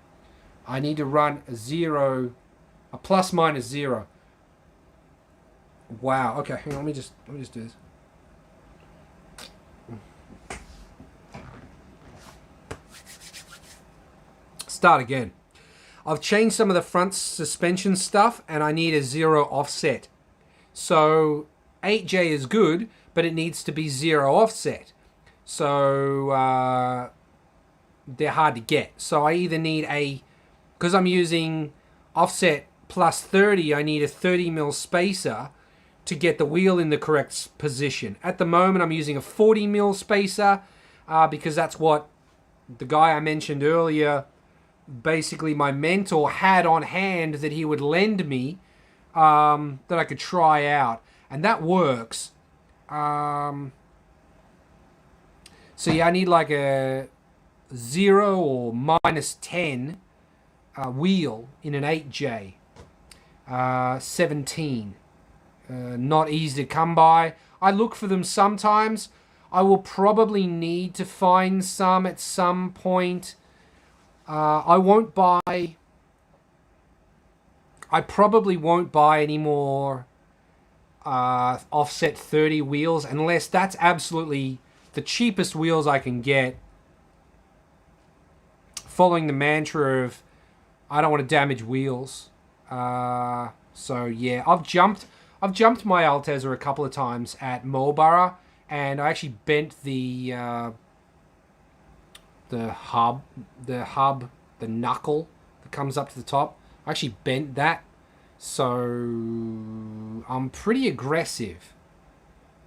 I need to run a 0, a plus minus 0. Wow. Okay, hang on, let me just do this. Start again. I've changed some of the front suspension stuff, and I need a 0 offset. So 8J is good, but it needs to be 0 offset. So they're hard to get. So I either need because I'm using offset plus 30, I need a 30mm spacer, to get the wheel in the correct position. At the moment, I'm using a 40 mil spacer because that's what the guy I mentioned earlier, basically my mentor, had on hand that he would lend me that I could try out. And that works. So yeah, I need like a 0 or -10 wheel in an 8J. 17. Not easy to come by. I look for them sometimes. I will probably need to find some at some point. I probably won't buy any more offset 30 wheels unless that's absolutely the cheapest wheels I can get, following the mantra of I don't want to damage wheels. So yeah, I've jumped my Altezza a couple of times at Marlborough, and I actually bent the knuckle that comes up to the top. I actually bent that, so I'm pretty aggressive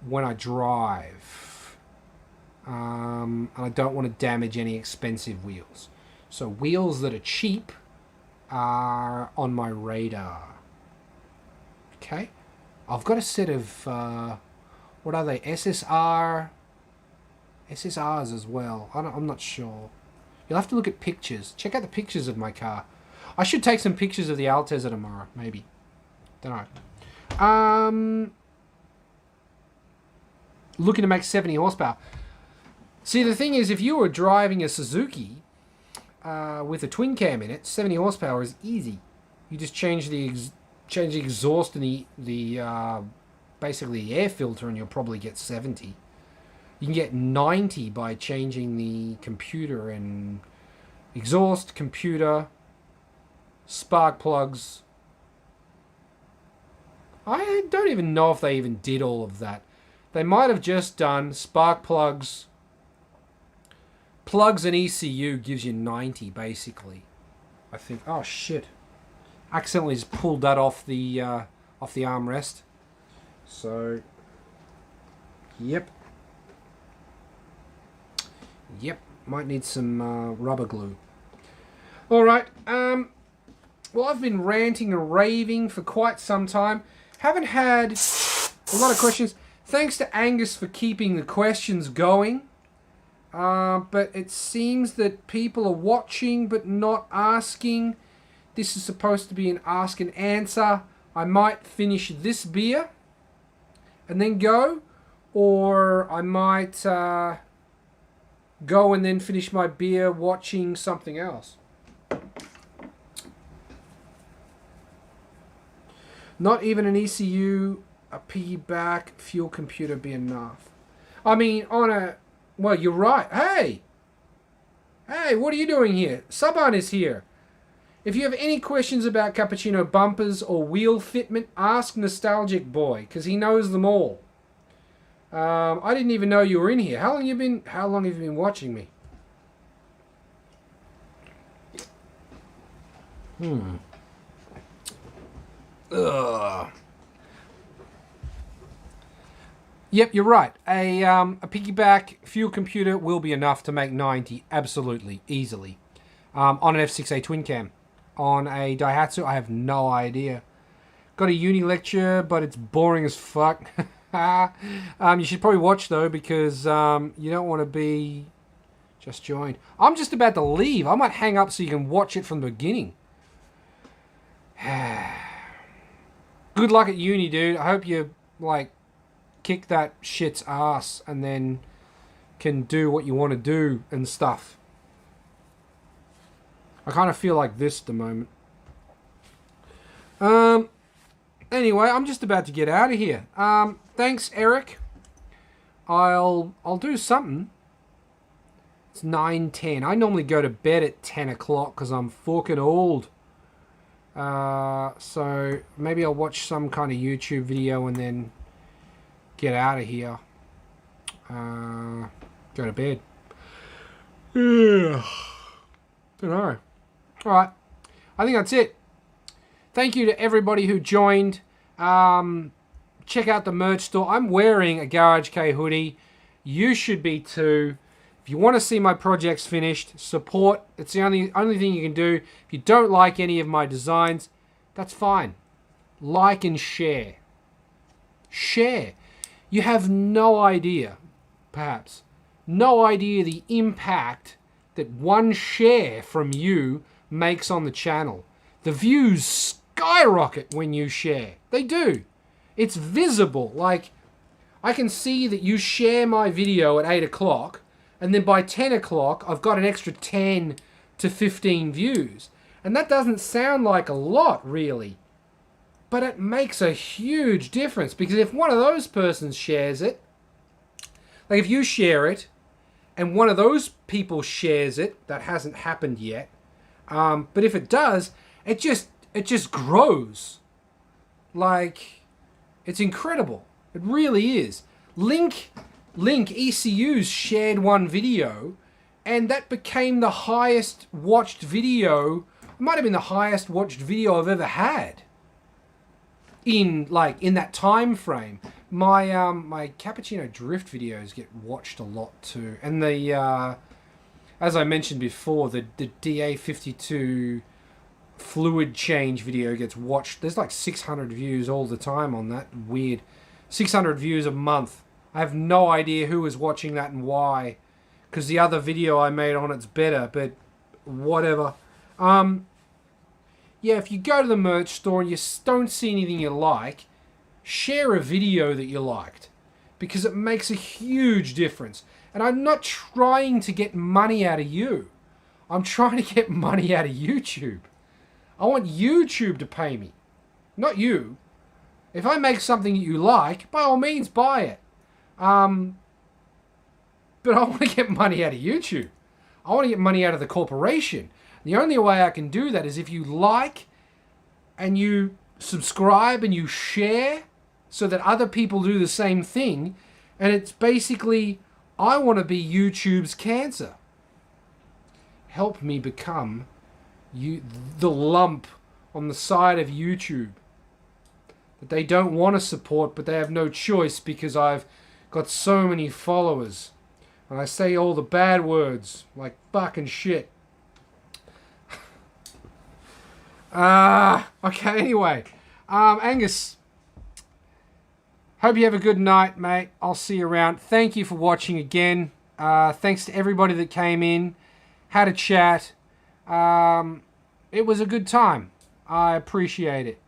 when I drive, and I don't want to damage any expensive wheels. So wheels that are cheap are on my radar. Okay, I've got a set of what are they? SSRs as well. I'm not sure. You'll have to look at pictures. Check out the pictures of my car. I should take some pictures of the Altezza tomorrow, maybe. Don't know. Looking to make 70 horsepower. See, the thing is, if you were driving a Suzuki with a twin cam in it, 70 horsepower is easy. You just change the exhaust and the basically the air filter, and you'll probably get 70. You can get 90 by changing the computer and exhaust, computer, spark plugs. I don't even know if they even did all of that. They might have just done spark plugs. Plugs and ECU gives you 90 basically. I think. Oh shit! Accidentally just pulled that off the armrest. So, yep, might need some rubber glue. All right. Well, I've been ranting and raving for quite some time. Haven't had a lot of questions. Thanks to Angus for keeping the questions going. But it seems that people are watching but not asking. This is supposed to be an ask and answer. I might finish this beer and then go, or I might go and then finish my beer watching something else. Not even an ECU, a piggyback fuel computer be enough. I mean, well, you're right. Hey, what are you doing here? Saban is here. If you have any questions about cappuccino bumpers or wheel fitment, ask Nostalgic Boy, because he knows them all. I didn't even know you were in here. How long have you been watching me? Ugh. Yep, you're right. A piggyback fuel computer will be enough to make 90, absolutely, easily. On an F6A twin cam. On a Daihatsu, I have no idea. Got a uni lecture, but it's boring as fuck. You should probably watch, though, because you don't want to be just joined. I'm just about to leave. I might hang up so you can watch it from the beginning. Good luck at uni, dude. I hope you, kick that shit's ass and then can do what you want to do and stuff. I kind of feel like this at the moment. Anyway, I'm just about to get out of here. Thanks, Eric. I'll do something. It's 9:10. I normally go to bed at 10 o'clock because I'm fucking old. So maybe I'll watch some kind of YouTube video and then get out of here. Go to bed. Yeah. Don't know. Alright. I think that's it. Thank you to everybody who joined. check out the merch store. I'm wearing a Garage K hoodie. You should be too. If you want to see my projects finished, support. It's the only thing you can do. If you don't like any of my designs, that's fine. Like and share. Share. You have no idea, perhaps, no idea the impact that one share from you makes on the channel. The views skyrocket when you share. They do. It's visible. Like, I can see that you share my video at 8 o'clock, and then by 10 o'clock, I've got an extra 10 to 15 views. And that doesn't sound like a lot, really. But it makes a huge difference, because if one of those persons shares it, like if you share it, and one of those people shares it, that hasn't happened yet, but if it does, it just grows. Like, it's incredible. It really is. Link ECUs shared one video, and that became the highest watched video. It might have been the highest watched video I've ever had. In that time frame. My Cappuccino Drift videos get watched a lot too. And the as I mentioned before, the DA52 fluid change video gets watched. There's like 600 views all the time on that. Weird. 600 views a month. I have no idea who is watching that and why, because the other video I made on it's better, but whatever. Yeah, if you go to the merch store and you don't see anything you like, share a video that you liked, because it makes a huge difference. And I'm not trying to get money out of you. I'm trying to get money out of YouTube. I want YouTube to pay me, not you. If I make something that you like, by all means, buy it. But I want to get money out of YouTube. I want to get money out of the corporation. The only way I can do that is if you like and you subscribe and you share so that other people do the same thing. And it's basically, I want to be YouTube's cancer. Help me become the lump on the side of YouTube that they don't want to support, but they have no choice because I've got so many followers. And I say all the bad words, like fuck and shit. Okay, anyway. Angus, hope you have a good night, mate. I'll see you around. Thank you for watching again. Thanks to everybody that came in, had a chat. It was a good time. I appreciate it.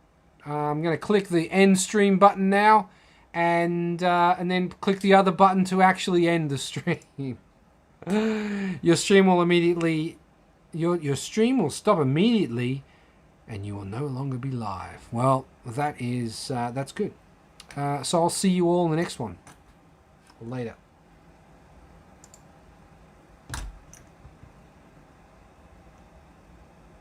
I'm going to click the end stream button now, and then click the other button to actually end the stream. Your stream will immediately, your stream will stop immediately, and you will no longer be live. Well, that is that's good. So I'll see you all in the next one. Later.